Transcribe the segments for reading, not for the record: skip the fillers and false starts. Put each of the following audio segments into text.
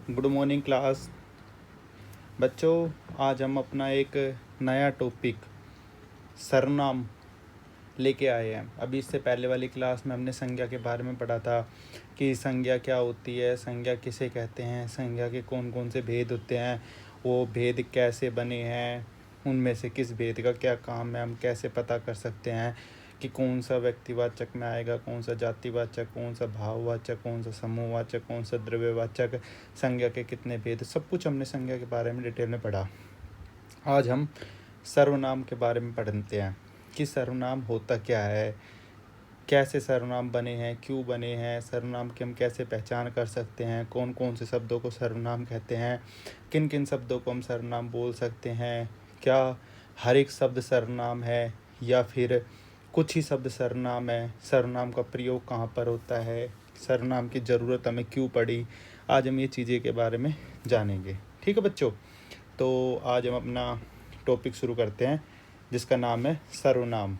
Good morning class. बच्चों, आज हम अपना एक नया टॉपिक सर्वनाम लेके आए हैं। अभी इससे पहले वाली क्लास में हमने संज्ञा के बारे में पढ़ा था कि संज्ञा क्या होती है, संज्ञा किसे कहते हैं, संज्ञा के कौन कौन से भेद होते हैं, वो भेद कैसे बने हैं, उनमें से किस भेद का क्या काम है, हम कैसे पता कर सकते हैं कि कौन सा व्यक्तिवाचक में आएगा, कौन सा जातिवाचक, कौन सा भाववाचक, कौन सा समूहवाचक, कौन सा द्रव्यवाचक, संज्ञा के कितने भेद, सब कुछ हमने संज्ञा के बारे में डिटेल में पढ़ा। आज हम सर्वनाम के बारे में पढ़ते हैं कि सर्वनाम होता क्या है, कैसे सर्वनाम बने हैं, क्यों बने हैं, सर्वनाम की हम कैसे पहचान कर सकते हैं, कौन कौन से शब्दों को सर्वनाम कहते हैं, किन किन शब्दों को हम सर्वनाम बोल सकते हैं, क्या हर एक शब्द सर्वनाम है या फिर कुछ ही शब्द सर्वनाम है, सर्वनाम का प्रयोग कहाँ पर होता है, सर्वनाम की ज़रूरत हमें क्यों पड़ी। आज हम ये चीज़ें के बारे में जानेंगे। ठीक है बच्चों, तो आज हम अपना टॉपिक शुरू करते हैं जिसका नाम है सर्वनाम।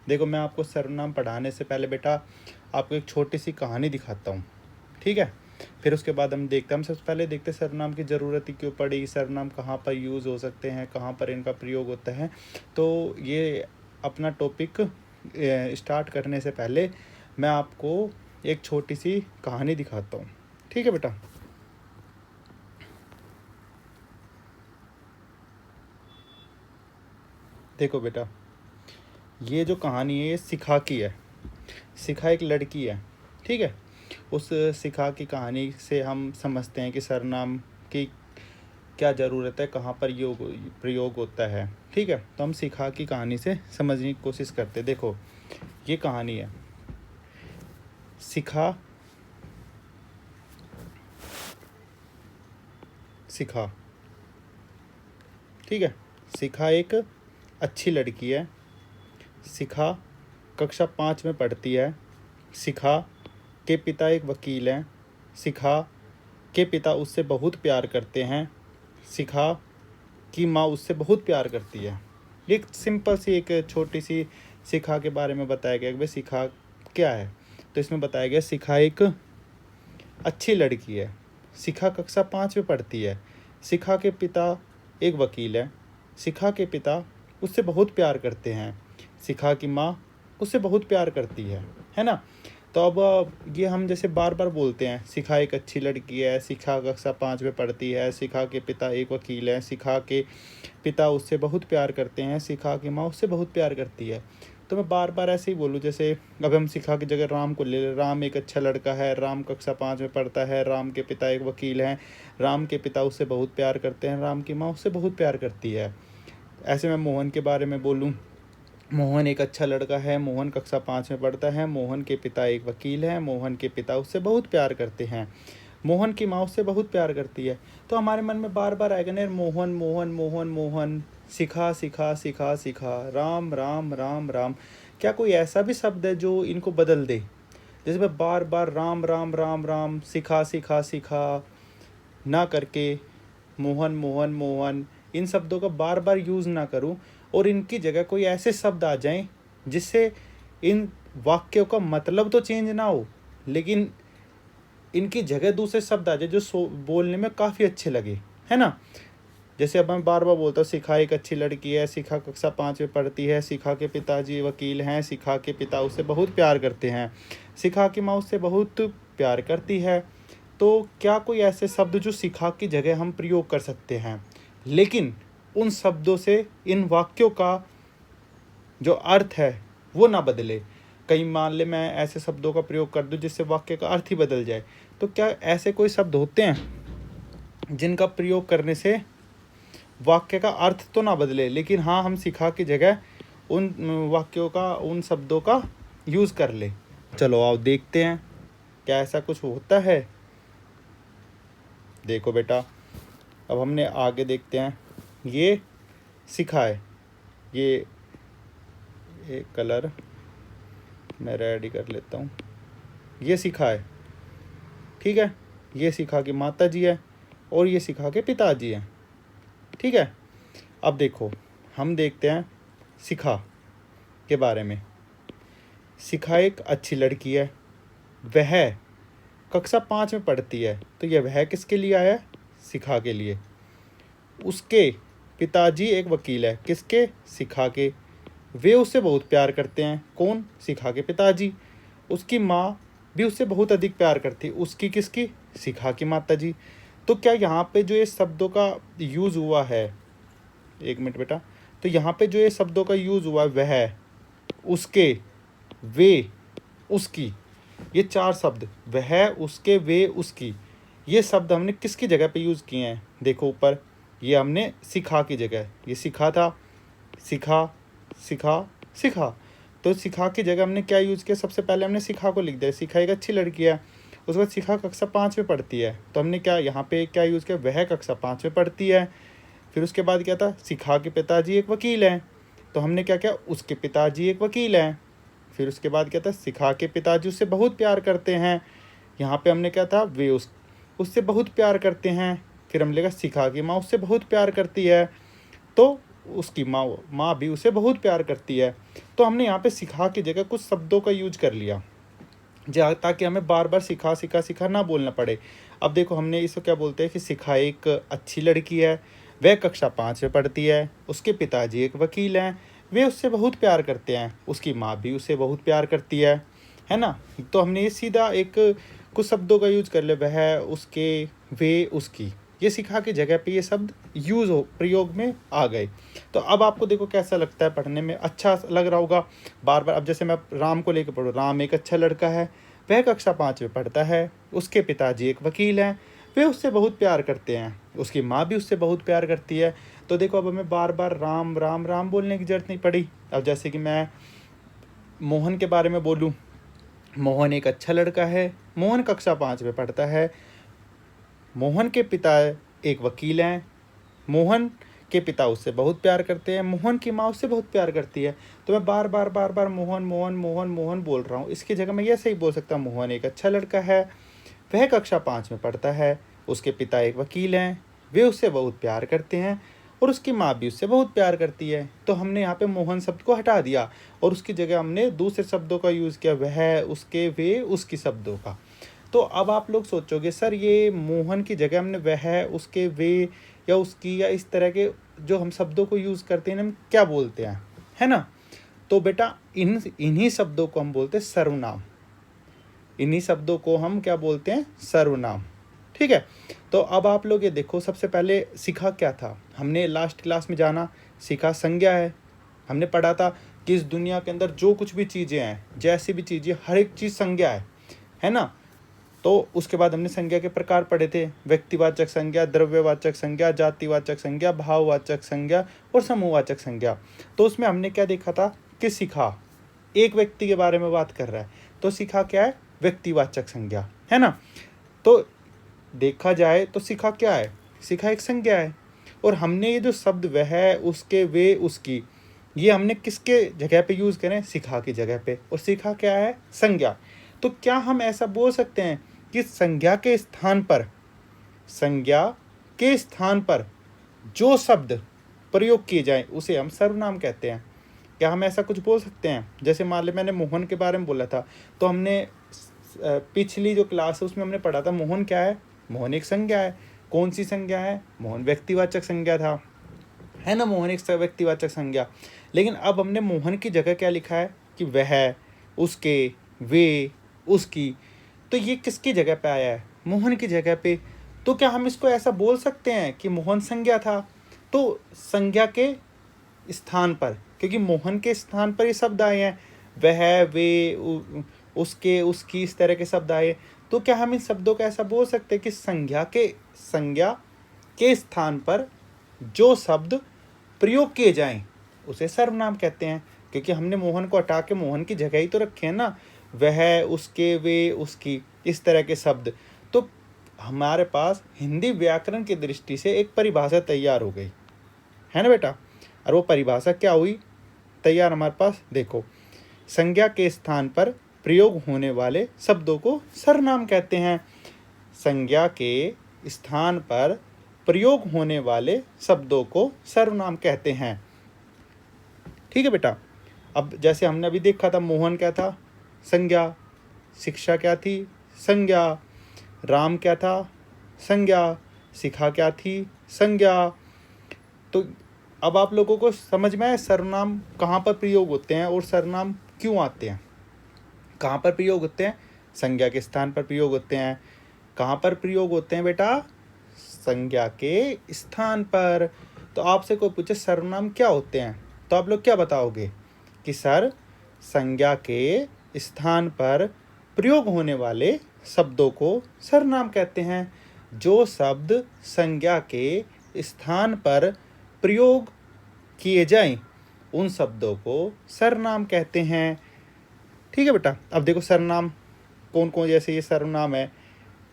देखो, मैं आपको सर्वनाम पढ़ाने से पहले बेटा आपको एक छोटी सी कहानी दिखाता हूँ, ठीक है। फिर उसके बाद हम देखते हैं, हम सबसे पहले देखते हैं सर्वनाम की ज़रूरत ही क्यों पड़ी, सर्वनाम कहाँ पर यूज़ हो सकते हैं, कहाँ पर इनका प्रयोग होता है। तो ये अपना टॉपिक स्टार्ट करने से पहले मैं आपको एक छोटी सी कहानी दिखाता हूँ, ठीक है बेटा। देखो बेटा, ये जो कहानी है ये शिखा की है। शिखा एक लड़की है, ठीक है। उस शिखा की कहानी से हम समझते हैं कि सर्वनाम की क्या ज़रूरत है, कहाँ पर प्रयोग होता है, ठीक है। तो हम शिखा की कहानी से समझने की कोशिश करते हैं। देखो, ये कहानी है शिखा शिखा ठीक है। शिखा एक अच्छी लड़की है। शिखा कक्षा 5 में पढ़ती है। शिखा के पिता एक वकील हैं। शिखा के पिता उससे बहुत प्यार करते हैं। शिखा की माँ उससे बहुत प्यार करती है। एक सिंपल सी एक छोटी सी शिखा के बारे में बताया गया कि भाई शिखा क्या है। तो इसमें बताया गया शिखा एक अच्छी लड़की है। शिखा कक्षा 5 में पढ़ती है। शिखा के पिता एक वकील है। शिखा के पिता उससे बहुत प्यार करते हैं। शिखा की माँ उससे बहुत प्यार करती है ना। तो अब ये हम जैसे बार बार बोलते हैं, शिखा एक अच्छी लड़की है, शिखा कक्षा 5 में पढ़ती है, शिखा के पिता एक वकील हैं, शिखा के पिता उससे बहुत प्यार करते हैं, शिखा की माँ उससे बहुत प्यार करती है। तो मैं बार बार ऐसे ही बोलूँ, जैसे अब हम शिखा की जगह राम को ले लें। राम एक अच्छा लड़का है, राम कक्षा 5 में पढ़ता है, राम के पिता एक वकील हैं, राम के पिता उससे बहुत प्यार करते हैं, राम की माँ उससे बहुत प्यार करती है। ऐसे मैं मोहन के बारे में बोलूँ, मोहन एक अच्छा लड़का है, मोहन कक्षा 5 में पढ़ता है, मोहन के पिता एक वकील हैं, मोहन के पिता उससे बहुत प्यार करते हैं, मोहन की माँ उससे बहुत प्यार करती है। तो हमारे मन में बार बार आएगा ना, मोहन मोहन मोहन मोहन, शिखा शिखा शिखा शिखा, राम राम राम राम। क्या कोई ऐसा भी शब्द है जो इनको बदल दे? जैसे मैं बार बार राम राम राम राम, शिखा शिखा शिखा ना करके मोहन मोहन मोहन, इन शब्दों का बार बार यूज़ ना करूं और इनकी जगह कोई ऐसे शब्द आ जाएं जिससे इन वाक्यों का मतलब तो चेंज ना हो, लेकिन इनकी जगह दूसरे शब्द आ जाए जो बोलने में काफ़ी अच्छे लगे, है ना। जैसे अब मैं बार बार बोलता हूँ, शिखा एक अच्छी लड़की है, शिखा कक्षा 5 में पढ़ती है, शिखा के पिताजी वकील हैं, शिखा के पिता उससे बहुत प्यार करते हैं, शिखा की माँ उससे बहुत प्यार करती है। तो क्या कोई ऐसे शब्द जो शिखा की जगह हम प्रयोग कर सकते हैं, लेकिन उन शब्दों से इन वाक्यों का जो अर्थ है वो ना बदले? कहीं मान ले मैं ऐसे शब्दों का प्रयोग कर दूं जिससे वाक्य का अर्थ ही बदल जाए। तो क्या ऐसे कोई शब्द होते हैं जिनका प्रयोग करने से वाक्य का अर्थ तो ना बदले, लेकिन हाँ हम शिखा की जगह उन वाक्यों का, उन शब्दों का यूज़ कर ले? चलो आओ देखते हैं क्या ऐसा कुछ होता है। देखो बेटा, अब हमने आगे देखते हैं। ये शिखा है, ये एक कलर मैं रेडी कर लेता हूँ। ये शिखा है, ठीक है। ये शिखा की माता जी है और ये शिखा के पिताजी हैं, ठीक है। अब देखो, हम देखते हैं शिखा के बारे में। शिखा एक अच्छी लड़की है। वह कक्षा 5 में पढ़ती है, तो यह वह किसके लिए आया है? शिखा के लिए। उसके पिताजी एक वकील है, किसके? शिखा के। वे उससे बहुत प्यार करते हैं, कौन? शिखा के पिताजी। उसकी माँ भी उससे बहुत अधिक प्यार करती, उसकी किसकी? शिखा की माता जी। तो क्या यहाँ पे जो ये शब्दों का यूज़ हुआ है, एक मिनट बेटा, तो यहाँ पे जो ये शब्दों का यूज़ हुआ है, वह, उसके, वे, उसकी, ये 4 शब्द, वह, उसके, वे, उसकी, ये शब्द हमने किसकी जगह पे यूज़ किए हैं? देखो ऊपर, ये हमने शिखा की जगह, ये शिखा था, शिखा, शिखा, शिखा, तो शिखा की जगह हमने क्या यूज़ किया? सबसे पहले हमने शिखा को लिख दिया, शिखा एक अच्छी लड़की है। उसके बाद शिखा कक्षा 5 में पढ़ती है, तो हमने क्या यहाँ पे क्या यूज़ किया? वह कक्षा 5 में पढ़ती है। फिर उसके बाद क्या था? शिखा के पिताजी एक वकील हैं, तो हमने क्या किया? उसके पिताजी एक वकील हैं। फिर उसके बाद क्या था? शिखा के पिताजी उससे बहुत प्यार करते हैं, यहाँ पे हमने क्या था? वे उससे बहुत प्यार करते हैं। फिर हमने लिखा शिखा की माँ उससे बहुत प्यार करती है, तो उसकी माँ भी उसे बहुत प्यार करती है। तो हमने यहाँ पे शिखा की जगह कुछ शब्दों का यूज कर लिया, ताकि हमें बार बार शिखा शिखा शिखा ना बोलना पड़े। अब देखो हमने इसको क्या बोलते हैं कि शिखा एक अच्छी लड़की है, वह कक्षा 5 में पढ़ती है, उसके पिताजी एक वकील हैं, वे उससे बहुत प्यार करते हैं, उसकी माँ भी उसे बहुत प्यार करती है ना। तो हमने ये सीधा एक कुछ शब्दों का यूज कर लिया, वह, उसके, वे, उसकी, ये शिखा की जगह पे ये शब्द यूज हो प्रयोग में आ गए। तो अब आपको देखो कैसा लगता है पढ़ने में? अच्छा लग रहा होगा बार बार। अब जैसे मैं राम को लेकर पढ़ूँ, राम एक अच्छा लड़का है, वह कक्षा 5 में पढ़ता है, उसके पिताजी एक वकील हैं, वे उससे बहुत प्यार करते हैं, उसकी माँ भी उससे बहुत प्यार करती है। तो देखो अब हमें बार बार राम राम राम बोलने की जरूरत नहीं पड़ी। अब जैसे कि मैं मोहन के बारे में बोलूँ, मोहन एक अच्छा लड़का है, मोहन कक्षा 5 में पढ़ता है, मोहन के पिता एक वकील हैं, मोहन के पिता उससे बहुत प्यार करते हैं, मोहन की माँ उससे बहुत प्यार करती है। तो मैं बार बार मोहन मोहन मोहन मोहन बोल रहा हूँ, इसकी जगह मैं ये सही बोल सकता हूँ, मोहन एक अच्छा लड़का है, वह कक्षा 5 में पढ़ता है, उसके पिता एक वकील हैं, वे उससे बहुत प्यार करते हैं, और उसकी माँ भी उससे बहुत प्यार करती है। तो हमने यहाँ पे मोहन शब्द को हटा दिया और उसकी जगह हमने दूसरे शब्दों का यूज़ किया, वह, उसके, वे, उसकी शब्दों का। तो अब आप लोग सोचोगे सर ये मोहन की जगह हमने वह, उसके, वे या उसकी या इस तरह के जो हम शब्दों को यूज़ करते हैं हम क्या बोलते हैं, है ना। तो बेटा इन्हीं शब्दों को हम बोलते हैं सर्वनाम, इन्हीं शब्दों को हम क्या बोलते हैं? सर्वनाम। ठीक है। तो अब आप लोग ये देखो, सबसे पहले शिखा क्या था? हमने लास्ट क्लास में जाना, शिखा संज्ञा है। हमने पढ़ा था कि इस दुनिया के अंदर जो कुछ भी चीज़ें हैं, जैसी भी चीज़ें, हर एक चीज़ संज्ञा है ना। तो उसके बाद हमने संज्ञा के प्रकार पढ़े थे, व्यक्तिवाचक संज्ञा, द्रव्यवाचक संज्ञा, जातिवाचक संज्ञा, भाववाचक संज्ञा और समूहवाचक संज्ञा। तो उसमें हमने क्या देखा था कि शिखा एक व्यक्ति के बारे में बात कर रहा है, तो शिखा क्या है? व्यक्तिवाचक संज्ञा, है ना। तो देखा जाए तो शिखा क्या है? शिखा एक संज्ञा है। और हमने ये जो शब्द वह, उसके, वे, उसकी, ये हमने किसके जगह पे यूज़ करें? शिखा की जगह पे। और शिखा क्या है? संज्ञा। तो क्या हम ऐसा बोल सकते हैं कि संज्ञा के स्थान पर जो शब्द प्रयोग किए जाएं उसे हम सर्वनाम कहते हैं? क्या हम ऐसा कुछ बोल सकते हैं? जैसे मान ले मैंने मोहन के बारे में बोला था, तो हमने पिछली जो क्लास है उसमें हमने पढ़ा था मोहन क्या है? मोहन एक संज्ञा है। कौन सी संज्ञा है? मोहन व्यक्तिवाचक संज्ञा था, है ना। मोहन एक व्यक्तिवाचक संज्ञा। लेकिन अब हमने मोहन की जगह क्या लिखा है कि वह, उसके, वे, उसकी। तो ये किसकी जगह पे आया है? मोहन की जगह पे। तो क्या हम इसको ऐसा बोल सकते हैं कि मोहन संज्ञा था? तो संज्ञा के स्थान पर, क्योंकि मोहन के स्थान पर ये शब्द आए हैं, वह, वे, उसके, उसकी, इस तरह के शब्द आए। तो क्या हम इन शब्दों का ऐसा बोल सकते हैं कि संज्ञा के स्थान पर जो शब्द प्रयोग किए जाएं उसे सर्वनाम कहते हैं? क्योंकि हमने मोहन को हटा के मोहन की जगह ही तो रखे हैं ना, वह, उसके, वे, उसकी, इस तरह के शब्द। तो हमारे पास हिंदी व्याकरण की दृष्टि से एक परिभाषा तैयार हो गई, है ना बेटा। और वो परिभाषा क्या हुई तैयार हमारे पास? देखो, संज्ञा के स्थान पर प्रयोग होने वाले शब्दों को सर्वनाम कहते हैं। संज्ञा के स्थान पर प्रयोग होने वाले शब्दों को सर्वनाम कहते हैं। ठीक है बेटा। अब जैसे हमने अभी देखा था, मोहन क्या था? संज्ञा। शिक्षा क्या थी? संज्ञा। राम क्या था? संज्ञा। शिखा क्या थी? संज्ञा। तो अब आप लोगों को समझ में आया सर्वनाम कहाँ पर प्रयोग होते हैं और सर्वनाम क्यों आते हैं? कहाँ पर प्रयोग होते हैं? संज्ञा के स्थान पर प्रयोग होते हैं। कहाँ पर प्रयोग होते हैं बेटा? संज्ञा के स्थान पर। तो आपसे कोई पूछे सर्वनाम क्या होते हैं, तो आप लोग क्या बताओगे कि सर संज्ञा के स्थान पर प्रयोग होने वाले शब्दों को सर्वनाम कहते हैं। जो शब्द संज्ञा के स्थान पर प्रयोग किए जाएं उन शब्दों को सर्वनाम कहते हैं। ठीक है बेटा। अब देखो सर्वनाम कौन कौन, जैसे ये सर्वनाम है,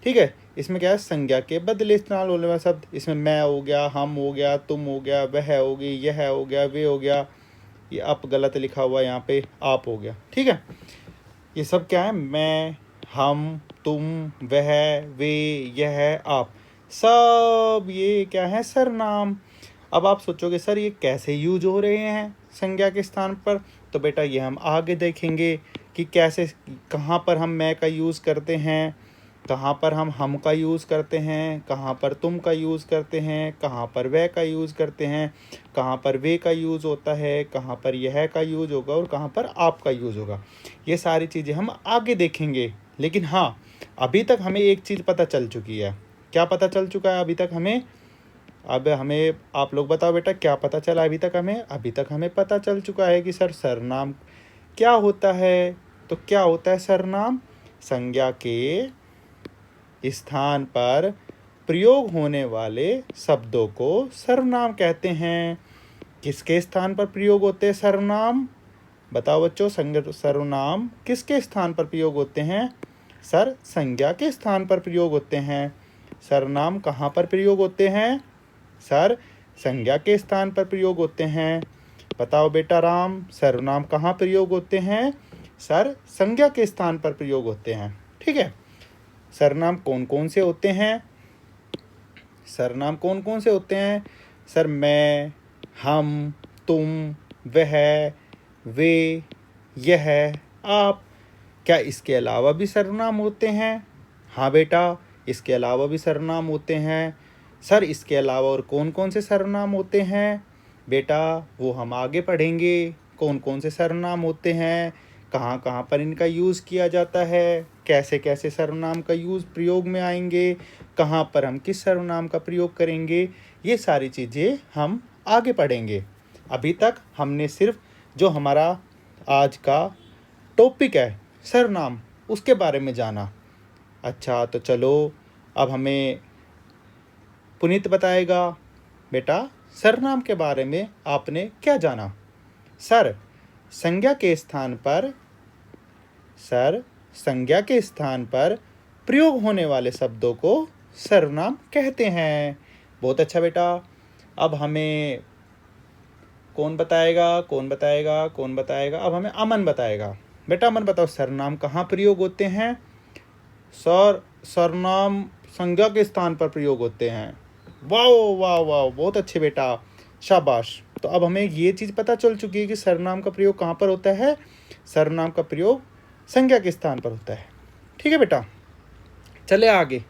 ठीक है, इसमें क्या है? संज्ञा के बदले इस्तेमाल होने वाला शब्द। इसमें मैं हो गया, हम हो गया, तुम हो गया, वह होगी, यह हो गया, वे हो गया, ये अप गलत लिखा हुआ यहाँ पे, आप हो गया। ठीक है, ये सब क्या है? मैं, हम, तुम, वह, वे, यह, आप, सब ये क्या है? सर्वनाम। अब आप सोचोगे सर ये कैसे यूज हो रहे हैं संज्ञा के स्थान पर? तो बेटा ये हम आगे देखेंगे कि कैसे, कहाँ पर हम मैं का यूज़ करते हैं, कहाँ पर हम का यूज़ करते हैं, कहाँ पर तुम का यूज़ करते हैं, कहाँ पर वह का यूज़ करते हैं, कहाँ पर वे का यूज़ होता है, कहाँ पर यह का यूज़ होगा और कहाँ पर आप का यूज़ होगा। ये सारी चीज़ें हम आगे देखेंगे। लेकिन हाँ, अभी तक हमें एक चीज़ पता चल चुकी है। क्या पता चल चुका है अभी तक हमें? अब हमें आप लोग बताओ बेटा, क्या पता चला अभी तक हमें? अभी तक हमें पता चल चुका है कि सर सर्वनाम क्या होता है। तो क्या होता है सर्वनाम? संज्ञा के स्थान पर प्रयोग होने वाले शब्दों को सर्वनाम कहते हैं। किसके स्थान पर प्रयोग होते हैं सर्वनाम? बताओ बच्चों, सर्वनाम किसके स्थान पर प्रयोग होते हैं? सर संज्ञा के स्थान पर प्रयोग होते हैं। सर्वनाम कहाँ पर प्रयोग होते हैं? सर संज्ञा के स्थान पर प्रयोग होते हैं। बताओ बेटा राम, सर्वनाम कहाँ प्रयोग होते हैं? सर संज्ञा के स्थान पर प्रयोग होते हैं। ठीक है, सर्वनाम कौन कौन से होते हैं? सर्वनाम कौन कौन से होते हैं? सर मैं, हम, तुम, वह, वे, यह, आप। क्या इसके अलावा भी सर्वनाम होते हैं? हाँ बेटा, इसके अलावा भी सर्वनाम होते हैं। सर इसके अलावा और कौन कौन से सर्वनाम होते हैं? बेटा वो हम आगे पढ़ेंगे, कौन कौन से सर्वनाम होते हैं, कहाँ कहाँ पर इनका यूज़ किया जाता है, कैसे कैसे सर्वनाम का यूज़ प्रयोग में आएंगे, कहाँ पर हम किस सर्वनाम का प्रयोग करेंगे, ये सारी चीज़ें हम आगे पढ़ेंगे। अभी तक हमने सिर्फ जो हमारा आज का टॉपिक है सर्वनाम, उसके बारे में जाना। अच्छा तो चलो, अब हमें पुनीत बताएगा बेटा सर्वनाम के बारे में आपने क्या जाना। सर संज्ञा के स्थान पर, सर संज्ञा के स्थान पर प्रयोग होने वाले शब्दों को सर्वनाम कहते हैं। बहुत अच्छा बेटा। अब हमें कौन बताएगा, कौन बताएगा, कौन बताएगा? अब हमें अमन बताएगा। बेटा अमन बताओ, सर्वनाम कहाँ प्रयोग होते हैं? सर सर्वनाम संज्ञा के स्थान पर प्रयोग होते हैं। वाह वाह वाह, बहुत अच्छे बेटा, शाबाश। तो अब हमें ये चीज़ पता चल चुकी है कि सर्वनाम का प्रयोग कहाँ पर होता है। सर्वनाम का प्रयोग संज्ञा के स्थान पर होता है। ठीक है बेटा, चले आगे।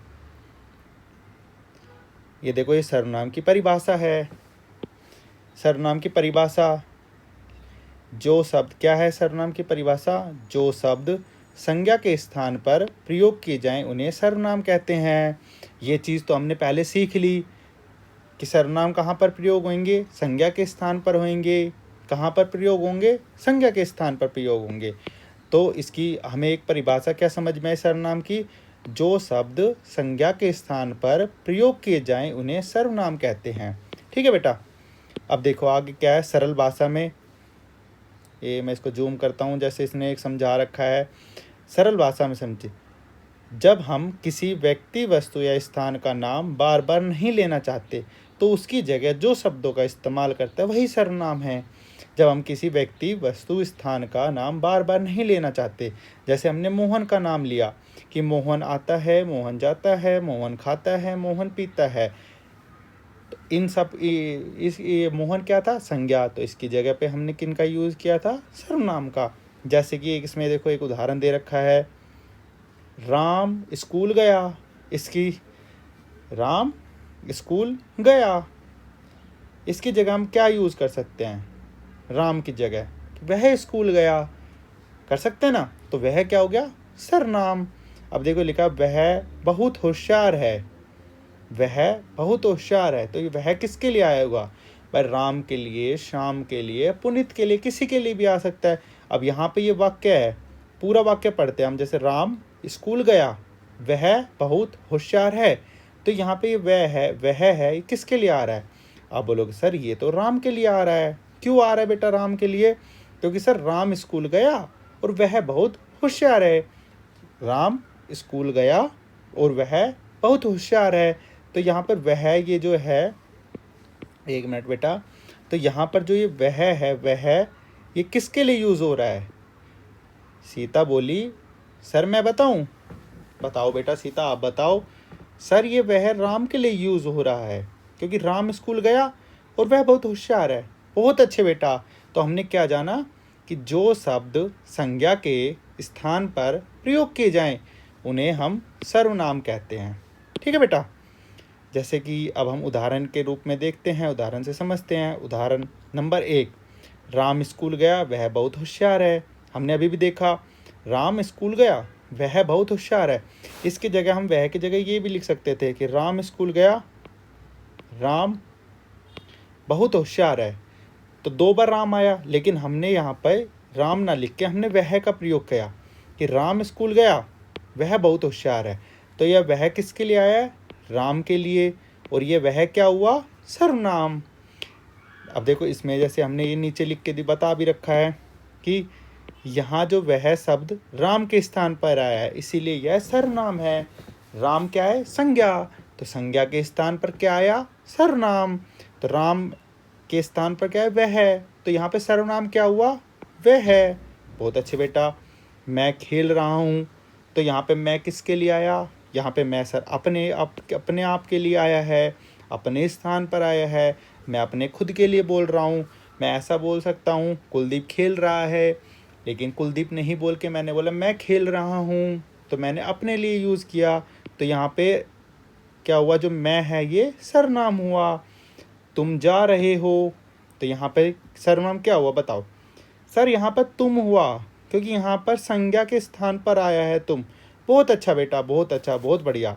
ये देखो, ये सर्वनाम की परिभाषा है। सर्वनाम की परिभाषा, जो शब्द क्या है सर्वनाम की परिभाषा? जो शब्द संज्ञा के स्थान पर प्रयोग किए जाएं उन्हें सर्वनाम कहते हैं। ये चीज़ तो हमने पहले सीख ली कि सर्वनाम कहाँ पर प्रयोग होंगे? संज्ञा के स्थान पर होंगे। कहाँ पर प्रयोग होंगे? संज्ञा के स्थान पर प्रयोग होंगे। तो इसकी हमें एक परिभाषा क्या समझ में है सर्वनाम की? जो शब्द संज्ञा के स्थान पर प्रयोग किए जाएं उन्हें सर्वनाम कहते हैं। ठीक है बेटा। अब देखो आगे क्या है सरल भाषा में। ये मैं इसको जूम करता हूँ, जैसे इसने एक समझा रखा है, सरल भाषा में समझिए। जब हम किसी व्यक्ति, वस्तु या स्थान का नाम बार बार नहीं लेना चाहते तो उसकी जगह जो शब्दों का इस्तेमाल करता है वही सर्वनाम है। जब हम किसी व्यक्ति, वस्तु, स्थान का नाम बार बार नहीं लेना चाहते, जैसे हमने मोहन का नाम लिया कि मोहन आता है, मोहन जाता है, मोहन खाता है, मोहन पीता है, तो इन सब ये मोहन क्या था? संज्ञा। तो इसकी जगह पे हमने किन का यूज़ किया था? सर्वनाम का। जैसे कि इसमें देखो एक उदाहरण दे रखा है, राम स्कूल गया, इसकी राम स्कूल गया, इसकी जगह हम क्या यूज़ कर सकते हैं? राम की जगह वह स्कूल गया कर सकते हैं ना, तो वह क्या हो गया? सरनाम। अब देखो लिखा वह बहुत होशियार है, वह बहुत होशियार है, तो ये वह किसके लिए आया होगा? भाई राम के लिए, श्याम के लिए, पुनीत के लिए, किसी के लिए भी आ सकता है। अब यहाँ पे ये वाक्य है, पूरा वाक्य पढ़ते हैं हम। जैसे राम स्कूल गया, वह बहुत होशियार है, तो यहाँ पे ये वह है, ये किसके लिए आ रहा है? आप बोलोगे सर ये तो राम के लिए आ रहा है। क्यों आ रहा है बेटा राम के लिए? क्योंकि सर राम स्कूल गया और वह बहुत होशियार है। राम स्कूल गया और वह बहुत होशियार है, तो यहाँ पर वह ये जो है, एक मिनट बेटा, तो यहाँ पर जो ये वह है, वह ये किसके लिए यूज़ हो रहा है? सीता बोली सर मैं बताऊं? बताओ बेटा सीता आप बताओ। सर ये वह राम के लिए यूज़ हो रहा है, क्योंकि राम स्कूल गया और वह बहुत होशियार है। बहुत अच्छे बेटा। तो हमने क्या जाना कि जो शब्द संज्ञा के स्थान पर प्रयोग किए जाएं उन्हें हम सर्वनाम कहते हैं। ठीक है बेटा। जैसे कि अब हम उदाहरण के रूप में देखते हैं, उदाहरण से समझते हैं। उदाहरण नंबर 1, राम स्कूल गया, वह बहुत होशियार है। हमने अभी भी देखा राम स्कूल गया, वह बहुत होशियार है। इसकी जगह हम वह की जगह ये भी लिख सकते थे कि राम स्कूल गया, राम बहुत होशियार है। तो 2 बार राम आया, लेकिन हमने यहाँ पर राम ना लिख के हमने वह का प्रयोग किया कि राम स्कूल गया, वह बहुत होशियार है। तो यह वह किसके लिए आया है? राम के लिए। और ये वह क्या हुआ? सर्वनाम। अब देखो इसमें जैसे हमने ये नीचे लिख के बता भी रखा है कि यहाँ जो वह शब्द राम के स्थान पर आया है, इसीलिए यह सर्वनाम है। राम क्या है? संज्ञा। तो संज्ञा के स्थान पर क्या आया? सर्वनाम। तो राम के स्थान पर क्या है? वह है। तो यहाँ पे सर्वनाम क्या हुआ? वह है। बहुत अच्छे बेटा। मैं खेल रहा हूँ, तो यहाँ पे मैं किसके लिए आया? यहाँ पे मैं सर अपने आप के लिए आया है, अपने स्थान पर आया है। मैं अपने खुद के लिए बोल रहा हूँ। मैं ऐसा बोल सकता हूँ कुलदीप खेल रहा है, लेकिन कुलदीप नहीं बोल के मैंने बोला मैं खेल रहा हूँ, तो मैंने अपने लिए यूज़ किया। तो यहाँ पे क्या हुआ? जो मैं है ये सर्वनाम हुआ। तुम जा रहे हो, तो यहाँ पे सर्वनाम क्या हुआ बताओ? सर यहाँ पर तुम हुआ, क्योंकि यहाँ पर संज्ञा के स्थान पर आया है तुम। बहुत अच्छा बेटा, बहुत अच्छा, बहुत बढ़िया।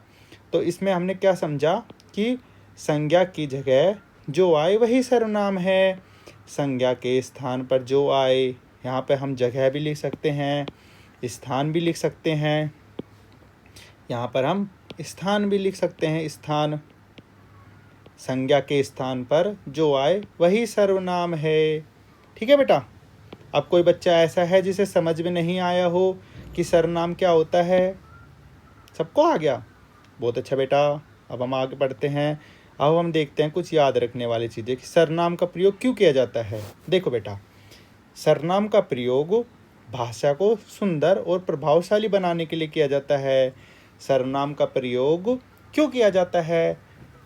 तो इसमें हमने क्या समझा कि संज्ञा की जगह जो आए वही सर्वनाम है। संज्ञा के स्थान पर जो आए, यहाँ पे हम जगह भी लिख सकते हैं, स्थान भी लिख सकते हैं। यहाँ पर हम स्थान भी लिख सकते हैं, स्थान। संज्ञा के स्थान पर जो आए वही सर्वनाम है। ठीक है बेटा। अब कोई बच्चा ऐसा है जिसे समझ में नहीं आया हो कि सर्वनाम क्या होता है? सबको आ गया? बहुत अच्छा बेटा। अब हम आगे बढ़ते हैं। अब हम देखते हैं कुछ याद रखने वाली चीज़ें कि सर्वनाम का प्रयोग क्यों किया जाता है। देखो बेटा, सर्वनाम का प्रयोग भाषा को सुंदर और प्रभावशाली बनाने के लिए किया जाता है। सर्वनाम का प्रयोग क्यों किया जाता है?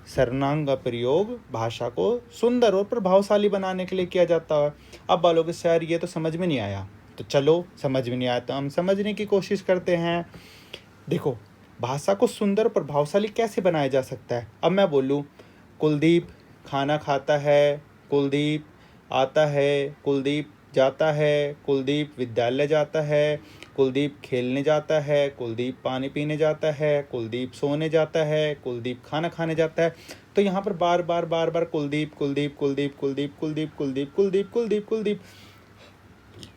सर्वनाम का प्रयोग भाषा को सुंदर और प्रभावशाली बनाने के लिए किया जाता है। अब बोलोगे सर ये तो समझ में नहीं आया। तो चलो, समझ में नहीं आया तो हम समझने की कोशिश करते हैं। देखो, भाषा को सुंदर और प्रभावशाली कैसे बनाया जा सकता है? अब मैं बोलूँ कुलदीप खाना खाता है, कुलदीप आता है, कुलदीप जाता है, कुलदीप विद्यालय जाता है, कुलदीप खेलने जाता है, कुलदीप पानी पीने जाता है, कुलदीप सोने जाता है, कुलदीप खाना खाने जाता है। तो यहाँ पर बार बार कुलदीप कुलदीप कुलदीप कुलदीप कुलदीप कुलदीप कुलदीप कुलदीप कुलदीप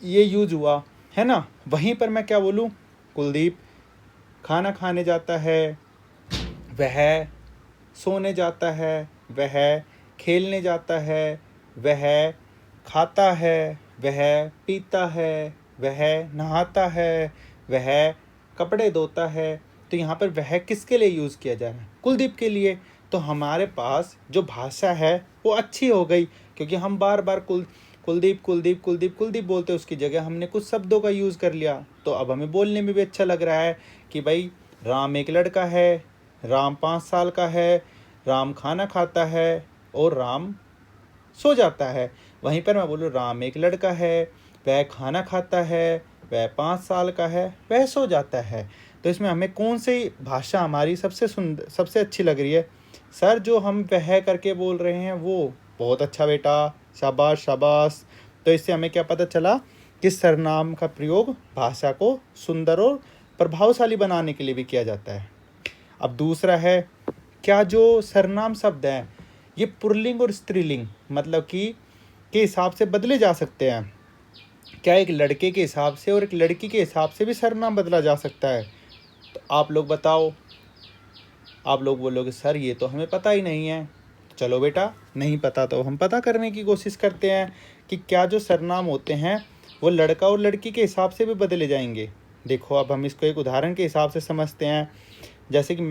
ये यूज हुआ है ना। वहीं पर मैं क्या बोलूँ? कुलदीप खाना खाने जाता है, वह सोने जाता है, वह खेलने जाता है, वह खाता है, वह पीता है, वह नहाता है, वह कपड़े धोता है। तो यहाँ पर वह किसके लिए यूज़ किया जा रहा है? कुलदीप के लिए। तो हमारे पास जो भाषा है वो अच्छी हो गई, क्योंकि हम बार बार कुलदीप कुलदीप कुलदीप कुलदीप बोलते, उसकी जगह हमने कुछ शब्दों का यूज़ कर लिया। तो अब हमें बोलने में भी अच्छा लग रहा है कि भाई राम एक लड़का है, राम 5 साल का है, राम खाना खाता है और राम सो जाता है। वहीं पर मैं बोलूँ राम एक लड़का है, वह खाना खाता है, वह 5 साल का है, वह सो जाता है। तो इसमें हमें कौन सी भाषा हमारी सबसे सुंदर, सबसे अच्छी लग रही है? सर जो हम वह करके बोल रहे हैं वो। बहुत अच्छा बेटा, शाबाश शाबाश। तो इससे हमें क्या पता चला कि सर्वनाम का प्रयोग भाषा को सुंदर और प्रभावशाली बनाने के लिए भी किया जाता है। अब दूसरा है, क्या जो सर्वनाम शब्द हैं ये पुल्लिंग और स्त्रीलिंग मतलब कि के हिसाब से बदले जा सकते हैं? क्या एक लड़के के हिसाब से और एक लड़की के हिसाब से भी सर्वनाम बदला जा सकता है? तो आप लोग बताओ। आप लोग बोलोगे सर ये तो हमें पता ही नहीं है। चलो बेटा, नहीं पता तो हम पता करने की कोशिश करते हैं कि क्या जो सर्वनाम होते हैं वो लड़का और लड़की के हिसाब से भी बदले जाएंगे। देखो अब हम इसको एक उदाहरण के हिसाब से समझते हैं। जैसे कि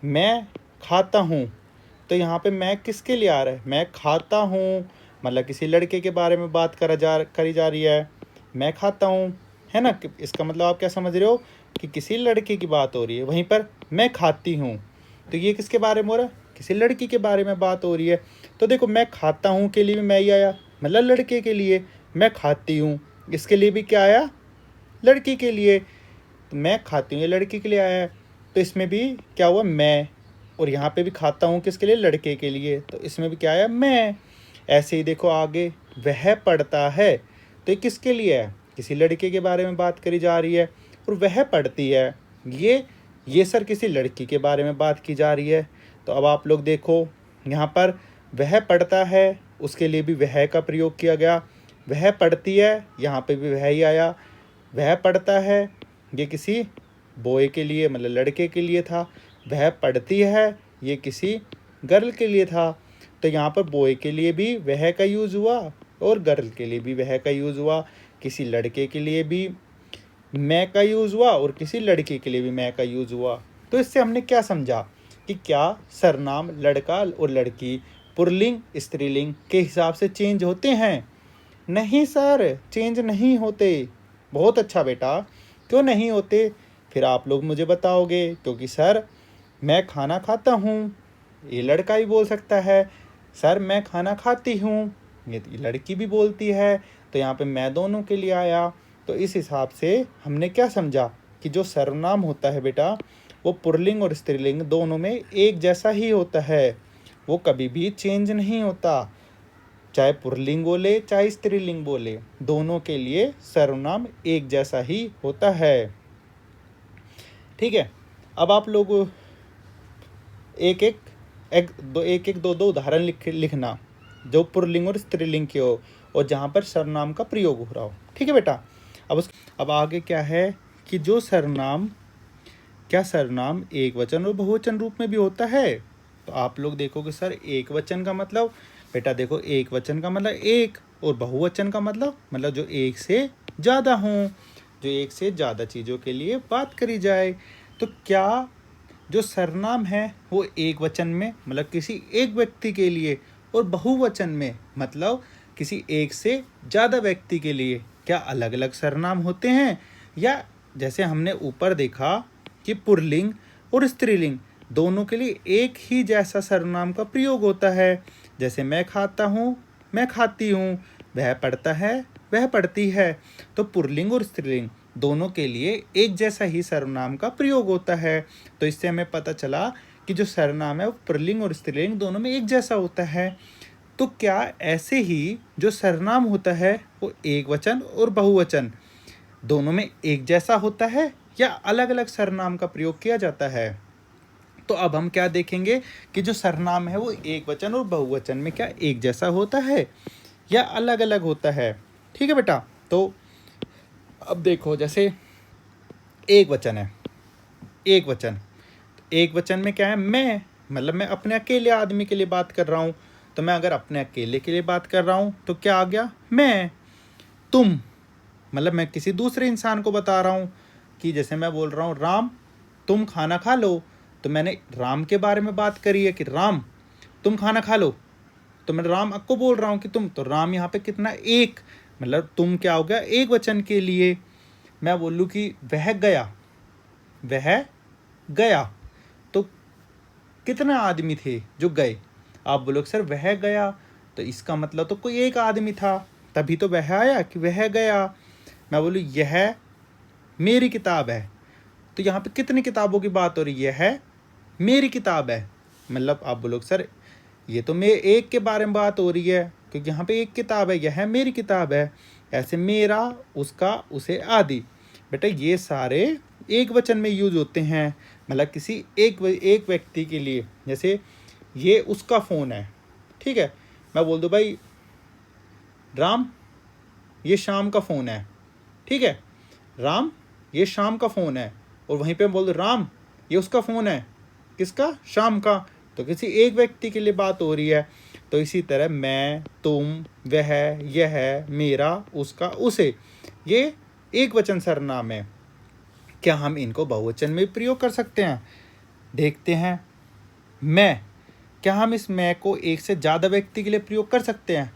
मैं खाता हूँ, तो यहाँ पे मैं किसके लिए आ रहा है? मैं खाता हूँ मतलब किसी लड़के के बारे में बात करी जा रही है। मैं खाता हूँ, है ना? इसका मतलब आप क्या समझ रहे हो कि किसी लड़के की बात हो रही है। वहीं पर मैं खाती हूँ, तो ये किसके बारे में हो रहा है? किसी लड़की के बारे में बात हो रही है। तो देखो मैं खाता हूँ के लिए भी मैं ही आया, मतलब लड़के के लिए। मैं खाती हूँ इसके लिए भी क्या आया? लड़की के लिए। तो मैं खाती हूँ ये लड़की के लिए आया है, तो इसमें भी क्या हुआ? मैं। और यहाँ पे भी खाता हूँ किसके लिए? लड़के के लिए, तो इसमें भी क्या आया? मैं। ऐसे ही देखो आगे, वह पढ़ता है, तो ये किसके लिए है? किसी लड़के के बारे में बात करी जा रही है। और वह पढ़ती है, ये सर किसी लड़की के बारे में बात की जा रही है। तो अब आप लोग देखो, यहाँ पर वह पढ़ता है उसके लिए भी वह का प्रयोग किया गया। वह पढ़ती है, यहाँ पे भी वह ही आया। वह पढ़ता है ये किसी बॉय के लिए मतलब लड़के के लिए था। वह पढ़ती है ये किसी गर्ल के लिए था। तो यहाँ पर बॉय के लिए भी वह का यूज़ हुआ और गर्ल के लिए भी वह का यूज़ हुआ। किसी लड़के के लिए भी मैं का यूज़ हुआ और किसी लड़के के लिए भी मैं का यूज़ हुआ। तो इससे हमने क्या समझा कि क्या सर्वनाम लड़का और लड़की पुल्लिंग स्त्रीलिंग के हिसाब से चेंज होते हैं? नहीं सर, चेंज नहीं होते। बहुत अच्छा बेटा, क्यों नहीं होते? फिर आप लोग मुझे बताओगे। क्योंकि सर मैं खाना खाता हूँ, ये लड़का ही बोल सकता है। सर मैं खाना खाती हूँ, ये लड़की भी बोलती है। तो यहाँ पे मैं दोनों के लिए आया। तो इस हिसाब से हमने क्या समझा कि जो सर्वनाम होता है बेटा वो पुल्लिंग और स्त्रीलिंग दोनों में एक जैसा ही होता है, वो कभी भी चेंज नहीं होता। चाहे पुल्लिंग बोले चाहे स्त्रीलिंग बोले, दोनों के लिए सर्वनाम एक जैसा ही होता है। ठीक है, अब आप लोग एक एक दो उदाहरण लिखना जो पुल्लिंग और स्त्रीलिंग के हो और जहाँ पर सर्वनाम का प्रयोग हो रहा हो। ठीक है बेटा। अब आगे क्या है कि जो सर्वनाम, क्या सर्वनाम एक वचन और बहुवचन रूप में भी होता है? तो आप लोग देखोगे सर एक वचन का मतलब, बेटा देखो एक वचन का मतलब एक, और बहुवचन का मतलब जो एक से ज़्यादा हों, जो एक से ज़्यादा चीज़ों के लिए बात करी जाए। तो क्या जो सर्वनाम है वो एक वचन में मतलब किसी एक व्यक्ति के लिए और बहुवचन में मतलब किसी एक से ज़्यादा व्यक्ति के लिए क्या अलग अलग सर्वनाम होते हैं? या जैसे हमने ऊपर देखा कि पुल्लिंग और स्त्रीलिंग दोनों के लिए एक ही जैसा सर्वनाम का प्रयोग होता है। जैसे मैं खाता हूँ, मैं खाती हूँ, वह पढ़ता है, वह पढ़ती है। तो पुल्लिंग और स्त्रीलिंग दोनों के लिए एक जैसा ही सर्वनाम का प्रयोग होता है। तो इससे हमें पता चला कि जो सर्वनाम है वो पुल्लिंग और स्त्रीलिंग दोनों में एक जैसा होता है। तो क्या ऐसे ही जो सर्वनाम होता है वो एक वचन और बहुवचन दोनों में एक जैसा होता है या अलग अलग सर्वनाम का प्रयोग किया जाता है? तो अब हम क्या देखेंगे कि जो सर्वनाम है वो एक वचन और बहुवचन में क्या एक जैसा होता है या अलग अलग होता है। ठीक है बेटा। तो अब देखो जैसे एक वचन है, एक वचन में क्या है? मैं मतलब मैं अपने अकेले आदमी के लिए बात कर रहा हूँ। तो मैं अगर अपने अकेले के लिए बात कर रहा हूँ तो क्या आ गया? मैं। तुम मतलब मैं किसी दूसरे इंसान को बता रहा हूँ कि जैसे मैं बोल रहा हूँ राम तुम खाना खा लो, तो मैंने राम के बारे में बात करी है कि राम तुम खाना खा लो। तो मैं राम को बोल रहा हूँ कि तुम, तो राम यहाँ पे कितना? एक। मतलब तुम क्या हो गया? एक वचन के लिए। मैं बोलूँ कि वह गया, वह गया, तो कितना आदमी थे जो गए? आप बोलोगे सर वह गया, तो इसका मतलब तो कोई एक आदमी था, तभी तो वह आया कि वह गया। मैं बोलूँ यह मेरी किताब है, तो यहाँ पे कितनी किताबों की बात हो रही है मेरी किताब है। मतलब आप बोलोगे सर ये तो मैं एक के बारे में बात हो रही है, क्योंकि यहाँ पे एक किताब है, यह मेरी किताब है। ऐसे मेरा, उसका, उसे आदि, बेटा ये सारे एक वचन में यूज होते हैं, मतलब किसी एक व्यक्ति के लिए। जैसे ये उसका फ़ोन है, ठीक है, मैं बोल दूँ भाई राम ये शाम का फ़ोन है, ठीक है, राम ये शाम का फ़ोन है, और वहीं पे बोल दो राम ये उसका फ़ोन है, किसका, शाम का। तो किसी एक व्यक्ति के लिए बात हो रही है। तो इसी तरह मैं, तुम, वह, यह, मेरा, उसका, उसे, ये एक वचन सर्वनाम है। क्या हम इनको बहुवचन में प्रयोग कर सकते हैं? देखते हैं। मैं, क्या हम इस मैं को एक से ज़्यादा व्यक्ति के लिए प्रयोग कर सकते हैं?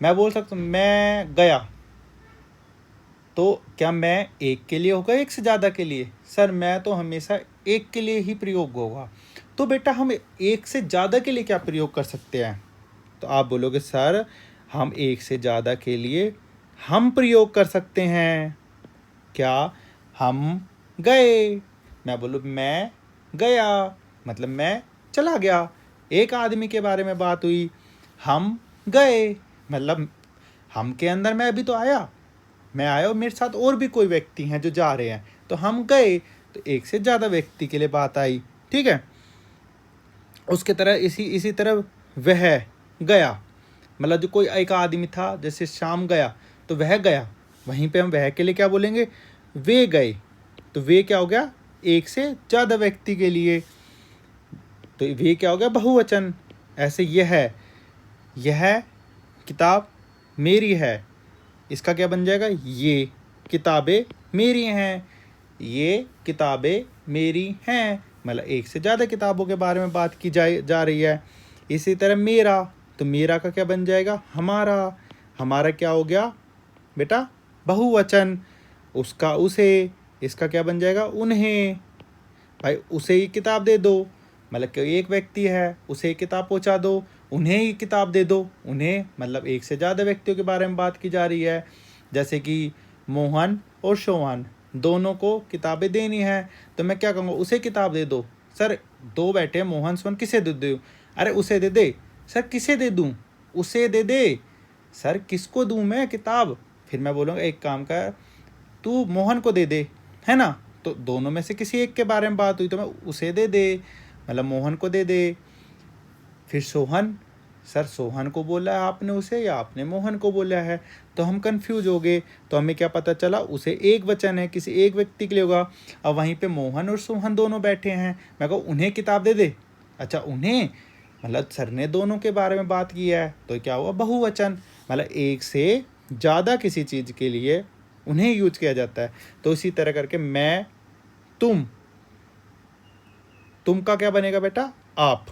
मैं बोल सकता हूँ मैं गया, तो क्या मैं एक के लिए होगा एक से ज़्यादा के लिए? सर मैं तो हमेशा एक के लिए ही प्रयोग होगा। तो बेटा हम एक से ज़्यादा के लिए क्या प्रयोग कर सकते हैं? तो आप बोलोगे सर हम एक से ज़्यादा के लिए हम प्रयोग कर सकते हैं। क्या? हम गए। मैं बोलूँ मैं गया, मतलब मैं चला गया। एक आदमी के बारे में बात हुई, हम गए, मतलब हम के अंदर मैं भी तो आया, मैं आया और मेरे साथ और भी कोई व्यक्ति हैं जो जा रहे हैं, तो हम गए। तो एक से ज़्यादा व्यक्ति के लिए बात आई, ठीक है। उसके तरह इसी तरह वह गया, मतलब जो कोई एक आदमी था, जैसे शाम गया तो वह गया, वहीं पे हम वह के लिए क्या बोलेंगे, वे गए। तो वे क्या हो गया, एक से ज़्यादा व्यक्ति के लिए। तो वे क्या हो गया, बहुवचन। ऐसे यह किताब मेरी है, इसका क्या बन जाएगा, ये किताबें मेरी हैं, ये किताबें मेरी हैं, मतलब एक से ज़्यादा किताबों के बारे में बात की जा रही है। इसी तरह मेरा, तो मेरा का क्या बन जाएगा, हमारा। हमारा क्या हो गया बेटा, बहुवचन। उसका, उसे, इसका क्या बन जाएगा, उन्हें। भाई उसे ही किताब दे दो, मतलब कि एक व्यक्ति है, उसे किताब पहुंचा दो, उन्हें ही किताब दे दो। उन्हें मतलब एक से ज़्यादा व्यक्तियों के बारे में बात की जा रही है। जैसे कि मोहन और सोहन दोनों को किताबें देनी है, तो मैं क्या कहूँगा, उसे किताब दे दो। सर दो बैठे हैं, मोहन सोहन, किसे दे दूँ? अरे उसे दे दे। सर किसे दे दूँ? उसे दे दे। सर किसको दूँ मैं किताब? फिर मैं बोलूँगा एक काम कर, तू मोहन को दे दे, है ना। तो दोनों में से किसी एक के बारे में बात हुई, तो मैं उसे दे दे, मतलब मोहन को दे दे। फिर सोहन, सर सोहन को बोला है आपने उसे या आपने मोहन को बोला है? तो हम कंफ्यूज हो गए। तो हमें क्या पता चला, उसे एक वचन है, किसी एक व्यक्ति के लिए होगा। अब वहीं पे मोहन और सोहन दोनों बैठे हैं, मैं कहूँ उन्हें किताब दे दे। अच्छा उन्हें, मतलब सर ने दोनों के बारे में बात की है, तो क्या हुआ, बहुवचन। मतलब एक से ज़्यादा किसी चीज़ के लिए उन्हें यूज किया जाता है। तो इसी तरह करके मैं, तुम का क्या बनेगा बेटा, आप,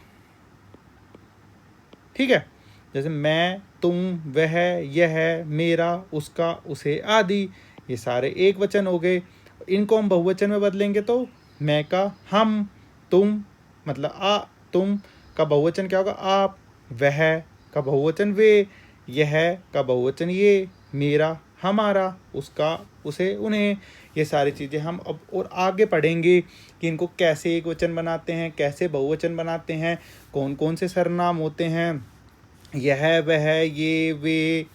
ठीक है। जैसे मैं, तुम, वह, यह, मेरा, उसका, उसे, आदि, ये सारे एक वचन हो गए। इनको हम बहुवचन में बदलेंगे तो मैं का हम, तुम, मतलब तुम का बहुवचन क्या होगा, आप, वह का बहुवचन वे, यह का बहुवचन ये, मेरा हमारा, उसका, उसे, उन्हें। ये सारी चीज़ें हम अब और आगे पढ़ेंगे कि इनको कैसे एक वचन बनाते हैं, कैसे बहुवचन बनाते हैं, कौन कौन से सर्वनाम होते हैं, यह, वह, ये, वे,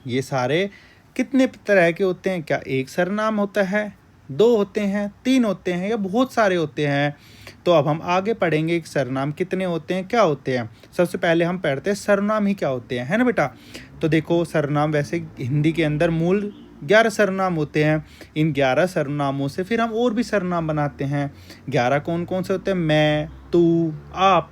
ये सारे कितने तरह के होते हैं। क्या एक सर्वनाम होता है, दो होते हैं, तीन होते हैं, या बहुत सारे होते हैं? तो अब हम आगे पढ़ेंगे कि सर्वनाम कितने होते हैं, क्या होते हैं। सबसे पहले हम पढ़ते हैं सर्वनाम ही क्या होते हैं, है ना बेटा। तो देखो सर्वनाम वैसे हिंदी के अंदर मूल 11 सर्वनाम होते हैं। इन 11 सर्वनामों से फिर हम और भी सर्वनाम बनाते हैं। 11 कौन कौन से होते हैं, मैं, तू, आप,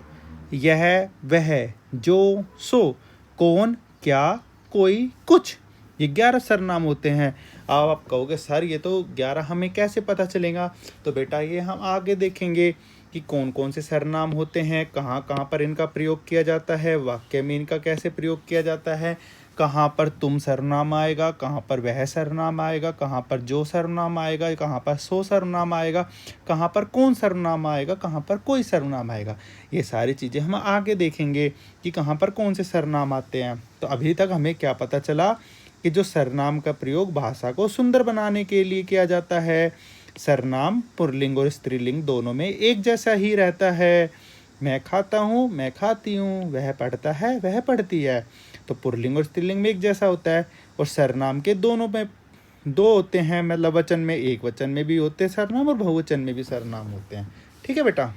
यह, वह, जो, सो, कौन, क्या, कोई, कुछ, ये 11 सर्वनाम होते हैं। अब आप कहोगे सर ये तो 11 हमें कैसे पता चलेगा? तो बेटा ये हम आगे देखेंगे कि कौन कौन से सर्वनाम होते हैं, कहाँ कहाँ पर इनका प्रयोग किया जाता है, वाक्य में इनका कैसे प्रयोग किया जाता है, कहाँ पर तुम सर्वनाम आएगा, कहाँ पर वह सर्वनाम आएगा, कहाँ पर जो सर्वनाम आएगा, कहाँ पर सो सर्वनाम आएगा, कहाँ पर कौन सर्वनाम आएगा, कहाँ पर कोई सर्वनाम आएगा। ये सारी चीज़ें हम आगे देखेंगे कि कहाँ पर कौन से सर्वनाम आते हैं। तो अभी तक हमें क्या पता चला कि जो सर्वनाम का प्रयोग भाषा को सुंदर बनाने के लिए किया जाता है, सर्वनाम पुल्लिंग और स्त्रीलिंग दोनों में एक जैसा ही रहता है। मैं खाता हूँ, मैं खाती हूँ, वह पढ़ता है, वह पढ़ती है। तो पुल्लिंग और स्त्रीलिंग में एक जैसा होता है। और सर्वनाम के दोनों में दो होते हैं, मतलब वचन में, एक वचन में भी होते हैं सर्वनाम और बहुवचन में भी सर्वनाम होते हैं। ठीक है बेटा,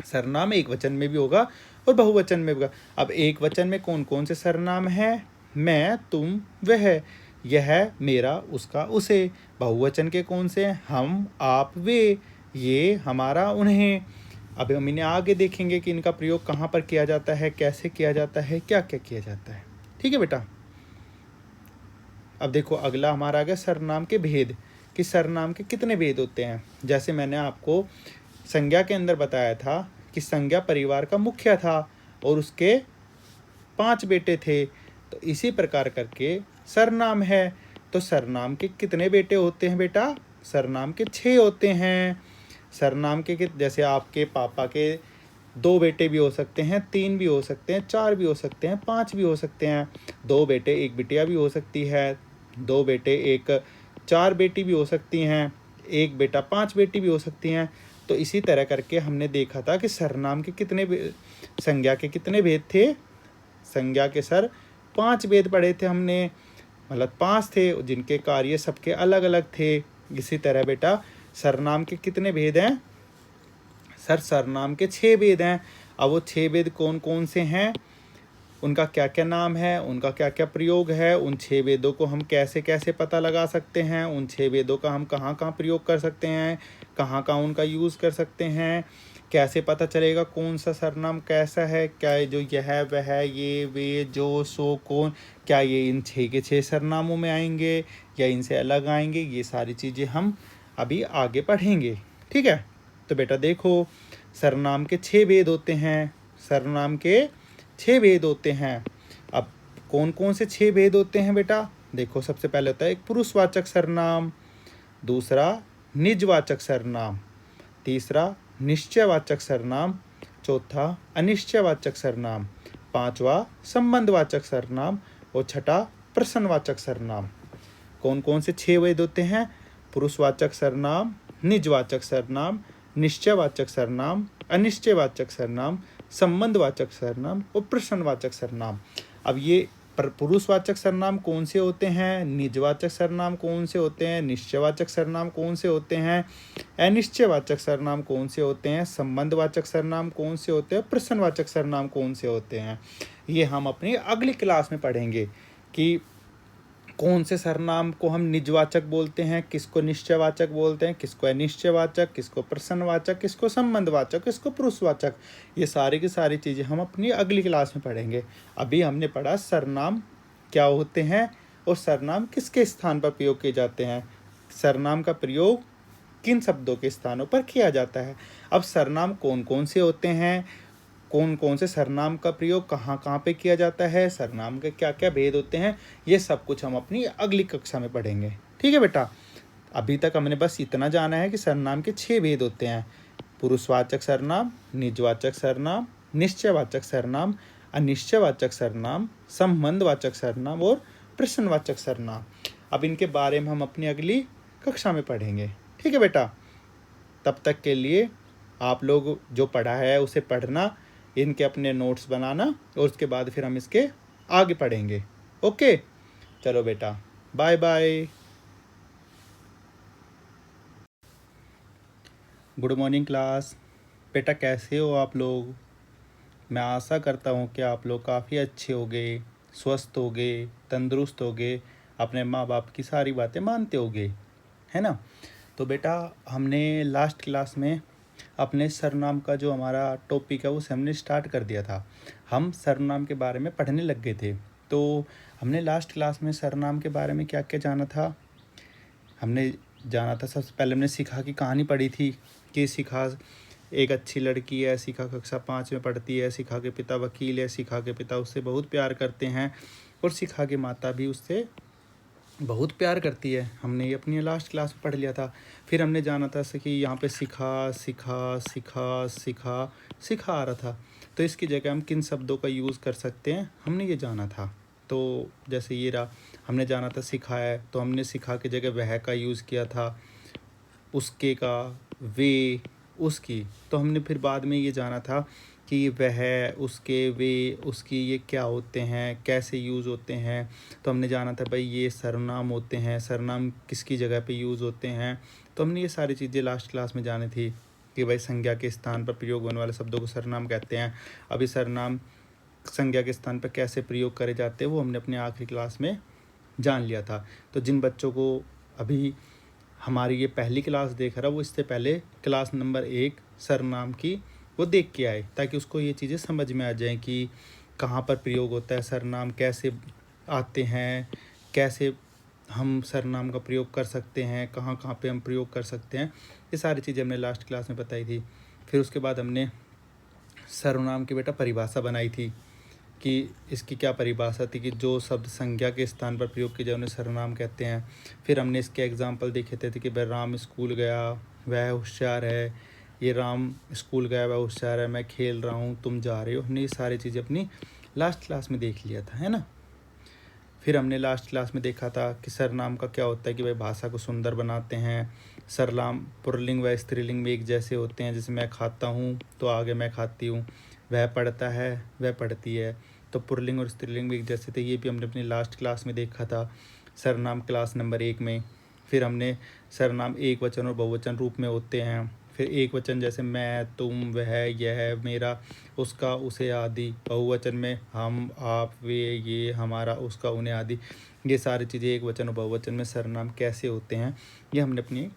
सर्वनाम एक वचन में भी होगा और बहुवचन में भी होगा। अब एक वचन में कौन कौन से सर्वनाम हैं? मैं, तुम, वह, यह, मेरा, उसका, उसे। बहुवचन के कौन से हैं? हम, आप, वे, ये, हमारा, उन्हें। अब हम इन्हें आगे देखेंगे कि इनका प्रयोग कहाँ पर किया जाता है, कैसे किया जाता है, क्या क्या किया जाता है। ठीक है बेटा, अब देखो अगला हमारा आ गया सर्वनाम के भेद, कि सर्वनाम के कितने भेद होते हैं। जैसे मैंने आपको संज्ञा के अंदर बताया था कि संज्ञा परिवार का मुखिया था और उसके 5 बेटे थे। तो इसी प्रकार करके सर्वनाम है। तो सर्वनाम के कितने बेटे होते हैं बेटा? सर्वनाम के 6 होते हैं। सर्वनाम के जैसे आपके पापा के 2 बेटे भी हो सकते हैं, 3 भी हो सकते हैं, 4 भी हो सकते हैं, 5 भी हो सकते हैं। 2 बेटे 1 बिटिया भी हो सकती है, 2 बेटे 1 4 बेटी भी हो सकती हैं, 1 बेटा 5 बेटी भी हो सकती हैं। तो इसी तरह करके हमने देखा था कि सर्वनाम के कितने संज्ञा के कितने भेद थे। संज्ञा के सर 5 भेद पढ़े थे हमने, मतलब 5 थे जिनके कार्य सबके अलग अलग थे। इसी तरह बेटा सर्वनाम के कितने भेद हैं? सर सर्वनाम के 6 भेद हैं। अब वो 6 भेद कौन कौन से हैं, उनका क्या क्या नाम है, उनका क्या क्या प्रयोग है, उन 6 वेदों को हम कैसे कैसे पता लगा सकते हैं, उन 6 वेदों का हम कहाँ कहाँ प्रयोग कर सकते हैं, कहाँ कहाँ उनका यूज़ कर सकते हैं, कैसे पता चलेगा कौन सा सर्वनाम कैसा है, क्या जो यह वह ये वे जो सो कौन, क्या ये इन 6 के 6 सर्वनामों में आएंगे या इनसे अलग आएंगे, ये सारी चीज़ें हम अभी आगे पढ़ेंगे। ठीक है, तो बेटा देखो सर्वनाम के 6 भेद होते हैं। सर्वनाम के 6 भेद होते हैं। अब कौन कौन से 6 भेद होते हैं बेटा? देखो सबसे पहले होता है एक पुरुषवाचक सर्वनाम, दूसरा निजवाचक सर्वनाम, तीसरा निश्चयवाचक सर्वनाम, चौथा अनिश्चयवाचक सर्वनाम, पांचवा संबंधवाचक सर्वनाम और छठा प्रश्नवाचक सर्वनाम। कौन कौन से 6 भेद होते हैं? पुरुषवाचक सर्वनाम, निजवाचक सर्वनाम, निश्चयवाचक सर्वनाम, अनिश्चयवाचक सर्वनाम, संबंधवाचक सर्वनाम और प्रश्नवाचक सर्वनाम। अब ये पुरुषवाचक सर्वनाम कौन से होते हैं, निजवाचक सर्वनाम कौन से होते हैं, निश्चयवाचक सर्वनाम कौन से होते हैं, अनिश्चयवाचक सर्वनाम कौन से होते हैं, संबंधवाचक सर्वनाम कौन से होते हैं, प्रश्नवाचक सर्वनाम कौन से होते हैं। ये हम अपनी अगली क्लास में पढ़ेंगे कि कौन से सर्वनाम को हम निजवाचक बोलते हैं, किसको निश्चयवाचक बोलते हैं, किसको अनिश्चयवाचक, किसको प्रश्नवाचक, किसको संबंधवाचक, किसको पुरुषवाचक। ये सारी की सारी चीज़ें हम अपनी अगली क्लास में पढ़ेंगे। अभी हमने पढ़ा सर्वनाम क्या होते हैं और सर्वनाम किसके स्थान पर प्रयोग किए जाते हैं, सर्वनाम का प्रयोग किन शब्दों के स्थानों पर किया जाता है। अब सर्वनाम कौन कौन से होते हैं, कौन कौन से सर्वनाम का प्रयोग कहाँ कहाँ पे किया जाता है, सर्वनाम के क्या क्या भेद होते हैं, ये सब कुछ हम अपनी अगली कक्षा में पढ़ेंगे। ठीक है बेटा, अभी तक हमने बस इतना जाना है कि सर्वनाम के 6 भेद होते हैं। पुरुषवाचक सर्वनाम, निजवाचक सर्वनाम, निश्चयवाचक सर्वनाम, अनिश्चयवाचक सर्वनाम, संबंधवाचक सर्वनाम और प्रश्नवाचक सर्वनाम। अब इनके बारे में हम अपनी अगली कक्षा में पढ़ेंगे। ठीक है बेटा, तब तक के लिए आप लोग जो पढ़ा है उसे पढ़ना, इनके अपने नोट्स बनाना और उसके बाद फिर हम इसके आगे पढ़ेंगे। ओके, चलो बेटा, bye bye. Good morning class. बेटा कैसे हो आप लोग? मैं आशा करता हूँ कि आप लोग काफ़ी अच्छे होगे, स्वस्थ होगे, तंदुरुस्त होगे, अपने माँ बाप की सारी बातें मानते होगे, है ना। तो बेटा हमने लास्ट क्लास में अपने सर्वनाम का जो हमारा टॉपिक है उसे हमने स्टार्ट कर दिया था। हम सर्वनाम के बारे में पढ़ने लग गए थे। तो हमने लास्ट क्लास में सर्वनाम के बारे में क्या क्या जाना था? हमने जाना था, सबसे पहले हमने शिखा की कहानी पढ़ी थी कि शिखा एक अच्छी लड़की है, शिखा कक्षा 5 में पढ़ती है, शिखा के पिता वकील है, शिखा के पिता उससे बहुत प्यार करते हैं और शिखा की माता भी उससे बहुत प्यार करती है। हमने ये अपनी लास्ट क्लास में पढ़ लिया था। फिर हमने जाना था कि यहाँ पे सिखा सिखा सिखा सिखा सिखा आ रहा था, तो इसकी जगह हम किन शब्दों का यूज़ कर सकते हैं, हमने ये जाना था। तो जैसे ये रहा, हमने जाना था सिखा है, तो हमने सिखा की जगह वह का यूज़ किया था। उसके का, वे, उसकी। तो हमने फिर बाद में ये जाना था कि वह, उसके, वे, उसकी ये क्या होते हैं, कैसे यूज़ होते हैं। तो हमने जाना था भाई ये सर्वनाम होते हैं, सर्वनाम किसकी जगह पे यूज़ होते हैं। तो हमने ये सारी चीज़ें लास्ट क्लास में जानी थी कि भाई संज्ञा के स्थान पर प्रयोग होने वाले शब्दों को सर्वनाम कहते हैं। अभी सर्वनाम संज्ञा के स्थान पर कैसे प्रयोग करे जाते हैं वो हमने अपने आखिरी क्लास में जान लिया था। तो जिन बच्चों को अभी हमारी ये पहली क्लास देख रहा है वो इससे पहले क्लास नंबर 1 सर्वनाम की वो देख के आए, ताकि उसको ये चीज़ें समझ में आ जाएं कि कहाँ पर प्रयोग होता है, सर्वनाम कैसे आते हैं, कैसे हम सर्वनाम का प्रयोग कर सकते हैं, कहाँ कहाँ पे हम प्रयोग कर सकते हैं। ये सारी चीज़ें हमने लास्ट क्लास में बताई थी। फिर उसके बाद हमने सर्वनाम की बेटा परिभाषा बनाई थी कि इसकी क्या परिभाषा थी कि जो शब्द संज्ञा के स्थान पर प्रयोग किए जाए उन्हें सर्वनाम कहते हैं। फिर हमने इसके एग्जाम्पल देखे थे कि भाई राम स्कूल गया, वह होशियार है, ये राम स्कूल गया वह होशियार है, मैं खेल रहा हूँ तुम जा रहे हो। हमने ये सारी चीज़ें अपनी लास्ट क्लास में देख लिया था, है ना। फिर हमने लास्ट क्लास में देखा था कि सर्वनाम का क्या होता है कि भाई भाषा को सुंदर बनाते हैं। सर्वनाम पुल्लिंग व स्त्रीलिंग में एक जैसे होते हैं, जैसे मैं खाता हूँ तो आगे मैं खाती हूँ, वह पढ़ता है वह पढ़ती है, तो पुल्लिंग और स्त्रीलिंग में एक जैसे थे। ये भी हमने अपनी लास्ट क्लास में देखा था, सर्वनाम क्लास नंबर 1 में। फिर हमने सर्वनाम एक वचन और बहुवचन रूप में होते हैं। फिर एक वचन जैसे मैं, तुम, वह, यह, मेरा, उसका, उसे आदि। बहुवचन में हम, आप, वे, ये, हमारा, उसका, उन्हें आदि। ये सारी चीज़ें एक वचन और बहुवचन में सर्वनाम कैसे होते हैं ये हमने अपनी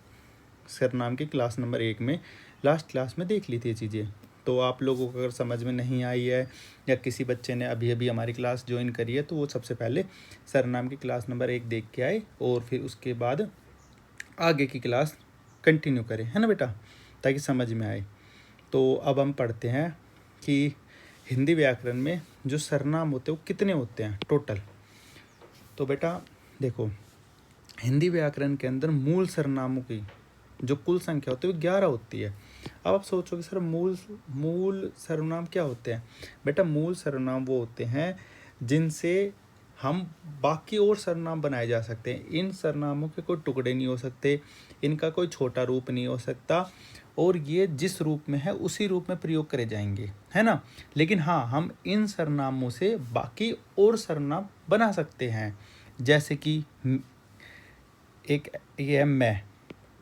सर्वनाम की क्लास नंबर 1 में लास्ट क्लास में देख ली थी ये चीज़ें। तो आप लोगों को अगर समझ में नहीं आई है या किसी बच्चे ने अभी अभी हमारी क्लास ज्वाइन करी है तो वो सबसे पहले सर्वनाम की क्लास नंबर 1 देख के आए और फिर उसके बाद आगे की क्लास कंटिन्यू करें, है ना बेटा, ताकि समझ में आए। तो अब हम पढ़ते हैं कि हिंदी व्याकरण में जो सर्वनाम होते हैं वो कितने होते हैं टोटल। तो बेटा देखो, हिंदी व्याकरण के अंदर मूल सर्वनामों की जो कुल संख्या होती है वो 11 होती है। अब आप सोचोगे सर मूल सर्वनाम क्या होते हैं। बेटा मूल सर्वनाम वो होते हैं जिनसे हम बाकी और सर्वनाम बनाए जा सकते हैं। इन सर्वनामों के कोई टुकड़े नहीं हो सकते, इनका कोई छोटा रूप नहीं हो सकता, और ये जिस रूप में है उसी रूप में प्रयोग करे जाएंगे, है ना। लेकिन हाँ, हम इन सर्वनामों से बाकी और सर्वनाम बना सकते हैं। जैसे कि एक ये है मैं,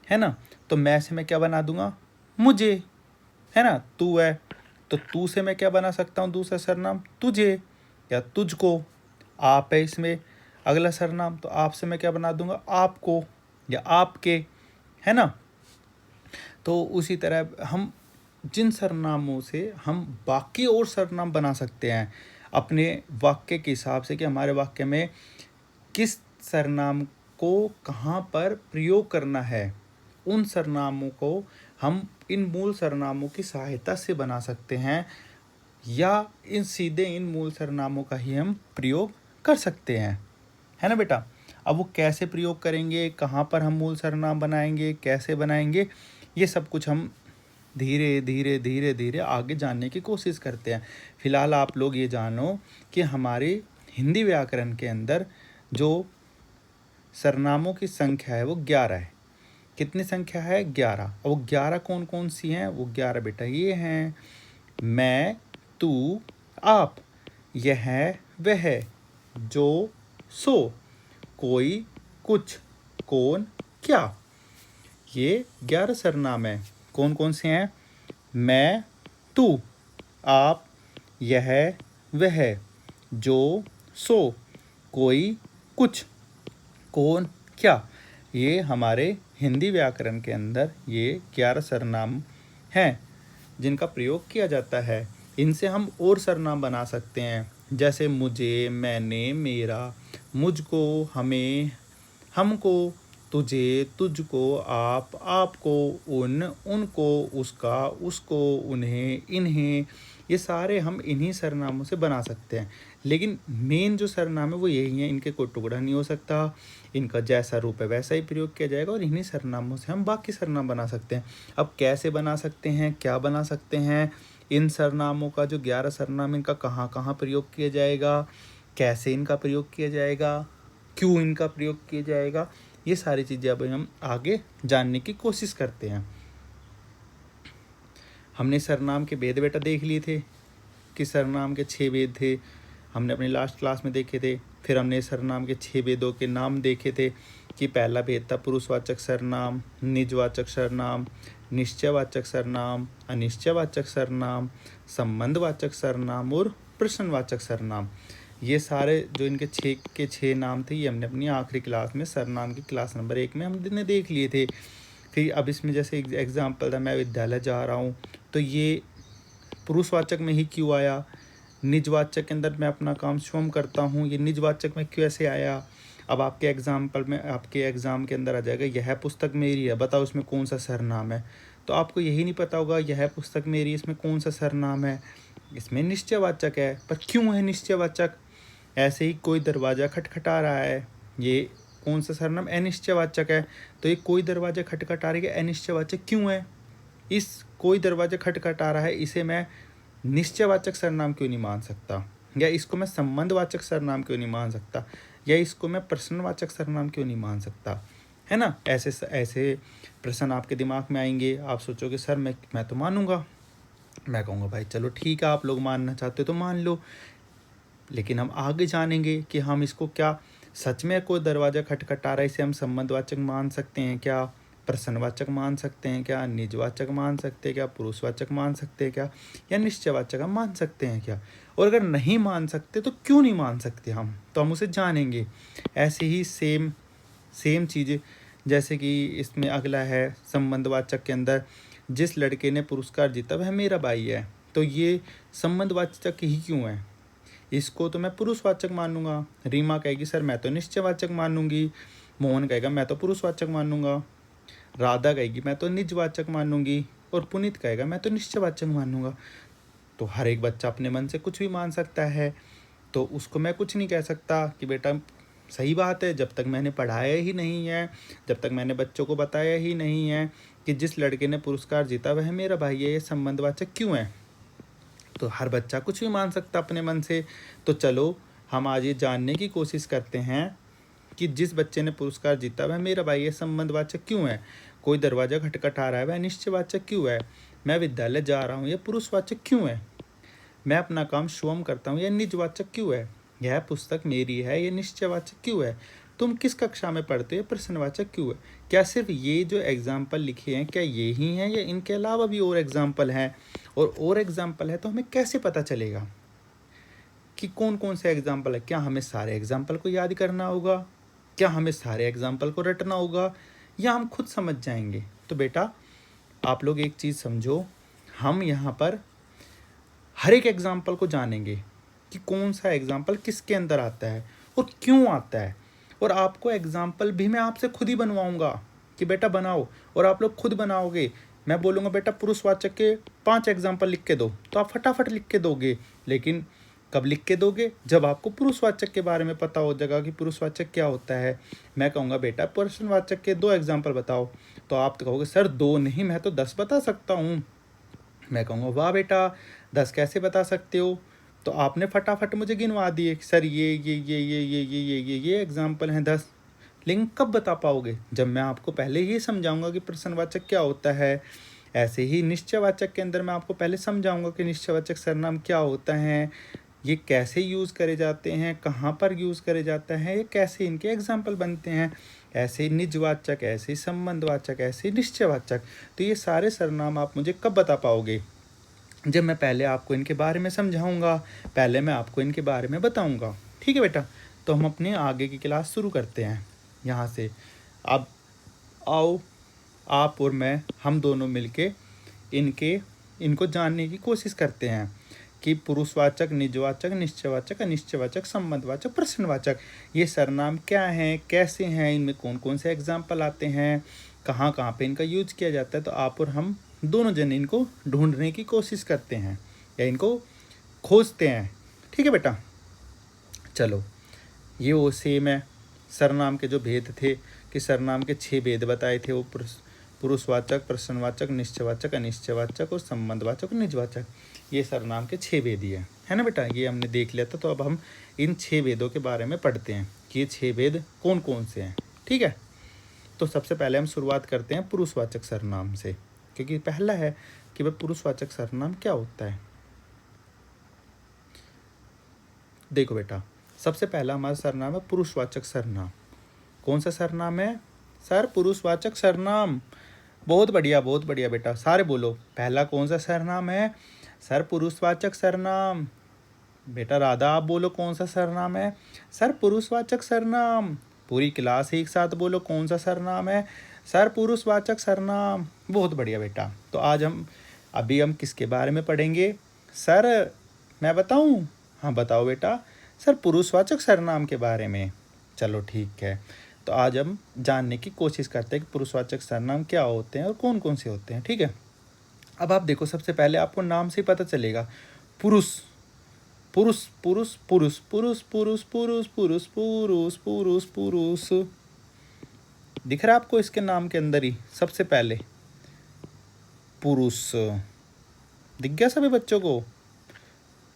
है ना, तो मैं से मैं क्या बना दूंगा, मुझे, है ना। तू है तो तू से मैं क्या बना सकता हूँ दूसरा सर्वनाम, तुझे या तुझको। आप है इसमें अगला सर्वनाम, तो आप से मैं क्या बना दूंगा, आपको या आपके, है ना। तो उसी तरह हम जिन सर्वनामों से हम बाकी और सर्वनाम बना सकते हैं अपने वाक्य के हिसाब से कि हमारे वाक्य में किस सर्वनाम को कहाँ पर प्रयोग करना है, उन सर्वनामों को हम इन मूल सर्वनामों की सहायता से बना सकते हैं, या सीधे इन मूल सर्वनामों का ही हम प्रयोग कर सकते हैं, है ना बेटा। अब वो कैसे प्रयोग करेंगे, कहाँ पर हम मूल सर्वनाम बनाएंगे, कैसे बनाएंगे, ये सब कुछ हम धीरे धीरे धीरे धीरे आगे जानने की कोशिश करते हैं। फिलहाल आप लोग ये जानो कि हमारे हिंदी व्याकरण के अंदर जो सर्वनामों की संख्या है वो 11 है। कितनी संख्या है, 11। और वो 11 कौन कौन सी हैं, वो 11 बेटा ये हैं, मैं, तू, आप, यह, वह, जो, सो, कोई, कुछ, कौन, क्या। ये 11 सर्वनाम हैं। कौन कौन से हैं, मैं, तू, आप, यह, वह, जो, सो, कोई, कुछ, कौन, क्या। ये हमारे हिंदी व्याकरण के अंदर ये 11 सर्वनाम हैं जिनका प्रयोग किया जाता है। इनसे हम और सर्वनाम बना सकते हैं, जैसे मुझे, मैंने, मेरा, मुझको, हमें, हमको, तुझे, तुझको, आप, आपको, उन, उनको, उसका, उसको, उन्हें, इन्हें। ये सारे हम इन्हीं सर्वनामों से बना सकते हैं। लेकिन मेन जो सर्वनाम है वो यही है, इनके कोई टुकड़ा नहीं हो सकता, इनका जैसा रूप है वैसा ही प्रयोग किया जाएगा, और इन्हीं सर्वनामों से हम बाकी सर्वनाम बना सकते हैं। अब कैसे बना सकते हैं, क्या बना सकते हैं, इन सर्वनामों का जो 11 सर्वनाम इनका कहाँ कहाँ प्रयोग किया जाएगा, कैसे इनका प्रयोग किया जाएगा, क्यों इनका प्रयोग किया जाएगा, ये सारी चीज़ें अब हम आगे जानने की कोशिश करते हैं। हमने सर्वनाम के भेद बेटा देख लिए थे कि सर्वनाम के 6 भेद थे, हमने अपनी लास्ट क्लास में देखे थे। फिर हमने सर्वनाम के 6 भेदों के नाम देखे थे कि पहला भेद था पुरुषवाचक सर्वनाम, निजवाचक सर्वनाम, निश्चयवाचक सर्वनाम, अनिश्चयवाचक सर्वनाम, संबंधवाचक सर्वनाम और प्रश्नवाचक सर्वनाम। ये सारे जो इनके 6 के 6 नाम थे, ये हमने अपनी आखिरी क्लास में सर्वनाम की क्लास नंबर 1 में हमने देख लिए थे। फिर अब इसमें जैसे एग्जाम्पल था, मैं विद्यालय जा रहा हूँ, तो ये पुरुषवाचक में ही क्यों आया। निजवाचक के अंदर मैं अपना काम स्वयं करता हूँ, ये निजवाचक में क्यों ऐसे आया। अब आपके एग्जाम्पल में, आपके एग्ज़ाम के अंदर आ जाएगा, यह पुस्तक मेरी है, बताओ इसमें कौन सा सर्वनाम है। तो आपको यही नहीं पता होगा यह पुस्तक मेरी, इसमें कौन सा सर्वनाम है। इसमें निश्चयवाचक है, पर क्यों है निश्चयवाचक। ऐसे ही कोई दरवाज़ा खटखटा रहा है, ये कौन सा सर्वनाम, अनिश्चयवाचक है। तो ये कोई दरवाज़ा खटखटा रही है, अनिश्चयवाचक क्यों है। इस कोई दरवाज़ा खटखटा रहा है, इसे मैं निश्चयवाचक सर्वनाम क्यों नहीं मान सकता, या इसको मैं संबंधवाचक सर्वनाम क्यों नहीं मान सकता, या इसको मैं प्रश्नवाचक सर्वनाम क्यों नहीं मान सकता, है ना। ऐसे प्रश्न आपके दिमाग में आएंगे। आप सोचोगे सर मैं तो मानूंगा। मैं कहूँगा भाई चलो ठीक है, आप लोग मानना चाहते हो तो मान लो, लेकिन हम आगे जानेंगे कि हम इसको क्या सच में कोई दरवाज़ा खटखटा रहा है, इसे हम संबंधवाचक मान सकते हैं क्या, प्रश्नवाचक मान सकते हैं क्या, निजवाचक मान सकते हैं क्या, पुरुषवाचक मान सकते हैं क्या, या निश्चयवाचक हम मान सकते हैं क्या। और अगर नहीं मान सकते तो क्यों नहीं मान सकते हम, तो हम उसे जानेंगे। ऐसे ही सेम चीज़ें, जैसे कि इसमें अगला है संबंधवाचक के अंदर, जिस लड़के ने पुरस्कार जीता वह मेरा भाई है। तो ये संबंधवाचक ही क्यों है, इसको तो मैं पुरुषवाचक मानूंगा। रीमा कहेगी सर मैं तो निश्चयवाचक मानूंगी। मोहन कहेगा मैं तो पुरुषवाचक मानूंगा। राधा कहेगी मैं तो निजवाचक मानूंगी। और पुनीत कहेगा मैं तो निश्चयवाचक मानूंगा। तो हर एक बच्चा अपने मन से कुछ भी मान सकता है, तो उसको मैं कुछ नहीं कह सकता कि बेटा सही बात है। जब तक मैंने पढ़ाया ही नहीं है, जब तक मैंने बच्चों को बताया ही नहीं है कि जिस लड़के ने पुरस्कार जीता वह मेरा भाई है, ये संबंधवाचक क्यों है। तो हर बच्चा कुछ भी मान सकता अपने मन से। तो चलो हम आज ये जानने की कोशिश करते हैं कि जिस बच्चे ने पुरस्कार जीता वह मेरा भाई है, संबंधवाचक क्यों है। कोई दरवाज़ा खटखटा रहा है, वह निश्चयवाचक क्यों है। मैं विद्यालय जा रहा हूँ, यह पुरुषवाचक क्यों है। मैं अपना काम स्वयं करता हूँ, यह निजवाचक क्यों है। यह पुस्तक मेरी है, यह निश्चयवाचक क्यों है। तुम किस कक्षा में पढ़ते हो, प्रश्नवाचक क्यों है। क्या सिर्फ ये जो एग्जाम्पल लिखे हैं क्या ये ही हैं, या इनके अलावा भी और एग्जाम्पल हैं। और एग्जाम्पल है तो हमें कैसे पता चलेगा कि कौन कौन से एग्जाम्पल है। क्या हमें सारे एग्जाम्पल को याद करना होगा, क्या हमें सारे एग्जाम्पल को रटना होगा, या हम खुद समझ जाएंगे। तो बेटा आप लोग एक चीज़ समझो, हम यहाँ पर हर एक एग्जाम्पल को जानेंगे कि कौन सा एग्जाम्पल किसके अंदर आता है और क्यों आता है। और आपको एग्जाम्पल भी मैं आपसे खुद ही बनवाऊंगा कि बेटा बनाओ, और आप लोग खुद बनाओगे। मैं बोलूँगा बेटा पुरुषवाचक के 5 एग्जाम्पल लिख के दो, तो आप फटाफट लिख के दोगे। लेकिन कब लिख के दोगे, जब आपको पुरुषवाचक के बारे में पता हो जाएगा कि पुरुषवाचक क्या होता है। मैं कहूँगा बेटा प्रश्नवाचक के 2 एग्जाम्पल बताओ, तो आप तो कहोगे सर 2 नहीं, मैं तो 10 बता सकता हूँ। मैं कहूँगा वाह बेटा 10 कैसे बता सकते हो। तो आपने फटाफट मुझे गिनवा दिए सर ये एग्जाम्पल हैं 10। लेकिन कब बता पाओगे, जब मैं आपको पहले ये समझाऊंगा कि प्रश्नवाचक क्या होता है। ऐसे ही निश्चयवाचक के अंदर मैं आपको पहले समझाऊंगा कि निश्चयवाचक सर्वनाम क्या होता है, ये कैसे यूज़ करे जाते हैं, कहाँ पर यूज़ करे जाता है, ये कैसे इनके एग्जाम्पल बनते हैं। ऐसे ही निजवाचक, ऐसे ही संबंधवाचक, ऐसे ही निश्चयवाचक। तो ये सारे सर्वनाम आप मुझे कब बता पाओगे, जब मैं पहले आपको इनके बारे में समझाऊंगा, पहले मैं आपको इनके बारे में बताऊंगा। ठीक है बेटा, तो हम अपने आगे की क्लास शुरू करते हैं यहाँ से। अब आओ आप और मैं, हम दोनों मिलके इनको जानने की कोशिश करते हैं कि पुरुषवाचक, निजवाचक, निश्चयवाचक, अनिश्चयवाचक, संबंधवाचक, प्रश्नवाचक ये सर्वनाम क्या हैं, कैसे हैं, इनमें कौन कौन से एग्जाम्पल आते हैं, कहाँ कहाँ पे इनका यूज किया जाता है। तो आप और हम दोनों जन इनको ढूंढने की कोशिश करते हैं या इनको खोजते हैं। ठीक है बेटा, चलो ये वो सेम है। सर्वनाम के जो भेद थे कि सर्वनाम के 6 भेद बताए थे, वो पुरुषवाचक, प्रश्नवाचक, निश्चयवाचक, अनिश्चयवाचक और संबंधवाचक, निजवाचक, ये सर्वनाम के 6 भेद ही है ना बेटा। ये हमने देख लिया था। तो अब हम इन 6 भेदों के बारे में पढ़ते हैं कि ये 6 भेद कौन कौन से हैं। ठीक है, तो सबसे पहले हम शुरुआत करते हैं पुरुषवाचक सर्वनाम से, क्योंकि पहला है कि वह पुरुषवाचक सर्वनाम क्या होता है। देखो बेटा, सबसे पहला हमारा सर्वनाम है पुरुषवाचक सर्वनाम। कौन सा सर्वनाम है सर? पुरुषवाचक सर्वनाम। बहुत बढ़िया बेटा, सारे बोलो। पहला कौन सा सर्वनाम है सर? पुरुषवाचक सर्वनाम। बेटा राधा आप बोलो, कौन सा सर्वनाम है सर? पुरुषवाचक सर्वनाम। पूरी क्लास एक साथ बोलो, कौन सा सर्वनाम है सर? पुरुषवाचक सर्वनाम। बहुत बढ़िया बेटा। तो आज हम किसके बारे में पढ़ेंगे सर? मैं बताऊं? हाँ बताओ बेटा। सर पुरुषवाचक सर्वनाम के बारे में। चलो ठीक है, तो आज हम जानने की कोशिश करते हैं कि पुरुषवाचक सर्वनाम क्या होते हैं और कौन कौन से होते हैं। ठीक है, अब आप देखो, सबसे पहले आपको नाम से ही पता चलेगा। पुरुष, पुरुष पुरुष पुरुष पुरुष पुरुष पुरुष पुरुष पुरुष पुरुष पुरुष, दिख रहा है आपको इसके नाम के अंदर ही सबसे पहले पुरुष। दिख गया सभी बच्चों को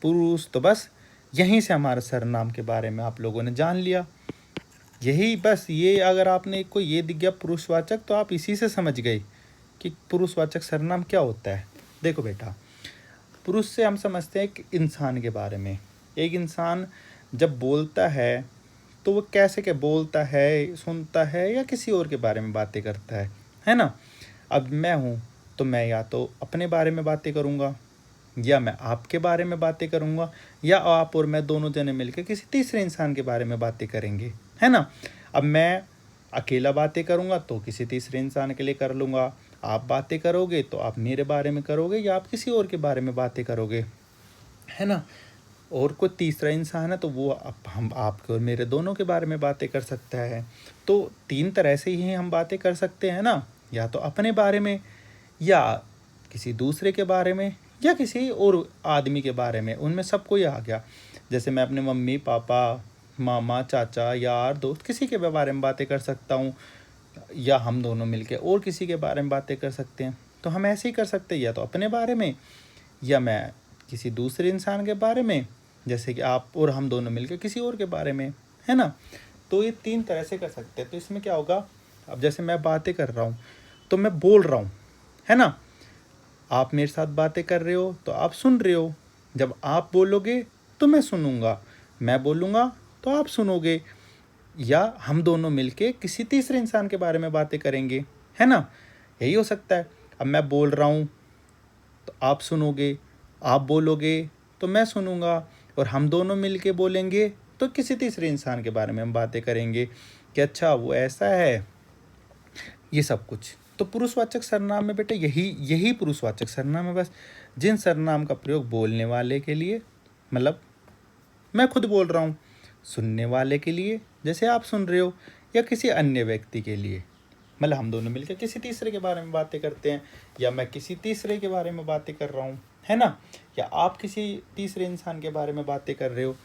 पुरुष? तो बस यहीं से हमारे सर्वनाम के बारे में आप लोगों ने जान लिया। यही बस, ये अगर आपने को ये दिख गया पुरुषवाचक, तो आप इसी से समझ गए कि पुरुषवाचक सर्वनाम क्या होता है। देखो बेटा, पुरुष से हम समझते हैं एक इंसान के बारे में। एक इंसान जब बोलता है तो वो कैसे के बोलता है, सुनता है, या किसी और के बारे में बातें करता है ना। अब मैं हूँ तो मैं या तो अपने बारे में बातें करूँगा, या मैं आपके बारे में बातें करूँगा, या आप और मैं दोनों जने मिलकर किसी तीसरे इंसान के बारे में बातें करेंगे, है ना। अब मैं अकेला बातें करूँगा तो किसी तीसरे इंसान के लिए कर लूँगा, आप बातें करोगे तो आप मेरे बारे में करोगे, या आप किसी और के बारे में बातें करोगे, है ना। और कोई तीसरा इंसान है तो वो हम आपके और मेरे दोनों के बारे में बातें कर सकता है। तो तीन तरह से ही हम बातें कर सकते हैं ना, या तो अपने बारे में, या किसी दूसरे के बारे में, या किसी और आदमी के बारे में। उनमें सब कोई आ गया। जैसे मैं अपने मम्मी पापा, मामा चाचा, यार दोस्त, किसी के बारे में बातें कर सकता हूँ, या हम दोनों मिलके और किसी के बारे में बातें कर सकते हैं। तो हम ऐसे ही कर सकते हैं, या तो अपने बारे में, या मैं किसी दूसरे इंसान के बारे में, जैसे कि आप और हम दोनों मिलकर किसी और के बारे में, है ना। तो ये तीन तरह से कर सकते हैं। तो इसमें क्या होगा, अब जैसे मैं बातें कर रहा हूँ तो मैं बोल रहा हूँ, है ना। आप मेरे साथ बातें कर रहे हो तो आप सुन रहे हो। जब आप बोलोगे तो मैं सुनूंगा, मैं बोलूँगा तो आप सुनोगे, या हम दोनों मिलके किसी तीसरे इंसान के बारे में बातें करेंगे, है ना। यही हो सकता है। अब मैं बोल रहा हूँ तो आप सुनोगे, आप बोलोगे तो मैं सुनूंगा, और हम दोनों मिलके बोलेंगे तो किसी तीसरे इंसान के बारे में हम बातें करेंगे कि अच्छा वो ऐसा है, ये सब कुछ। तो पुरुषवाचक सर्वनाम में बेटा यही पुरुषवाचक सर्वनाम है। बस जिन सर्वनाम का प्रयोग बोलने वाले के लिए, मतलब मैं खुद बोल रहा हूँ, सुनने वाले के लिए जैसे आप सुन रहे हो, या किसी अन्य व्यक्ति के लिए, मतलब हम दोनों मिलकर किसी तीसरे के बारे में बातें करते हैं, या मैं किसी तीसरे के बारे में बातें कर रहा हूँ, है ना, या आप किसी तीसरे इंसान के बारे में बातें कर रहे हो,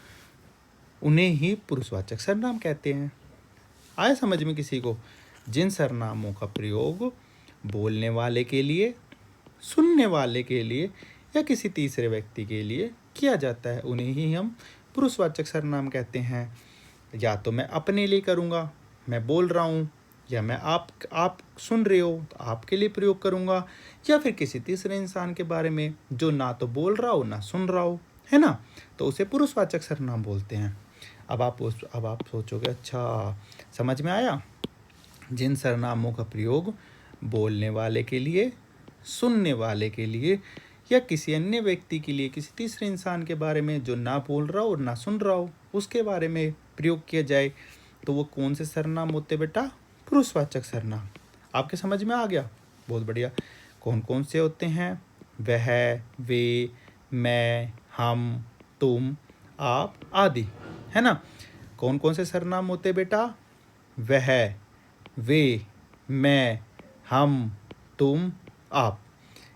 उन्हें ही पुरुषवाचक सर्वनाम कहते हैं। आए समझ में किसी को? जिन सर्वनामों का प्रयोग बोलने वाले के लिए, सुनने वाले के लिए, या किसी तीसरे व्यक्ति के लिए किया जाता है, उन्हें ही हम पुरुषवाचक सर्वनाम कहते हैं। या तो मैं अपने लिए करूँगा, मैं बोल रहा हूँ, या मैं आप सुन रहे हो तो आपके लिए प्रयोग करूँगा, या फिर किसी तीसरे इंसान के बारे में जो ना तो बोल रहा हो ना सुन रहा हो, है ना। तो उसे पुरुषवाचक सर्वनाम बोलते हैं। अब आप सोचोगे अच्छा समझ में आया। जिन सर्वनामों का प्रयोग बोलने वाले के लिए, सुनने वाले के लिए, या किसी अन्य व्यक्ति के लिए, किसी तीसरे इंसान के बारे में जो ना बोल रहा हो और ना सुन रहा हो, उसके बारे में प्रयोग किया जाए, तो वो कौन से सर्वनाम होते बेटा? पुरुषवाचक सर्वनाम। आपके समझ में आ गया? बहुत बढ़िया। कौन कौन से होते हैं? वह, वे, मैं, हम, तुम, आप आदि, है ना। कौन कौन से सर्वनाम होते बेटा? वह, वे, मैं, हम, तुम, आप,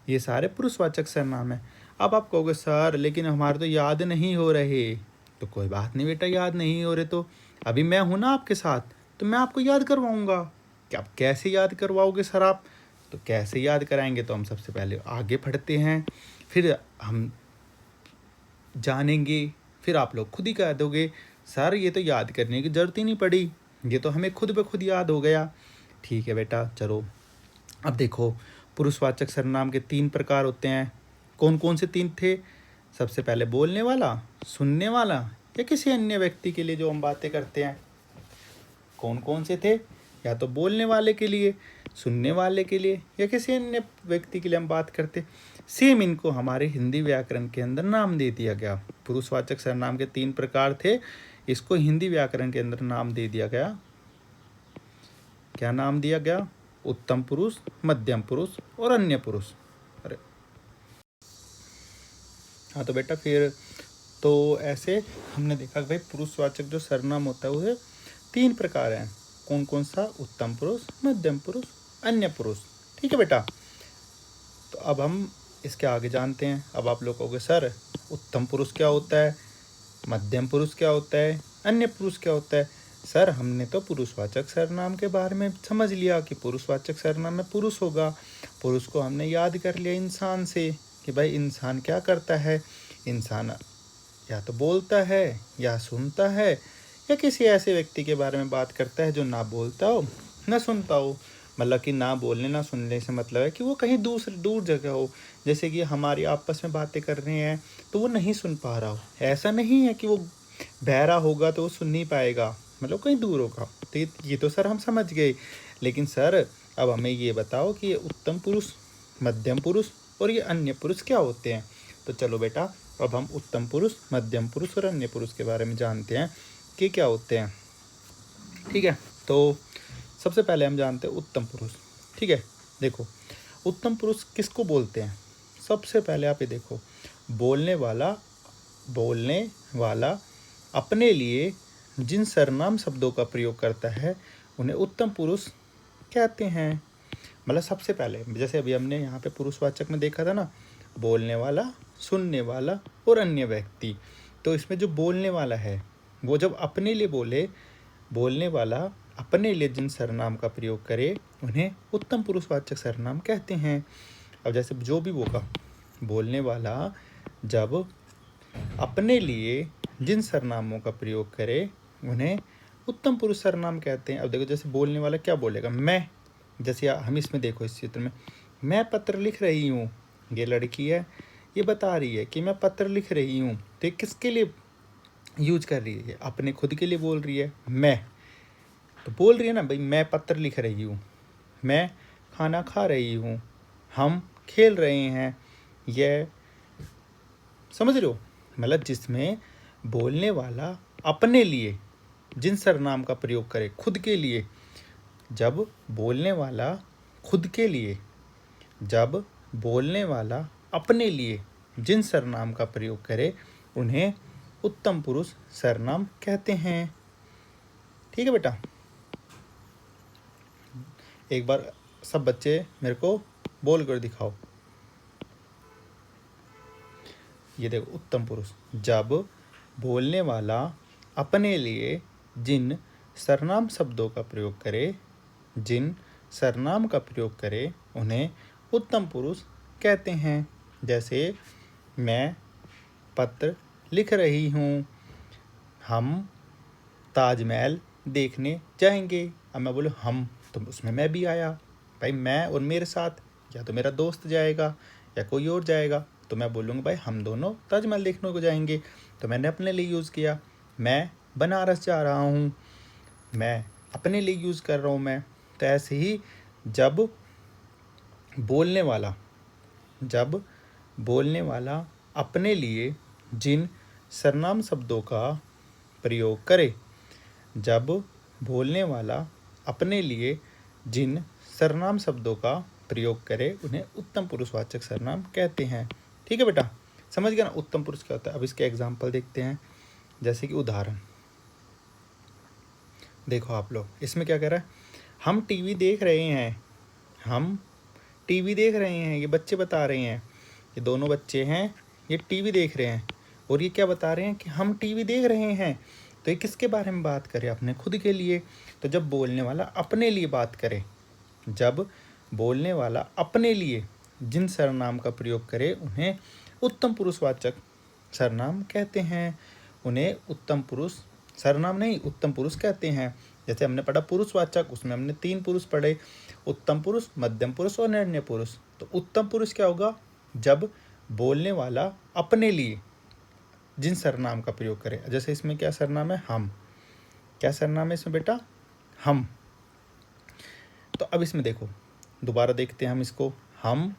ये सारे पुरुषवाचक सर्वनाम हैं। अब आप कहोगे सर लेकिन हमारे तो याद नहीं हो रहे। तो कोई बात नहीं बेटा, याद नहीं हो रहे तो अभी मैं हूँ ना आपके साथ, तो मैं आपको याद करवाऊँगा। क्या आप कैसे याद करवाओगे सर आप? तो कैसे याद कराएंगे, तो हम सबसे पहले आगे बढ़ते हैं, फिर हम जानेंगे, फिर आप लोग खुद ही कह दोगे सर ये तो याद करने की ज़रूरत ही नहीं पड़ी, ये तो हमें खुद ब खुद याद हो गया। ठीक है बेटा, चलो अब देखो, पुरुषवाचक सर्वनाम के 3 प्रकार होते हैं। कौन कौन से 3 थे? सबसे पहले बोलने वाला, सुनने वाला, या किसी अन्य व्यक्ति के लिए जो हम बातें करते हैं। कौन कौन से थे? या तो बोलने वाले के लिए, सुनने वाले के लिए, या किसी अन्य व्यक्ति के लिए हम बात करते। सेम इनको हमारे हिंदी व्याकरण के अंदर नाम दे दिया गया। पुरुषवाचक सर्वनाम के 3 प्रकार थे, इसको हिंदी व्याकरण के अंदर नाम दे दिया गया। क्या नाम दिया गया? उत्तम पुरुष, मध्यम पुरुष और अन्य पुरुष। अरे हाँ, तो बेटा फिर तो ऐसे हमने देखा कि भाई पुरुषवाचक जो सर्वनाम होता है वो 3 प्रकार हैं। कौन कौन सा? उत्तम पुरुष, मध्यम पुरुष, अन्य पुरुष। ठीक है बेटा, तो अब हम इसके आगे जानते हैं। अब आप लोग कहोगे सर उत्तम पुरुष क्या होता है, मध्यम पुरुष क्या होता है, अन्य पुरुष क्या होता है? सर हमने तो पुरुषवाचक सर्वनाम के बारे में समझ लिया कि पुरुषवाचक सर्वनाम में पुरुष होगा। पुरुष को हमने याद कर लिया इंसान से कि भाई इंसान क्या करता है। इंसान या तो बोलता है, या सुनता है, या किसी ऐसे व्यक्ति के बारे में बात करता है जो ना बोलता हो ना सुनता हो। मतलब कि ना बोलने ना सुनने से मतलब है कि वो कहीं दूर जगह हो। जैसे कि हमारी आपस में बातें कर रहे हैं तो वो नहीं सुन पा रहा हो। ऐसा नहीं है कि वो बहरा होगा तो वो सुन नहीं पाएगा, मतलब कहीं दूर होगा। तो ये तो सर हम समझ गए, लेकिन सर अब हमें ये बताओ कि ये उत्तम पुरुष, मध्यम पुरुष और ये अन्य पुरुष क्या होते हैं। तो चलो बेटा, अब हम उत्तम पुरुष, मध्यम पुरुष और अन्य पुरुष के बारे में जानते हैं कि क्या होते हैं। ठीक है, तो सबसे पहले हम जानते हैं उत्तम पुरुष। ठीक है, देखो उत्तम पुरुष किसको बोलते हैं। सबसे पहले आप ये देखो, बोलने वाला अपने लिए जिन सर्वनाम शब्दों का प्रयोग करता है उन्हें उत्तम पुरुष कहते हैं। मतलब सबसे पहले जैसे अभी हमने यहाँ पे पुरुषवाचक में देखा था ना, बोलने वाला, सुनने वाला और अन्य व्यक्ति। तो इसमें जो बोलने वाला है वो जब अपने लिए बोले, बोलने वाला अपने लिए जिन सर्वनाम का प्रयोग करे उन्हें उत्तम पुरुषवाचक सर्वनाम कहते हैं। अब जैसे जो भी होगा, बोलने वाला जब अपने लिए जिन सर्वनामों का प्रयोग करे उन्हें उत्तम पुरुष सर्वनाम कहते हैं। अब देखो जैसे बोलने वाला क्या बोलेगा, मैं। जैसे हम इसमें देखो, इस चित्र में मैं पत्र लिख रही हूँ। ये लड़की है, ये बता रही है कि मैं पत्र लिख रही हूँ। तो ये किसके लिए यूज कर रही है? अपने खुद के लिए बोल रही है। मैं तो बोल रही है ना भाई, मैं पत्र लिख रही हूँ, मैं खाना खा रही हूँ, हम खेल रहे हैं। यह समझ रहे हो? मतलब जिसमें बोलने वाला अपने लिए जिन सर्वनाम का प्रयोग करे, खुद के लिए, जब बोलने वाला खुद के लिए, जब बोलने वाला अपने लिए जिन सर्वनाम का प्रयोग करे उन्हें उत्तम पुरुष सर्वनाम कहते हैं। ठीक है बेटा, एक बार सब बच्चे मेरे को बोल कर दिखाओ। ये देखो, उत्तम पुरुष जब बोलने वाला अपने लिए जिन सर्वनाम शब्दों का प्रयोग करे, जिन सर्वनाम का प्रयोग करे उन्हें उत्तम पुरुष कहते हैं। जैसे मैं पत्र लिख रही हूँ, हम ताजमहल देखने जाएंगे। अब मैं बोलूँ हम, तो उसमें मैं भी आया। भाई मैं और मेरे साथ, या तो मेरा दोस्त जाएगा या कोई और जाएगा, तो मैं बोलूँगा भाई हम दोनों ताजमहल देखने को जाएंगे। तो मैंने अपने लिए यूज़ किया। मैं बनारस जा रहा हूँ, मैं अपने लिए यूज़ कर रहा हूँ मैं। तो ऐसे ही जब बोलने वाला अपने लिए जिन सर्वनाम शब्दों का प्रयोग करे, जब बोलने वाला अपने लिए जिन सर्वनाम शब्दों का प्रयोग करे उन्हें उत्तम पुरुषवाचक सर्वनाम कहते हैं। ठीक है बेटा, समझ गया ना उत्तम पुरुष क्या होता है। अब इसके एग्जाम्पल देखते हैं। जैसे कि उदाहरण देखो आप लोग, इसमें क्या कह रहा है, हम टीवी देख रहे हैं, हम टीवी देख रहे हैं। ये बच्चे बता रहे हैं, ये दोनों बच्चे हैं, ये टीवी देख रहे हैं और ये क्या बता रहे हैं कि हम टीवी देख रहे हैं। तो ये किसके बारे में बात करें? अपने खुद के लिए। तो जब बोलने वाला अपने लिए बात करे, जब बोलने वाला अपने लिए जिन सर्वनाम का प्रयोग करे उन्हें उत्तम पुरुषवाचक सर्वनाम कहते हैं। उन्हें उत्तम पुरुष सर्वनाम नहीं, उत्तम पुरुष कहते हैं। जैसे हमने पढ़ा पुरुषवाचक, उसमें हमने 3 पुरुष पढ़े, उत्तम पुरुष, मध्यम पुरुष और निर्णय पुरुष। तो उत्तम पुरुष क्या होगा? जब बोलने वाला अपने लिए जिन सर्वनाम का प्रयोग करे। जैसे इसमें क्या सर्वनाम है? हम। क्या सर्वनाम है इसमें बेटा? हम। तो अब इसमें देखो, दोबारा देखते हैं हम इसको। हम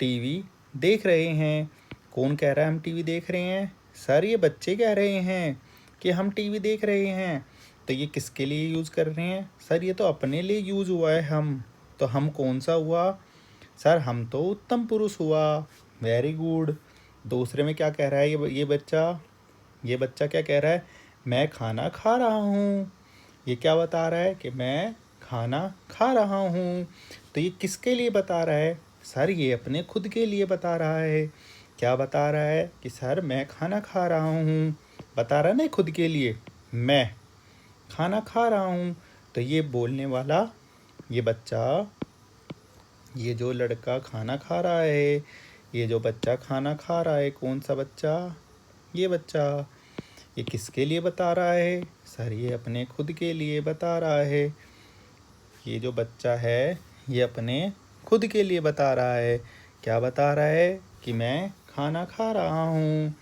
टीवी देख रहे हैं। कौन कह रहा है हम टीवी देख रहे हैं? सर ये बच्चे कह रहे हैं कि हम टीवी देख रहे हैं। तो ये किसके लिए यूज़ कर रहे हैं? सर ये तो अपने लिए यूज़ हुआ है हम। तो हम कौन सा हुआ? सर हम तो उत्तम पुरुष हुआ। Very good. दूसरे में क्या कह रहा है ये बच्चा क्या कह रहा है? मैं खाना खा रहा हूँ। ये क्या बता रहा है? कि मैं खाना खा रहा हूँ। तो ये किसके लिए बता रहा है? सर ये अपने खुद के लिए बता रहा है। क्या बता रहा है? कि सर मैं खाना खा रहा हूँ। बता रहा है ना खुद के लिए, मैं खाना खा रहा हूँ। तो ये बोलने वाला, ये बच्चा, ये जो लड़का खाना खा रहा है, ये जो बच्चा खाना खा रहा है, कौन सा बच्चा? ये बच्चा। ये किसके लिए बता रहा है? सर ये अपने खुद के लिए बता रहा है। ये जो बच्चा है ये अपने खुद के लिए बता रहा है। क्या बता रहा है? कि मैं खाना खा रहा हूँ।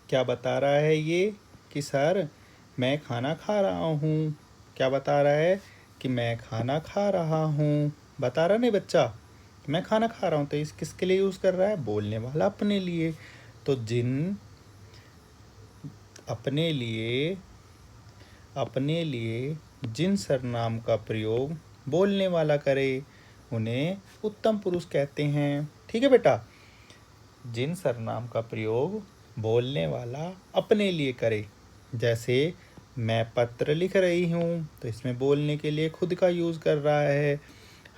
क्या बता रहा है ये? कि सर मैं खाना खा रहा हूँ। क्या बता रहा है? कि मैं खाना खा रहा हूँ। बता रहा नहीं बच्चा, मैं खाना खा रहा हूँ। तो इस किसके लिए यूज़ कर रहा है? बोलने वाला अपने लिए। तो अपने लिए जिन सर्वनाम का प्रयोग बोलने वाला करे उन्हें उत्तम पुरुष कहते हैं। ठीक है बेटा? जिन सर्वनाम का प्रयोग बोलने वाला अपने लिए करे, जैसे मैं पत्र लिख रही हूँ, तो इसमें बोलने के लिए खुद का यूज़ कर रहा है।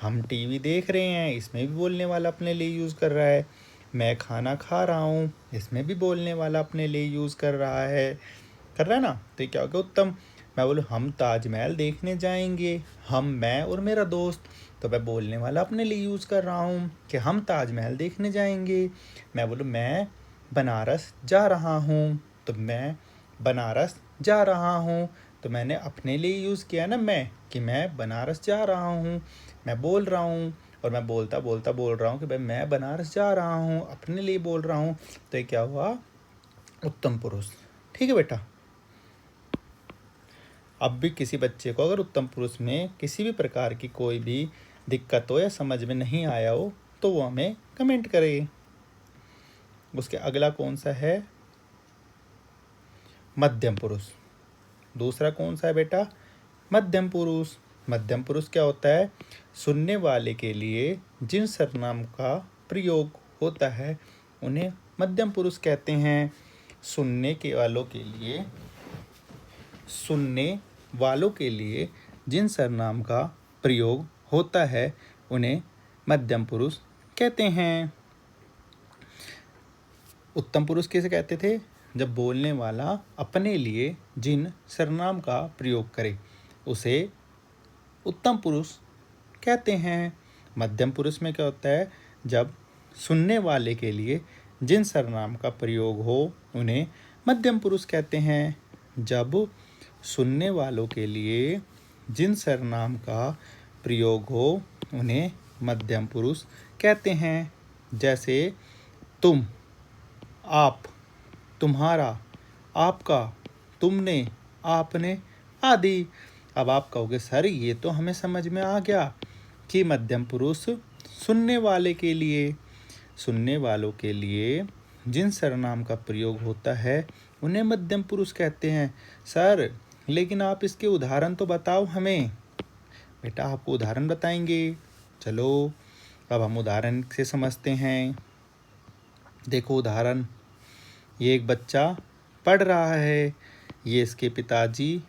हम टीवी देख रहे हैं, इसमें भी बोलने वाला अपने लिए यूज़ कर रहा है। मैं खाना खा रहा हूँ, इसमें भी बोलने वाला अपने लिए यूज़ कर रहा है। कर रहा है ना? तो ये क्या हो गया? उत्तम। मैं बोलूँ हम ताजमहल देखने जाएंगे, हम, मैं और मेरा दोस्त, तो मैं बोलने वाला अपने लिए यूज़ कर रहा हूँ कि हम ताजमहल देखने जाएंगे। मैं बोलूँ मैं बनारस जा रहा हूँ, तो मैं बनारस जा रहा हूँ। तो मैंने अपने लिए यूज़ किया ना मैं, कि मैं बनारस जा रहा हूँ। मैं बोल रहा हूँ और मैं बोलता बोलता बोल रहा हूँ कि भाई मैं बनारस जा रहा हूँ, अपने लिए बोल रहा हूँ। तो ये क्या हुआ? उत्तम पुरुष। ठीक है बेटा? अब भी किसी बच्चे को अगर उत्तम पुरुष में किसी भी प्रकार की कोई भी दिक्कत हो या समझ में नहीं आया हो तो वो हमें कमेंट करे। उसके अगला कौन सा है? मध्यम पुरुष। दूसरा कौन सा है बेटा? मध्यम पुरुष। मध्यम पुरुष क्या होता है? सुनने वाले के लिए जिन सर्वनाम का प्रयोग होता है उन्हें मध्यम पुरुष कहते हैं। सुनने वालों के लिए जिन सर्वनाम का प्रयोग होता है उन्हें मध्यम पुरुष कहते हैं। उत्तम पुरुष किसे कहते थे? जब बोलने वाला अपने लिए जिन सर्वनाम का प्रयोग करे उसे उत्तम पुरुष कहते हैं। मध्यम पुरुष में क्या होता है? जब सुनने वाले के लिए जिन सर्वनाम का प्रयोग हो उन्हें मध्यम पुरुष कहते हैं। जब सुनने वालों के लिए जिन सर्वनाम का प्रयोग हो उन्हें मध्यम पुरुष कहते हैं। जैसे तुम, आप, तुम्हारा, आपका, तुमने, आपने आदि। अब आप कहोगे सर ये तो हमें समझ में आ गया कि मध्यम पुरुष सुनने वालों के लिए जिन सर्वनाम का प्रयोग होता है उन्हें मध्यम पुरुष कहते हैं। सर लेकिन आप इसके उदाहरण तो बताओ हमें। बेटा आपको उदाहरण बताएंगे। चलो अब हम उदाहरण से समझते हैं। देखो उदाहरण, ये एक बच्चा पढ़ रहा है, ये इसके पिताजी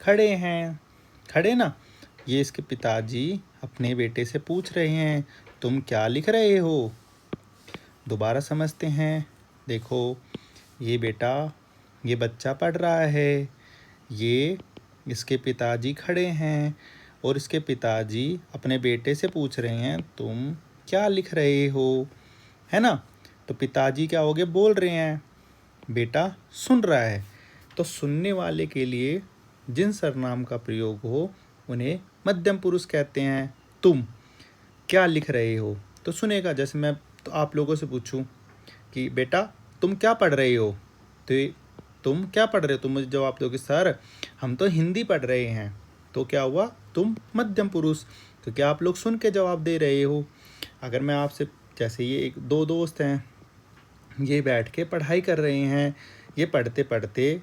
खड़े ना। ये इसके पिताजी अपने बेटे से पूछ रहे हैं तुम क्या लिख रहे हो? दोबारा समझते हैं। देखो ये बच्चा पढ़ रहा है, ये इसके पिताजी खड़े हैं और इसके पिताजी अपने बेटे से पूछ रहे हैं तुम क्या लिख रहे हो, है ना? तो पिताजी क्या हो गए? बोल रहे हैं, बेटा सुन रहा है। तो सुनने वाले के लिए जिन सर्वनाम का प्रयोग हो उन्हें मध्यम पुरुष कहते हैं। तुम क्या लिख रहे हो, तो सुनेगा। जैसे मैं तो आप लोगों से पूछूं कि बेटा तुम क्या पढ़ रहे हो, तो तुम क्या पढ़ रहे हो, तुम मुझे जवाब दोगे सर हम तो हिंदी पढ़ रहे हैं। तो क्या हुआ, तुम मध्यम पुरुष। तो क्या आप लोग सुन के जवाब दे रहे हो। अगर मैं आपसे, जैसे ये एक दो दोस्त हैं, ये बैठ के पढ़ाई कर रहे हैं, ये पढ़ते पढ़ते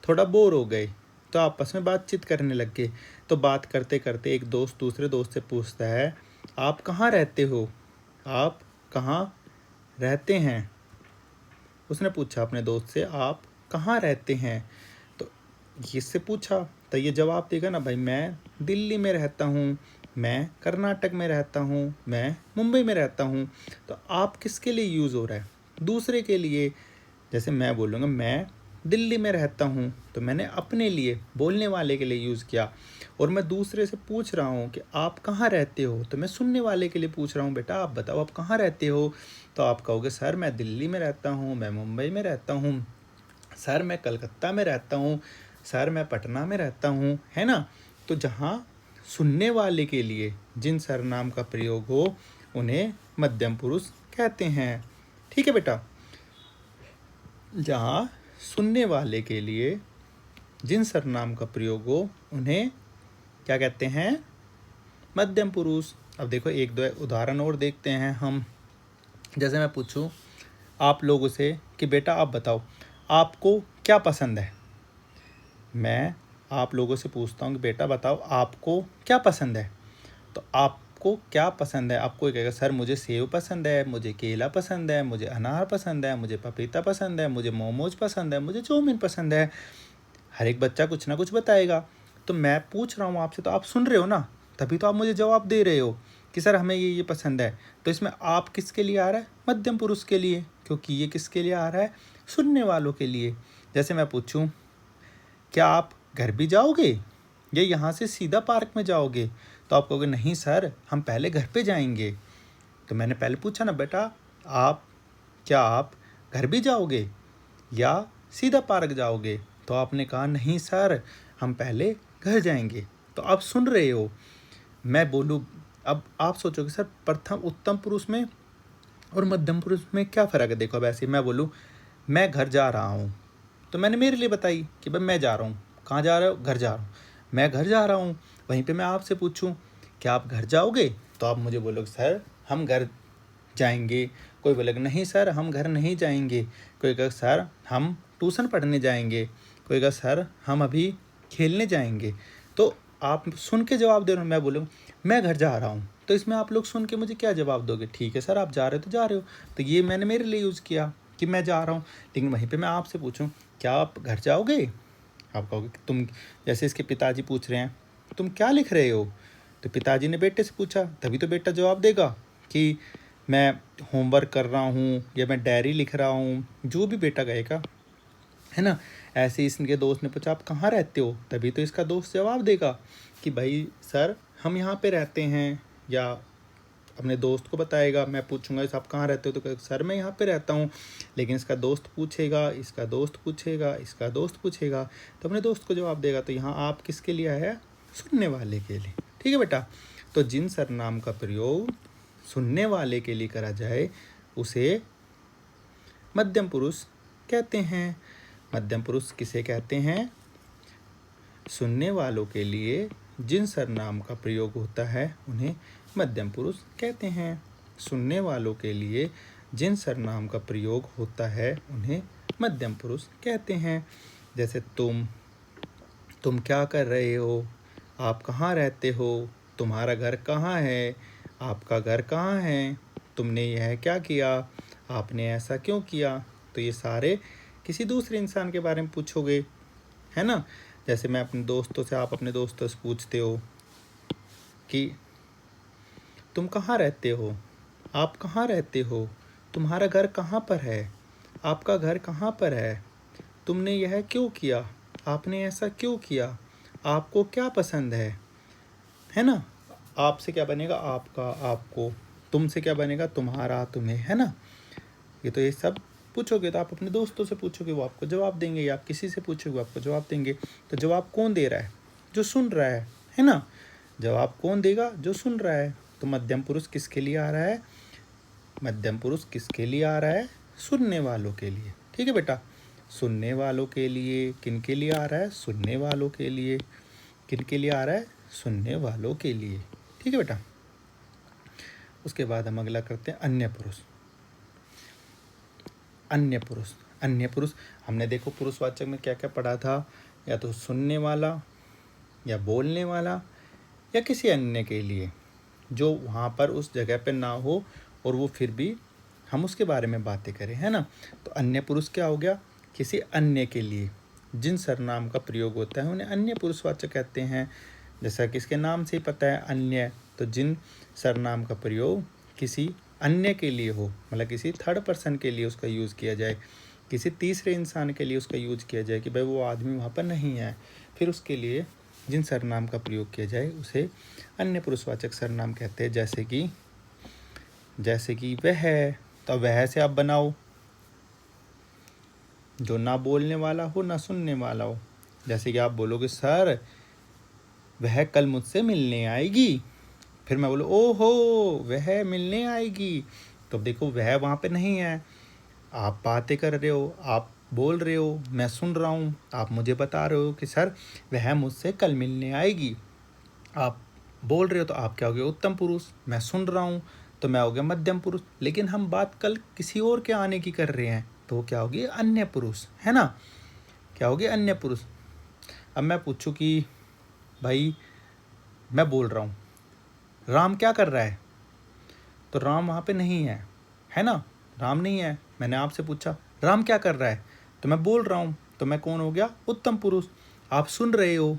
थोड़ा बोर हो गए तो आपस में बातचीत करने लग गए। तो बात करते करते एक दोस्त दूसरे दोस्त से पूछता है आप कहाँ रहते हो, आप कहाँ रहते हैं। उसने पूछा अपने दोस्त से आप कहाँ रहते हैं, तो इससे पूछा तो ये जवाब देगा ना, भाई मैं दिल्ली में रहता हूँ, मैं कर्नाटक में रहता हूँ, मैं मुंबई में रहता हूँ। तो आप किसके लिए यूज़ हो रहा है, दूसरे के लिए। जैसे मैं बोलूँगा मैं दिल्ली में रहता हूँ, तो मैंने अपने लिए, बोलने वाले के लिए यूज़ किया। और मैं दूसरे से पूछ रहा हूँ कि आप कहाँ रहते हो, तो मैं सुनने वाले के लिए पूछ रहा हूँ बेटा आप बताओ आप कहाँ रहते हो। तो आप कहोगे सर मैं दिल्ली में रहता हूँ, मैं मुंबई में रहता हूँ, सर मैं कलकत्ता में रहता हूँ, सर मैं पटना में रहता हूँ, है ना। तो जहाँ सुनने वाले के लिए जिन सर्वनाम का प्रयोग हो उन्हें मध्यम पुरुष कहते हैं। ठीक है बेटा। जहाँ सुनने वाले के लिए जिन सर्वनाम का प्रयोग हो उन्हें क्या कहते हैं, मध्यम पुरुष। अब देखो एक दो उदाहरण और देखते हैं हम। जैसे मैं पूछूं आप लोगों से कि बेटा आप बताओ आपको क्या पसंद है। मैं आप लोगों से पूछता हूँ कि बेटा बताओ आपको क्या पसंद है। तो आपको क्या पसंद है, आपको कहेगा सर मुझे सेब पसंद है, मुझे केला पसंद है, मुझे अनार पसंद है, मुझे पपीता पसंद है, मुझे मोमोज पसंद है, मुझे चाउमीन पसंद है। हर एक बच्चा कुछ ना कुछ बताएगा। तो मैं पूछ रहा हूँ आपसे तो आप सुन रहे हो ना, तभी तो आप मुझे जवाब दे रहे हो कि सर हमें ये पसंद है। तो इसमें आप किसके लिए आ रहा है, मध्यम पुरुष के लिए, क्योंकि ये किसके लिए आ रहा है, सुनने वालों के लिए। जैसे मैं पूछूं क्या आप घर भी जाओगे या यहाँ से सीधा पार्क में जाओगे, तो आप कहोगे नहीं सर हम पहले घर पे जाएंगे। तो मैंने पहले पूछा ना बेटा आप क्या आप घर भी जाओगे या सीधा पार्क जाओगे, तो आपने कहा नहीं सर हम पहले घर जाएंगे। तो आप सुन रहे हो। मैं बोलूँ, अब आप सोचोगे सर प्रथम उत्तम पुरुष में और मध्यम पुरुष में क्या फ़र्क है। देखो अब ऐसे मैं बोलूँ मैं घर जा रहा हूँ, तो मैंने मेरे लिए बताई कि भाई मैं जा रहा हूँ। कहाँ जा रहे हो, घर जा रहा हूँ, मैं घर जा रहा हूँ। वहीं पे मैं आपसे पूछूं क्या आप घर जाओगे, तो आप मुझे बोलोगे सर हम घर जाएंगे। कोई बोलेगा नहीं सर हम घर नहीं जाएंगे। कोई कहेगा सर हम ट्यूशन पढ़ने जाएंगे। कोई कहेगा सर हम अभी खेलने जाएंगे। तो आप सुन के जवाब दे रहे हो। मैं बोलूँ मैं घर जा रहा हूँ, तो इसमें आप लोग सुन के मुझे क्या जवाब दोगे, ठीक है सर आप जा रहे हो तो जा रहे हो। तो ये मैंने मेरे लिए यूज़ किया कि मैं जा रहा हूँ। लेकिन वहीं पे मैं आपसे पूछूं क्या आप घर जाओगे, आप कहोगे कि तुम, जैसे इसके पिताजी पूछ रहे हैं तुम क्या लिख रहे हो, तो पिताजी ने बेटे से पूछा, तभी तो बेटा जवाब देगा कि मैं होमवर्क कर रहा हूँ या मैं डायरी लिख रहा हूँ, जो भी बेटा कहेगा, है ना। ऐसे ही इसके दोस्त ने पूछा आप कहाँ रहते हो, तभी तो इसका दोस्त जवाब देगा कि भाई सर हम यहाँ पे रहते हैं, या अपने दोस्त को बताएगा। मैं पूछूंगा आप कहाँ रहते हो, तो कहेगा सर मैं यहाँ पे रहता हूँ। लेकिन इसका दोस्त पूछेगा, इसका दोस्त पूछेगा, इसका दोस्त पूछेगा, तो अपने दोस्त को जवाब देगा। तो यहाँ आप किसके लिए आया है, सुनने वाले के लिए। ठीक है बेटा। तो जिन सर्वनाम का प्रयोग सुनने वाले के लिए करा जाए उसे मध्यम पुरुष कहते हैं। मध्यम पुरुष किसे कहते हैं, सुनने वालों के लिए जिन सर्वनाम का प्रयोग होता है उन्हें मध्यम पुरुष कहते हैं। सुनने वालों के लिए जिन सर्वनाम का प्रयोग होता है उन्हें मध्यम पुरुष कहते हैं। जैसे तुम क्या कर रहे हो, आप कहाँ रहते हो, तुम्हारा घर कहाँ है, आपका घर कहाँ है, तुमने यह क्या किया, आपने ऐसा क्यों किया। तो ये सारे किसी दूसरे इंसान के बारे में पूछोगे, है ना। जैसे मैं अपने दोस्तों से, आप अपने दोस्तों से पूछते हो कि तुम कहाँ रहते हो, आप कहाँ रहते हो, तुम्हारा घर कहाँ पर है, आपका घर कहाँ पर है, तुमने यह क्यों किया, आपने ऐसा क्यों किया, आपको क्या पसंद है ना। आपसे क्या बनेगा, आपका, आपको। तुमसे क्या बनेगा, तुम्हारा, तुम्हें, है ना। ये सब पूछोगे तो आप अपने दोस्तों से पूछोगे, वो आपको जवाब देंगे, या आप किसी से पूछोगे वो आपको जवाब देंगे। तो जवाब कौन दे रहा है? जो सुन रहा है ना। जवाब कौन देगा? जो सुन रहा है। तो मध्यम पुरुष किसके लिए आ रहा है? मध्यम पुरुष किसके लिए आ रहा है? सुनने वालों के लिए। ठीक है बेटा, सुनने वालों के लिए। किन के लिए आ रहा है? सुनने वालों के लिए। किन के लिए आ रहा है? सुनने वालों के लिए। ठीक है बेटा। उसके बाद हम अगला करते हैं अन्य पुरुष। अन्य पुरुष। अन्य पुरुष हमने देखो पुरुषवाचक में क्या क्या पढ़ा था, या तो सुनने वाला, या बोलने वाला, या किसी अन्य के लिए जो वहाँ पर उस जगह पे ना हो और वो फिर भी हम उसके बारे में बातें करें, है ना। तो अन्य पुरुष क्या हो गया? किसी अन्य के लिए जिन सर्वनाम का प्रयोग होता है उन्हें अन्य पुरुषवाचक कहते हैं। जैसा कि इसके नाम से ही पता है अन्य, तो जिन सर्वनाम का प्रयोग किसी अन्य के लिए हो, मतलब किसी थर्ड पर्सन के लिए उसका यूज़ किया जाए, किसी तीसरे इंसान के लिए उसका यूज़ किया जाए कि भाई वो आदमी वहाँ पर नहीं है, फिर उसके लिए जिन सर्वनाम का प्रयोग किया जाए उसे अन्य पुरुषवाचक सर्वनाम कहते हैं। जैसे कि वह है, तो वह से आप बनाओ जो ना बोलने वाला हो ना सुनने वाला हो। जैसे कि आप बोलोगे सर वह कल मुझसे मिलने आएगी, फिर मैं बोलूँ ओहो वह मिलने आएगी, तो देखो वह वहाँ पे नहीं है, आप बातें कर रहे हो, आप बोल रहे हो, मैं सुन रहा हूँ, आप मुझे बता रहे हो कि सर वह मुझसे कल मिलने आएगी। आप बोल रहे हो तो आप क्या हो गए? उत्तम पुरुष। मैं सुन रहा हूँ तो मैं हो गया मध्यम पुरुष। लेकिन हम बात कल किसी और के आने की कर रहे हैं, तो वो क्या होगी? अन्य पुरुष, है ना। क्या होगी? अन्य पुरुष। अब मैं पूछूं कि भाई मैं बोल रहा हूँ राम क्या कर रहा है, तो राम वहाँ पे नहीं है ना। राम नहीं है। मैंने आपसे पूछा राम क्या कर रहा है, तो मैं बोल रहा हूँ, तो मैं कौन हो गया? उत्तम पुरुष। आप सुन रहे हो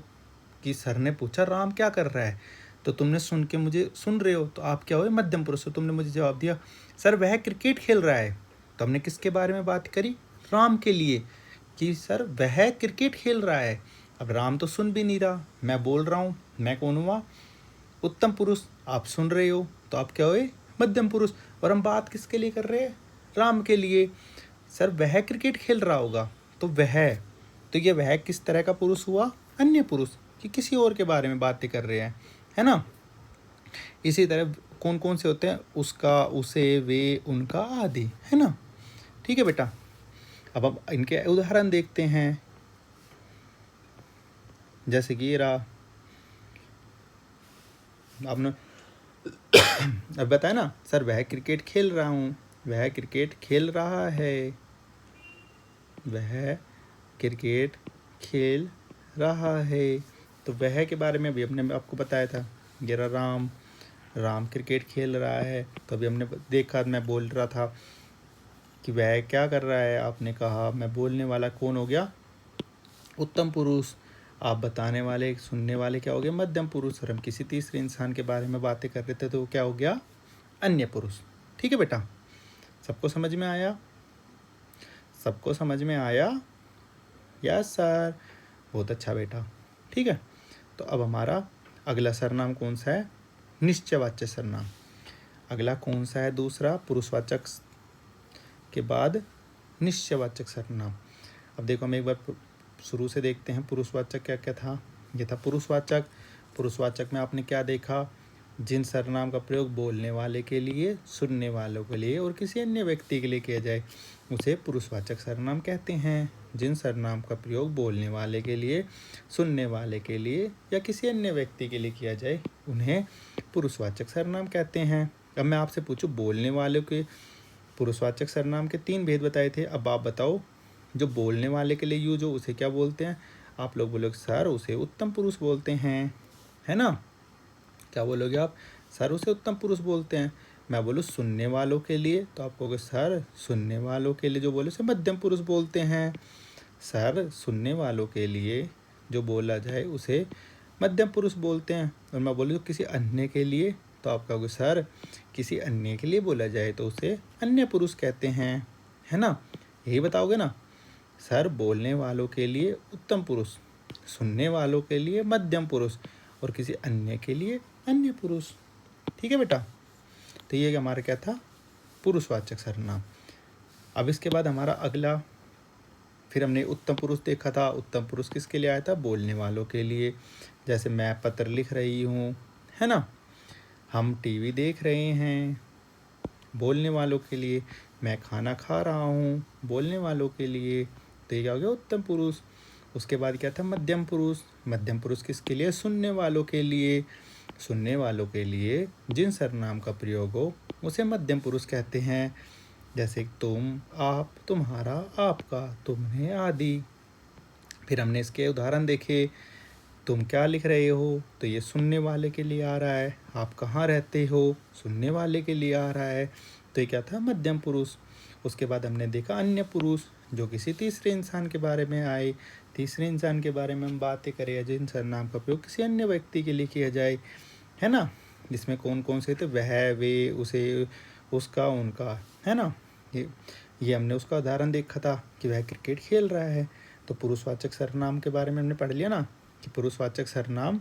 कि सर ने पूछा राम क्या कर रहा है, तो तुमने सुन के मुझे सुन रहे हो, तो आप क्या हो? मध्यम पुरुष हो। तुमने मुझे जवाब दिया सर वह क्रिकेट खेल रहा है, तो हमने किसके बारे में बात करी? राम के लिए, कि सर वह क्रिकेट खेल रहा है। अब राम तो सुन भी नहीं रहा, मैं बोल रहा हूँ, मैं कौन हुआ? उत्तम पुरुष। आप सुन रहे हो तो आप क्या हुए? मध्यम पुरुष। और हम बात किसके लिए कर रहे हैं? राम के लिए। सर वह क्रिकेट खेल रहा होगा, तो वह, तो ये वह किस तरह का पुरुष हुआ? अन्य पुरुष, कि किसी और के बारे में बातें कर रहे हैं, है ना। इसी तरह कौन कौन से होते हैं? उसका, उसे, वे, उनका आदि, है ना। ठीक है बेटा। अब हम इनके उदाहरण देखते हैं। जैसे कि ये रहा, आपने अब बताया ना सर वह क्रिकेट खेल रहा हूँ, वह क्रिकेट खेल रहा है, वह क्रिकेट खेल रहा है। तो वह के बारे में भी हमने आपको बताया था। ये रहा राम क्रिकेट खेल रहा है, तो अभी हमने देखा, मैं बोल रहा था कि वह क्या कर रहा है, आपने कहा मैं बोलने वाला कौन हो गया? उत्तम पुरुष। आप बताने वाले, सुनने वाले क्या हो गए? मध्यम पुरुष। और हम किसी तीसरे इंसान के बारे में बातें कर रहे थे, तो वो क्या हो गया? अन्य पुरुष। ठीक है बेटा, सबको समझ में आया? सबको समझ में आया? यस सर, बहुत अच्छा बेटा। ठीक है, तो अब हमारा अगला सरनाम कौन सा है? निश्चयवाच्य सरनाम। अगला कौन सा है? दूसरा, पुरुषवाचक के बाद निश्चयवाचक सर्वनाम। अब देखो हम एक बार शुरू से देखते हैं। पुरुषवाचक क्या क्या था? ये था पुरुषवाचक। पुरुषवाचक में आपने क्या देखा? जिन सर्वनाम का प्रयोग बोलने वाले के लिए, सुनने वालों के लिए और किसी अन्य व्यक्ति के लिए किया जाए उसे पुरुषवाचक सर्वनाम कहते हैं। जिन सर्वनाम का प्रयोग बोलने वाले के लिए, सुनने वाले के लिए या किसी अन्य व्यक्ति के लिए किया जाए उन्हें पुरुषवाचक सर्वनाम कहते हैं। अब मैं आपसे पूछूं, बोलने वालों के पुरुषवाचक सर्वनाम के 3 भेद बताए थे। अब आप बताओ जो बोलने वाले के लिए यूज हो उसे क्या बोलते हैं? आप लोग बोलोगे सर उसे उत्तम पुरुष बोलते हैं, है ना। क्या बोलोगे आप? सर उसे उत्तम पुरुष बोलते हैं। मैं बोलूँ सुनने वालों के लिए, तो आप कहोगे सर सुनने वालों के लिए जो बोले उसे मध्यम पुरुष बोलते हैं। सर सुनने वालों के लिए जो बोला जाए उसे मध्यम पुरुष बोलते हैं। और मैं बोलूँ किसी अन्य के लिए, तो आप कहोगे सर किसी अन्य के लिए बोला जाए तो उसे अन्य पुरुष कहते हैं, है ना। यही बताओगे ना। सर बोलने वालों के लिए उत्तम पुरुष, सुनने वालों के लिए मध्यम पुरुष और किसी अन्य के लिए अन्य पुरुष। ठीक है बेटा, तो ये हमारा क्या था? पुरुषवाचक सर्वनाम। अब इसके बाद हमारा अगला, फिर हमने उत्तम पुरुष देखा था। उत्तम पुरुष किसके लिए आया था? बोलने वालों के लिए। जैसे मैं पत्र लिख रही हूँ, है ना, हम टीवी देख रहे हैं, बोलने वालों के लिए। मैं खाना खा रहा हूँ, बोलने वालों के लिए। तो ये क्या हो गया? उत्तम पुरुष। उसके बाद क्या था? मध्यम पुरुष। मध्यम पुरुष किसके लिए? सुनने वालों के लिए। सुनने वालों के लिए जिन सर्वनाम का प्रयोग हो उसे मध्यम पुरुष कहते हैं। जैसे तुम, आप, तुम्हारा, आपका, तुमने आदि। फिर हमने इसके उदाहरण देखे। तुम क्या लिख रहे हो? तो ये सुनने वाले के लिए आ रहा है। आप कहाँ रहते हो? सुनने वाले के लिए आ रहा है। तो ये क्या था? मध्यम पुरुष। उसके बाद हमने देखा अन्य पुरुष, जो किसी तीसरे इंसान के बारे में आए। तीसरे इंसान के बारे में हम बातें करें, जिन सर्वनाम का प्रयोग किसी अन्य व्यक्ति के लिए किया जाए, है ना, जिसमें कौन कौन से थे? वह, वे, उसे, उसका, उनका, है ना। ये हमने उसका उदाहरण देखा था कि वह क्रिकेट खेल रहा है। तो पुरुषवाचक सर्वनाम के बारे में हमने पढ़ लिया ना कि पुरुषवाचक सर्वनाम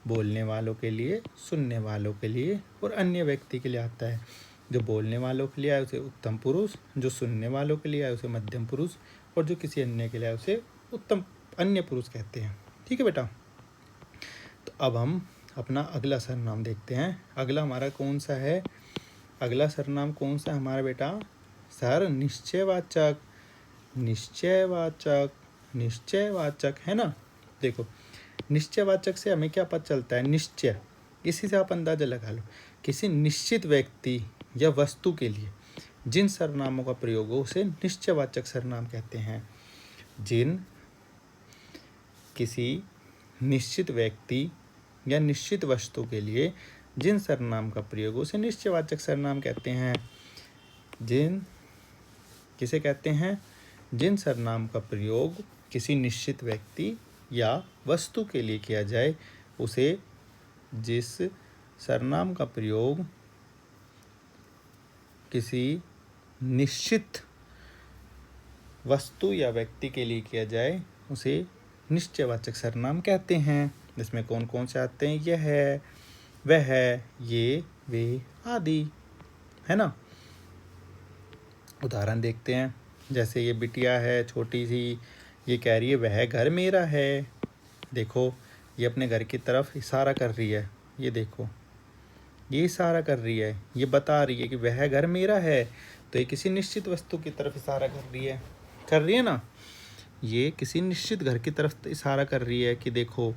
बोलने वालों के लिए, सुनने वालों के लिए और अन्य व्यक्ति के लिए आता है। जो बोलने वालों के लिए आए उसे उत्तम पुरुष, जो सुनने वालों के लिए आए उसे मध्यम पुरुष, और जो किसी अन्य के लिए आए उसे उत्तम अन्य पुरुष कहते हैं। ठीक है बेटा। तो अब हम अपना अगला सर्वनाम देखते हैं। अगला हमारा कौन सा है? अगला सर्वनाम कौन सा है हमारा बेटा? सर, निश्चयवाचक। निश्चयवाचक, निश्चयवाचक, है ना। देखो, निश्चयवाचक से हमें क्या पता चलता है? निश्चय, इसी से आप अंदाजा लगा लो। किसी निश्चित व्यक्ति या वस्तु के लिए जिन सर्वनामों का प्रयोग हो उसे निश्चयवाचक सर्वनाम कहते हैं। जिन किसी निश्चित व्यक्ति या निश्चित वस्तु के लिए जिन सर्वनाम का प्रयोग हो उसे निश्चयवाचक सर्वनाम कहते हैं। जिन किसे कहते हैं? जिन सर्वनाम का प्रयोग किसी निश्चित व्यक्ति या वस्तु के लिए किया जाए उसे, जिस सर्वनाम का प्रयोग किसी निश्चित वस्तु या व्यक्ति के लिए किया जाए उसे निश्चयवाचक सर्वनाम कहते हैं। जिसमें कौन कौन से आते हैं? यह है, वह है, ये, वे आदि, है ना। उदाहरण देखते हैं। जैसे ये बिटिया है छोटी सी, ये कह रही है वह घर मेरा है। देखो, ये अपने घर की तरफ इशारा कर रही है। ये देखो, ये इशारा कर रही है, ये बता रही है कि वह घर मेरा है। तो ये किसी निश्चित वस्तु की तरफ इशारा कर रही है ना। ये किसी निश्चित घर की तरफ इशारा कर रही है कि देखो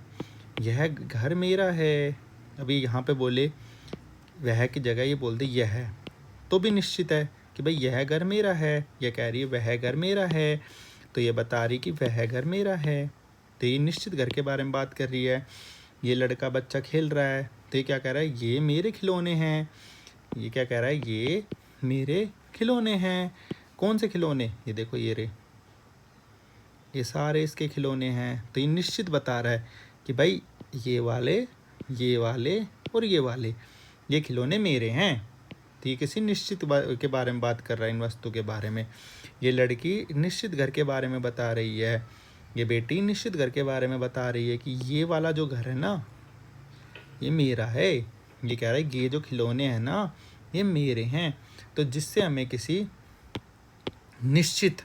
यह घर मेरा है। अभी यहाँ पे बोले वह की जगह ये बोल दे यह है, तो भी निश्चित है कि भाई यह घर मेरा है। यह कह रही है वह घर मेरा है, तो ये बता रही कि वह घर मेरा है। तो ये निश्चित घर के बारे में बात कर रही है। ये लड़का बच्चा खेल रहा है, तो ये क्या कह रहा है? ये मेरे खिलौने हैं। ये क्या कह रहा है? ये मेरे खिलौने हैं। कौन से खिलौने? ये देखो, ये सारे इसके खिलौने हैं। तो ये निश्चित बता रहा है कि भाई ये वाले और ये वाले, ये खिलौने मेरे हैं। तो ये किसी निश्चित के बारे में बात कर रहा है, इन वस्तु के बारे में। ये लड़की निश्चित घर के बारे में बता रही है। ये बेटी निश्चित घर के बारे में बता रही है कि ये वाला जो घर है ना, ये मेरा है। ये कह रहा है ये जो खिलौने हैं ना, ये मेरे हैं। तो जिससे हमें किसी निश्चित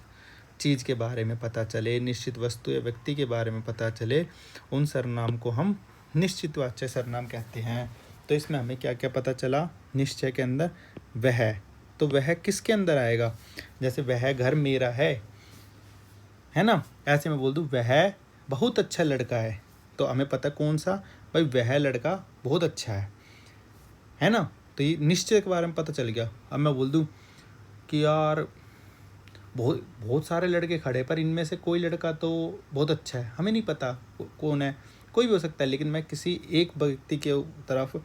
चीज़ के बारे में पता चले, निश्चित वस्तु या व्यक्ति के बारे में पता चले, उन सर्वनाम को हम निश्चितवाचक सर्वनाम कहते हैं। तो इसमें हमें क्या क्या पता चला? निश्चय के अंदर वह, तो वह किसके अंदर आएगा? जैसे वह घर मेरा है ना, ऐसे मैं बोल दूँ वह बहुत अच्छा लड़का है, तो हमें पता कौन सा? भाई वह लड़का बहुत अच्छा है ना। तो ये निश्चय के बारे में पता चल गया। अब मैं बोल दूँ कि यार बहुत सारे लड़के खड़े, पर इनमें से कोई लड़का तो बहुत अच्छा है, हमें नहीं पता कौन है, कोई भी हो सकता है, लेकिन मैं किसी एक व्यक्ति के तरफ,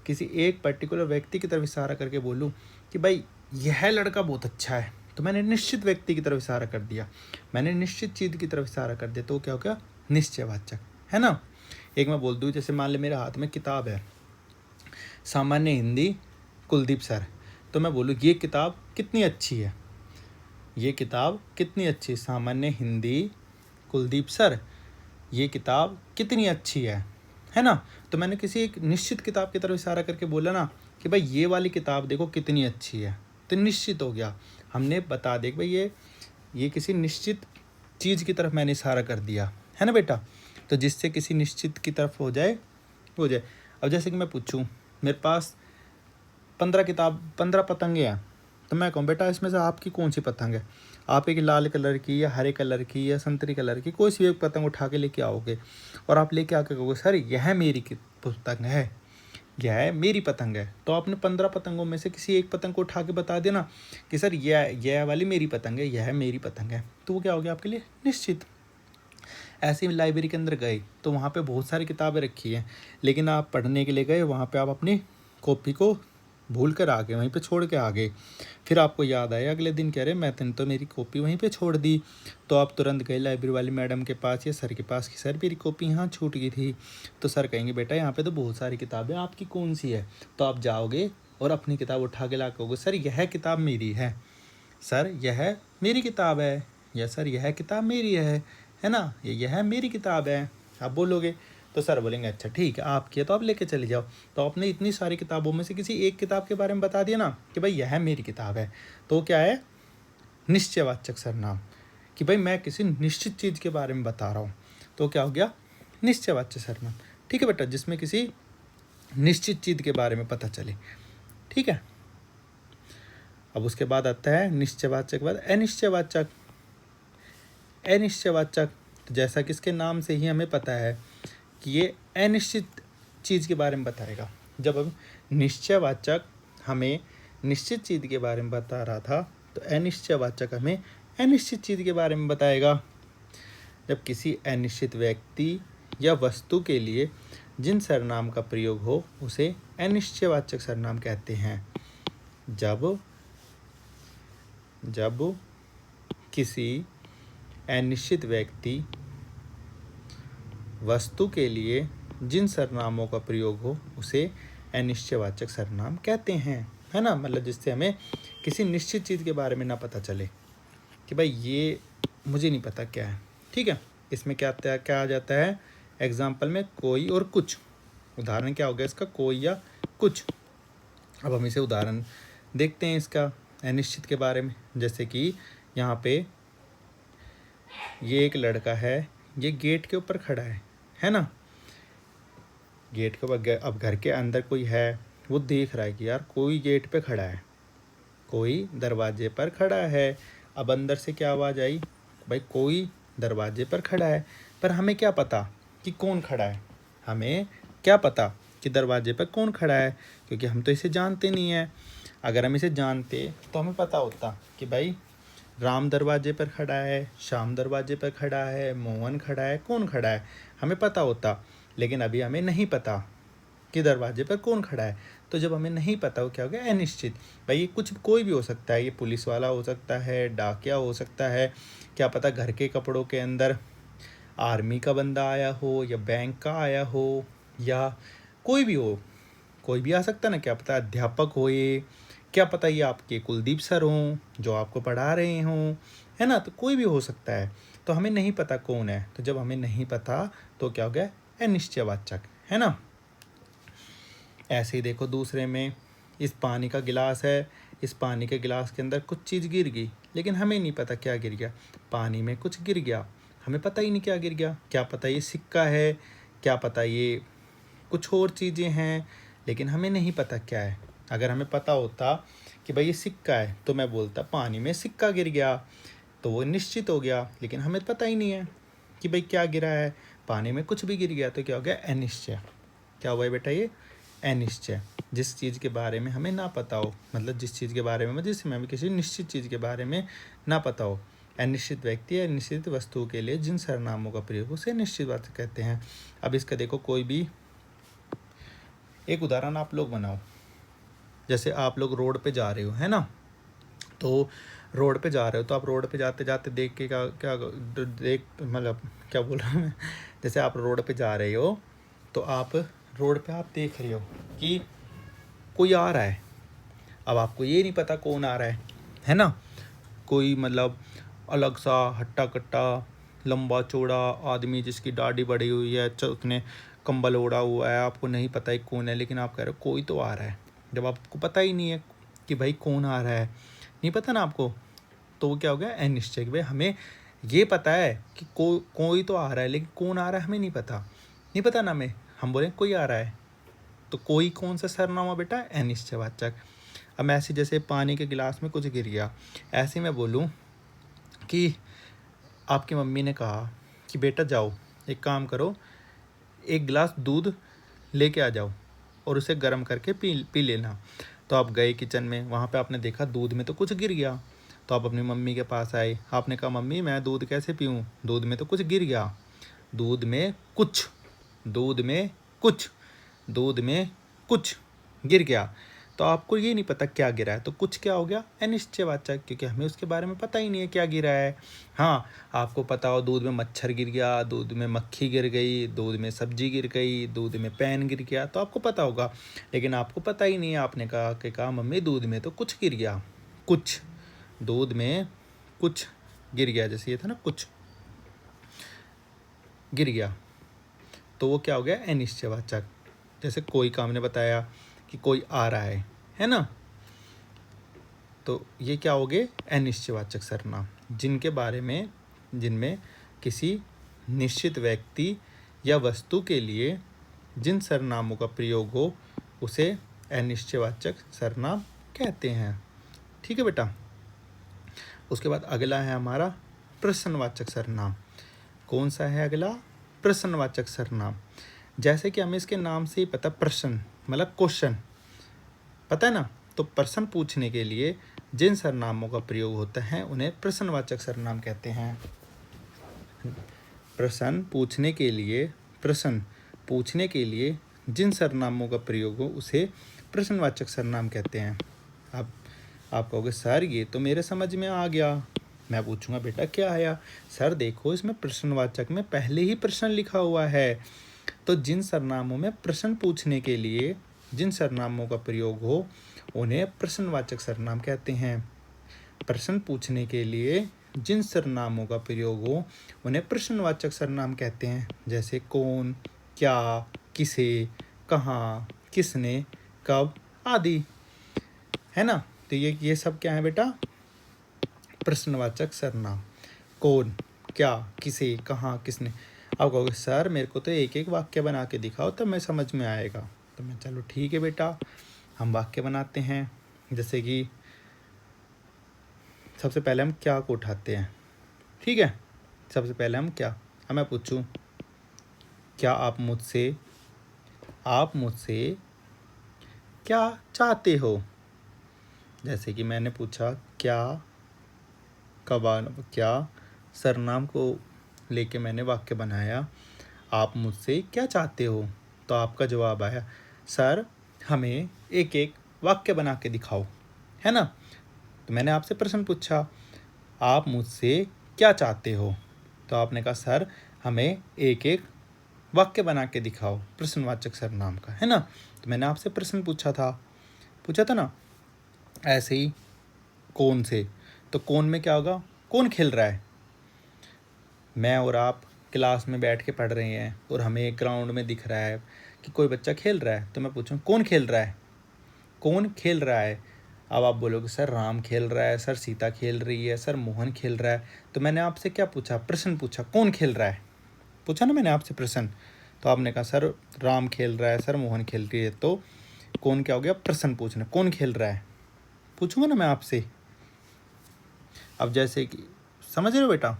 किसी एक पर्टिकुलर व्यक्ति की तरफ इशारा करके बोलूं कि भाई यह लड़का बहुत अच्छा है, तो मैंने निश्चित व्यक्ति की तरफ इशारा कर दिया, मैंने निश्चित चीज़ की तरफ इशारा कर दिया, तो क्या हो गया? निश्चयवाचक, है ना। एक मैं बोल दूँ, जैसे मान ले मेरे हाथ में किताब है, सामान्य हिंदी कुलदीप सर, तो मैं बोलूँ ये किताब कितनी अच्छी है, ये किताब कितनी अच्छी, सामान्य हिंदी कुलदीप सर, ये किताब कितनी अच्छी है ना। तो मैंने किसी एक निश्चित किताब की तरफ इशारा करके बोला ना कि भाई ये वाली किताब देखो कितनी अच्छी है, तो निश्चित हो गया। हमने बता दिया कि भाई ये किसी निश्चित चीज़ की तरफ मैंने इशारा कर दिया है ना बेटा। तो जिससे किसी निश्चित की तरफ हो जाए। अब जैसे कि मैं पूछूं मेरे पास 15 पतंगे हैं, तो मैं कहूँ बेटा इसमें से आपकी कौन सी पतंग है। आप एक लाल कलर की या हरे कलर की या संतरी कलर की कोई सी एक पतंग उठा के लेके आओगे और आप लेके आके कहोगे सर यह मेरी पतंग है, यह मेरी पतंग है। तो आपने 15 पतंगों में से किसी एक पतंग को उठा के बता देना कि सर यह वाली मेरी पतंग है, यह मेरी पतंग है, तो वो क्या हो गया आपके लिए निश्चित। ऐसे ही लाइब्रेरी के अंदर गए तो वहाँ पे बहुत सारी किताबें रखी हैं, लेकिन आप पढ़ने के लिए गए, वहाँ पे आप अपनी कॉपी को भूल कर आ गए, वहीं पे छोड़ के आ गए। फिर आपको याद आया अगले दिन, कह रहे मैंने तो मेरी कॉपी वहीं पे छोड़ दी। तो आप तुरंत गए लाइब्रेरी वाली मैडम के पास या सर के पास कि सर मेरी कॉपी यहाँ छूट गई थी। तो सर कहेंगे बेटा यहाँ पे तो बहुत सारी किताबें, आपकी कौन सी है। तो आप जाओगे और अपनी किताब उठा के ला कहोगे सर यह किताब मेरी है, सर यह मेरी किताब है, या सर यह किताब मेरी है ना, यह मेरी किताब है। आप बोलोगे तो सर बोलेंगे अच्छा ठीक है आपकी है तो आप लेके चले जाओ। तो आपने इतनी सारी किताबों में से किसी एक किताब के बारे में बता दिया ना कि भाई यह मेरी किताब है, तो क्या है निश्चयवाचक सर्वनाम, कि भाई मैं किसी निश्चित चीज़ के बारे में बता रहा हूँ, तो क्या हो गया निश्चयवाचक सर्वनाम। ठीक है बेटा, जिसमें किसी निश्चित चीज़ के बारे में पता चले। ठीक है, अब उसके बाद आता है निश्चयवाचक के बाद अनिश्चयवाचक। अनिश्चयवाचक तो जैसा कि इसके नाम से ही हमें पता है कि ये अनिश्चित चीज़ के बारे में बताएगा। जब अब निश्चयवाचक हमें निश्चित चीज़ के बारे में बता रहा था, तो अनिश्चयवाचक हमें अनिश्चित चीज़ के बारे में बताएगा। जब किसी अनिश्चित व्यक्ति या वस्तु के लिए जिन सर्वनाम का प्रयोग हो उसे अनिश्चयवाचक सर्वनाम कहते हैं। जब किसी अनिश्चित व्यक्ति वस्तु के लिए जिन सर्वनामों का प्रयोग हो उसे अनिश्चयवाचक सर्वनाम कहते हैं, है ना। मतलब जिससे हमें किसी निश्चित चीज़ के बारे में ना पता चले कि भाई ये मुझे नहीं पता क्या है। ठीक है, इसमें क्या आ जाता है एग्जाम्पल में कोई और कुछ। उदाहरण क्या हो गया इसका, कोई या कुछ। अब हम इसे उदाहरण देखते हैं इसका अनिश्चित के बारे में। जैसे कि यहाँ पे ये एक लड़का है, ये गेट के ऊपर खड़ा है ना। गेट के ऊपर, अब घर के अंदर कोई है, वो देख रहा है कि यार कोई गेट पे खड़ा है, कोई दरवाजे पर खड़ा है। अब अंदर से क्या आवाज़ आई, भाई कोई दरवाजे पर खड़ा है। पर हमें क्या पता कि कौन खड़ा है, हमें क्या पता कि दरवाजे पर कौन खड़ा है, क्योंकि हम तो इसे जानते नहीं हैं। अगर हम इसे जानते तो हमें पता होता कि भाई राम दरवाजे पर खड़ा है, श्याम दरवाजे पर खड़ा है, मोहन खड़ा है, कौन खड़ा है, हमें पता होता। लेकिन अभी हमें नहीं पता कि दरवाजे पर कौन खड़ा है। तो जब हमें नहीं पता, वो क्या हो गया अनिश्चित। भाई ये कुछ कोई भी हो सकता है, ये पुलिस वाला हो सकता है, डाकिया हो सकता है, क्या पता घर के कपड़ों के अंदर आर्मी का बंदा आया हो या बैंक का आया हो, या कोई भी हो, कोई भी आ सकता ना। क्या पता अध्यापक हो, ये क्या पता ये आपके कुलदीप सर हों जो आपको पढ़ा रहे हों, है ना। तो कोई भी हो सकता है, तो हमें नहीं पता कौन है। तो जब हमें नहीं पता तो क्या हो गया अनिश्चयवाचक, है ना। ऐसे ही देखो दूसरे में, इस पानी का गिलास है, इस पानी के गिलास के अंदर कुछ चीज़ गिर गई, लेकिन हमें नहीं पता क्या गिर गया। पानी में कुछ गिर गया, हमें पता ही नहीं क्या गिर गया। क्या पता ये सिक्का है, क्या पता ये कुछ और चीज़ें हैं, लेकिन हमें नहीं पता क्या है। अगर हमें पता होता कि भाई ये सिक्का है, तो मैं बोलता पानी में सिक्का गिर गया, तो वो निश्चित हो गया। लेकिन हमें पता ही नहीं है कि भाई क्या गिरा है, पानी में कुछ भी गिर गया, तो क्या हो गया अनिश्चय। क्या हुआ है बेटा, ये अनिश्चय। जिस चीज़ के बारे में हमें ना पता हो, मतलब जिस चीज़ के बारे में, जिसमें हमें किसी निश्चित चीज़ के बारे में ना पता हो। अनिश्चित व्यक्ति या निश्चित वस्तु के लिए जिन सर्वनामों का प्रयोग उसे निश्चयवाचक कहते हैं। अब इसका देखो कोई भी एक उदाहरण आप लोग बनाओ। जैसे आप लोग रोड पे जा रहे हो, है ना। तो रोड पे जा रहे हो, तो आप रोड पे जाते जाते देख के मतलब क्या बोल रहा हूँ मैं, जैसे आप रोड पे जा रहे हो, तो आप रोड पे आप देख रहे हो कि कोई आ रहा है। अब आपको ये नहीं पता कौन आ रहा है ना। कोई मतलब अलग सा हट्टा कट्टा लंबा चौड़ा आदमी जिसकी दाढ़ी बड़ी हुई है, उसने कंबल ओढ़ा हुआ है, आपको नहीं पता है कौन है, लेकिन आप कह रहे हो कोई तो आ रहा है। जब आपको पता ही नहीं है कि भाई कौन आ रहा है, नहीं पता ना आपको, तो वो क्या हो गया अनिश्चय। भाई हमें ये पता है कि कोई तो आ रहा है, लेकिन कौन आ रहा है हमें नहीं पता, नहीं पता ना हमें, हम बोले कोई आ रहा है, तो कोई कौन सा सर्वनाम हुआ बेटा, अनिश्चयवाचक। अब मैं ऐसे जैसे पानी के गिलास में कुछ गिर गया, ऐसे मैं बोलूँ कि आपकी मम्मी ने कहा कि बेटा जाओ एक काम करो, एक गिलास दूध लेके आ जाओ और उसे गर्म करके पी लेना। तो आप गए किचन में, वहाँ पे आपने देखा दूध में तो कुछ गिर गया, तो आप अपनी मम्मी के पास आए, आपने कहा मम्मी मैं दूध कैसे पीऊँ, दूध में तो कुछ गिर गया, दूध में कुछ, दूध में कुछ, दूध में कुछ गिर गया। तो आपको ये नहीं पता क्या गिरा है, तो कुछ क्या हो गया, अनिश्चयवाचक, क्योंकि हमें उसके बारे में पता ही नहीं है क्या गिरा है। हाँ, आपको पता हो दूध में मच्छर गिर गया, दूध में मक्खी गिर गई, दूध में सब्जी गिर गई, दूध में पैन गिर गया, तो आपको पता होगा, लेकिन आपको पता ही नहीं है। आपने कहा मम्मी दूध में तो कुछ गिर गया, कुछ, दूध में कुछ गिर गया, जैसे ये था ना कुछ गिर गया, तो वो क्या हो गया अनिश्चयवाचक। जैसे कोई का हमने बताया कि कोई आ रहा है ना, तो ये क्या हो गए अनिश्चयवाचक सर्वनाम, जिनके बारे में, जिनमें किसी निश्चित व्यक्ति या वस्तु के लिए जिन सर्वनामों का प्रयोग हो उसे अनिश्चयवाचक सर्वनाम कहते हैं। ठीक है बेटा। उसके बाद अगला है हमारा प्रश्नवाचक सर्वनाम। कौन सा है अगला, प्रश्नवाचक सर्वनाम। जैसे कि हमें इसके नाम से ही पता, प्रश्न मतलब क्वेश्चन, पता है ना, तो प्रश्न पूछने के लिए जिन सर्वनामों का प्रयोग होता है उन्हें प्रश्नवाचक सर्वनाम कहते हैं। प्रश्न पूछने के लिए जिन सर्वनामों का प्रयोग हो उसे प्रश्नवाचक सर्वनाम कहते हैं। अब आप कहोगे सर ये तो मेरे समझ में आ गया, मैं पूछूंगा बेटा क्या आया, सर देखो इसमें प्रश्नवाचक में पहले ही प्रश्न लिखा हुआ है। तो जिन सर्वनामों में प्रश्न पूछने के लिए जिन सर्वनामों का प्रयोग हो उन्हें प्रश्नवाचक सर्वनाम कहते हैं। प्रश्न पूछने के लिए जिन सर्वनामों का प्रयोग हो उन्हें प्रश्नवाचक सर्वनाम कहते हैं, जैसे कौन, क्या, किसे, कहाँ, किसने, कब आदि, है ना। तो ये सब क्या है बेटा, प्रश्नवाचक सर्वनाम। कौन, क्या, किसे, कहाँ, किसने। अब कहोगे सर मेरे को तो एक एक वाक्य बना के दिखाओ तब मैं समझ में आएगा, तो मैं चलो ठीक है बेटा, हम वाक्य बनाते हैं। जैसे कि सबसे पहले हम क्या को उठाते हैं, ठीक है। सबसे पहले हम क्या, अब मैं पूछूं क्या आप मुझसे क्या चाहते हो। जैसे कि मैंने पूछा क्या, क्या सर्वनाम को लेके मैंने वाक्य बनाया, आप मुझसे क्या चाहते हो, तो आपका जवाब आया सर हमें एक एक वाक्य बना के दिखाओ, है ना। तो मैंने आपसे प्रश्न पूछा आप मुझसे क्या चाहते हो, तो आपने कहा सर हमें एक एक वाक्य बना के दिखाओ, प्रश्नवाचक सर्वनाम का, है ना। तो मैंने आपसे प्रश्न पूछा था ना। ऐसे ही कौन से, तो कौन में क्या होगा, कौन खेल रहा है। मैं और आप क्लास में बैठ के पढ़ रहे हैं और हमें एक ग्राउंड में दिख रहा है कि कोई बच्चा खेल रहा है, तो मैं पूछूं कौन खेल रहा है, कौन खेल रहा है। अब आप बोलोगे सर राम खेल रहा है, सर सीता खेल रही है, सर मोहन खेल रहा है। तो मैंने आपसे क्या पूछा, प्रश्न पूछा, कौन खेल रहा है, पूछा ना मैंने आपसे प्रश्न। तो आपने कहा सर राम खेल रहा है, सर मोहन खेल रही है, तो कौन क्या हो गया, प्रश्न पूछना, कौन खेल रहा है पूछूंगा ना मैं आपसे। अब जैसे कि समझ रहे हो बेटा,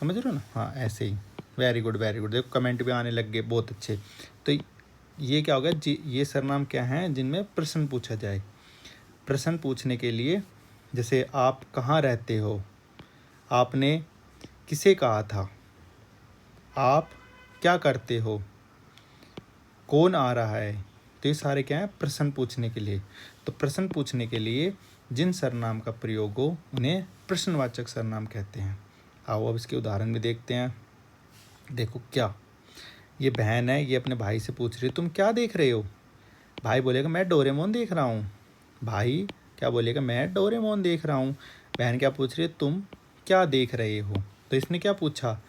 समझ रहे हो ना, हाँ ऐसे ही। वेरी गुड देखो कमेंट भी आने लग गए, बहुत अच्छे। तो ये क्या होगा जी, ये सर्वनाम क्या हैं जिनमें प्रश्न पूछा जाए। प्रश्न पूछने के लिए जैसे आप कहाँ रहते हो, आपने किसे कहा था, आप क्या करते हो, कौन आ रहा है, तो ये सारे क्या हैं प्रश्न पूछने के लिए। तो प्रश्न पूछने के लिए जिन सर्वनाम का प्रयोग हो उन्हें प्रश्नवाचक सर्वनाम कहते हैं। आओ अब इसके उदाहरण भी देखते हैं। देखो क्या, ये बहन है, ये अपने भाई से पूछ रही है तुम क्या देख रहे हो। भाई बोलेगा मैं डोरेमोन देख रहा हूँ। भाई क्या बोलेगा, मैं डोरेमोन देख रहा हूँ। बहन क्या पूछ रही है, तुम क्या देख रहे हो। तो इसने क्या पूछा,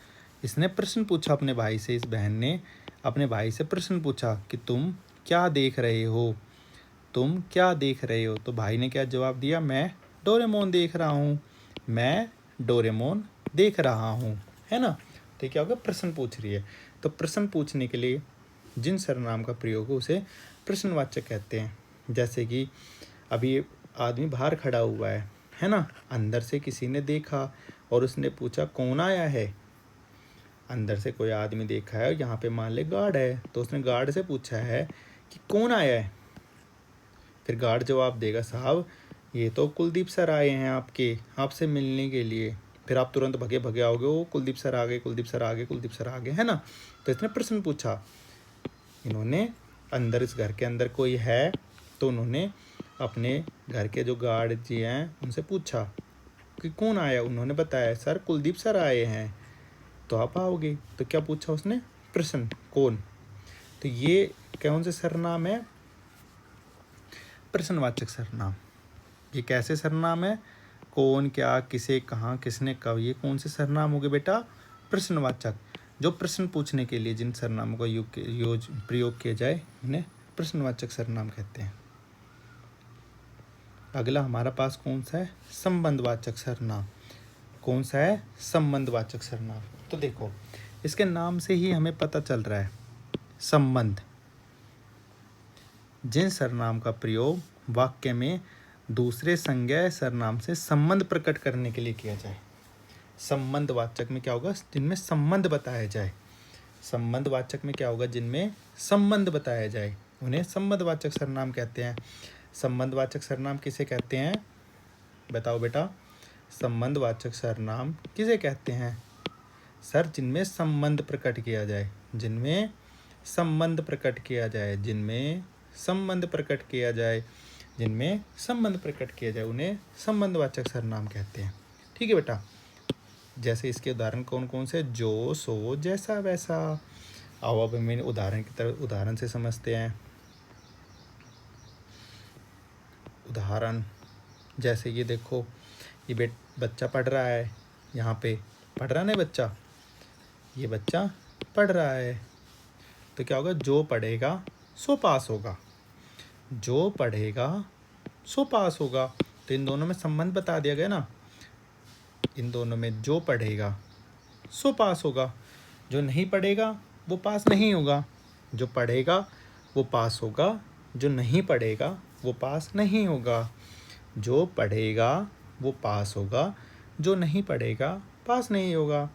इसने प्रश्न पूछा अपने भाई से। इस बहन ने अपने भाई से प्रश्न पूछा कि तुम क्या देख रहे हो। तुम क्या देख रहे हो? तो भाई ने क्या जवाब दिया, मैं डोरेमोन देख रहा हूँ, मैं डोरेमोन देख रहा हूँ, है ना। तो ये क्या होगा, प्रश्न पूछ रही है। तो प्रश्न पूछने के लिए जिन सर्वनाम का प्रयोग हो उसे प्रश्नवाचक कहते हैं। जैसे कि अभी आदमी बाहर खड़ा हुआ है ना, अंदर से किसी ने देखा और उसने पूछा कौन आया है। अंदर से कोई आदमी देखा है और यहाँ पे मान ले गार्ड है, तो उसने गार्ड से पूछा है कि कौन आया है। फिर गार्ड जवाब देगा, साहब ये तो कुलदीप सर आए हैं आपसे मिलने के लिए। फिर आप तुरंत भगे भगे आओगे, वो कुलदीप सर आ गए, कुलदीप सर आ गए, कुलदीप सर आ गए, है ना। तो इसने प्रश्न पूछा, इन्होंने अंदर इस घर के अंदर कोई है, तो उन्होंने अपने घर के जो गार्ड जी हैं उनसे पूछा कि कौन आया। उन्होंने बताया, सर कुलदीप सर आए हैं, तो आप आओगे। तो क्या पूछा उसने, प्रश्न, कौन। तो ये कौन से सर्वनाम है, प्रश्नवाचक सर्वनाम। ये कैसे सर्वनाम है, कौन, क्या, किसे, कहाँ, किसने, कब, ये कौन से सर्वनाम हो गए बेटा, प्रश्नवाचक। जो प्रश्न पूछने के लिए जिन सर्वनामों का प्रयोग किया जाए उन्हें प्रश्नवाचक सर्वनाम कहते हैं। अगला हमारा पास कौन सा है, संबंधवाचक सर्वनाम। कौन सा है, संबंधवाचक सर्वनाम। तो देखो इसके नाम से ही हमें पता चल रहा है, संबंध। जिन सर्वनाम का प्रयोग वाक्य में दूसरे संज्ञा सर्वनाम से संबंध प्रकट करने के लिए किया जाए। संबंधवाचक में क्या होगा, जिनमें संबंध बताया जाए। संबंधवाचक में क्या होगा, जिनमें संबंध बताया जाए, उन्हें संबंधवाचक सर्वनाम कहते हैं। संबंधवाचक सर्वनाम किसे कहते हैं, बताओ बेटा। संबंधवाचक सर्वनाम किसे कहते हैं, सर जिनमें संबंध प्रकट किया जाए, जिनमें संबंध प्रकट किया जाए, जिनमें संबंध प्रकट किया जाए, जिनमें संबंध प्रकट किया जाए, उन्हें संबंधवाचक सर्वनाम कहते हैं। ठीक है बेटा। जैसे इसके उदाहरण कौन कौन से, जो, सो, जैसा, वैसा। आओ अब हम उदाहरण की तरफ उदाहरण से समझते हैं। उदाहरण जैसे ये देखो, ये बच्चा पढ़ रहा है, यहाँ पे पढ़ रहा नहीं बच्चा, ये बच्चा पढ़ रहा है। तो क्या होगा, जो पढ़ेगा सो पास होगा, जो पढ़ेगा सो पास होगा। तो इन दोनों में संबंध बता दिया गया ना, इन दोनों में जो पढ़ेगा सो पास होगा, जो नहीं पढ़ेगा वो पास नहीं होगा। जो पढ़ेगा वो पास होगा, जो नहीं पढ़ेगा वो पास नहीं होगा। जो पढ़ेगा वो पास होगा, जो नहीं पढ़ेगा पास नहीं होगा।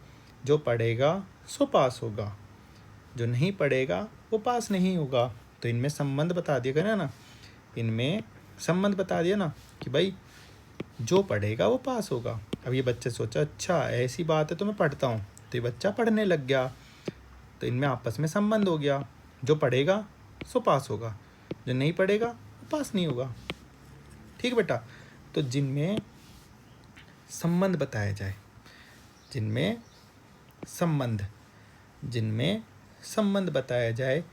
जो पढ़ेगा सो पास होगा, जो नहीं पढ़ेगा वो पास नहीं होगा। तो इनमें संबंध बता दिया गया ना, इनमें संबंध बता दिया ना कि भाई जो पढ़ेगा वो पास होगा। अब ये बच्चे सोचा, अच्छा ऐसी बात है तो मैं पढ़ता हूँ, तो ये बच्चा पढ़ने लग गया। तो इनमें आपस में संबंध हो गया, जो पढ़ेगा सो पास होगा, जो नहीं पढ़ेगा वो पास नहीं होगा। ठीक बेटा। तो जिनमें संबंध बताया जाए, जिनमें संबंध बताया जाए,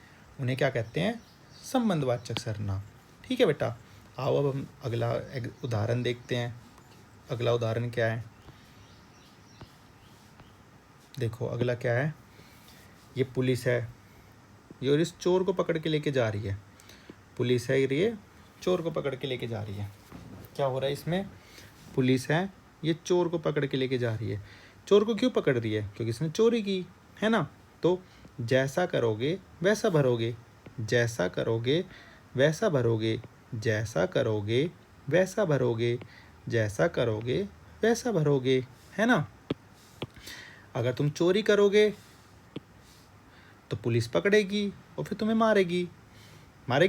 उन्हें क्या कहते हैं, संबंधवाचक सर्वनाम। ठीक है बेटा। आओ अब हम अगला उदाहरण देखते हैं। अगला उदाहरण क्या है, देखो अगला क्या है, ये पुलिस है, ये और इस चोर को पकड़ के लेके जा रही है। पुलिस है, ये चोर को पकड़ के लेके जा रही है। क्या हो रहा है इसमें, पुलिस है, ये चोर को पकड़ के लेके जा रही है। चोर को क्यों पकड़ रही है, क्योंकि इसने चोरी की है ना। तो जैसा करोगे वैसा भरोगे, जैसा करोगे वैसा भरोगे, जैसा करोगे वैसा भरोगे, जैसा करोगे वैसा भरोगे, है ना। अगर तुम चोरी करोगे तो पुलिस पकड़ेगी और फिर तुम्हें मारेगी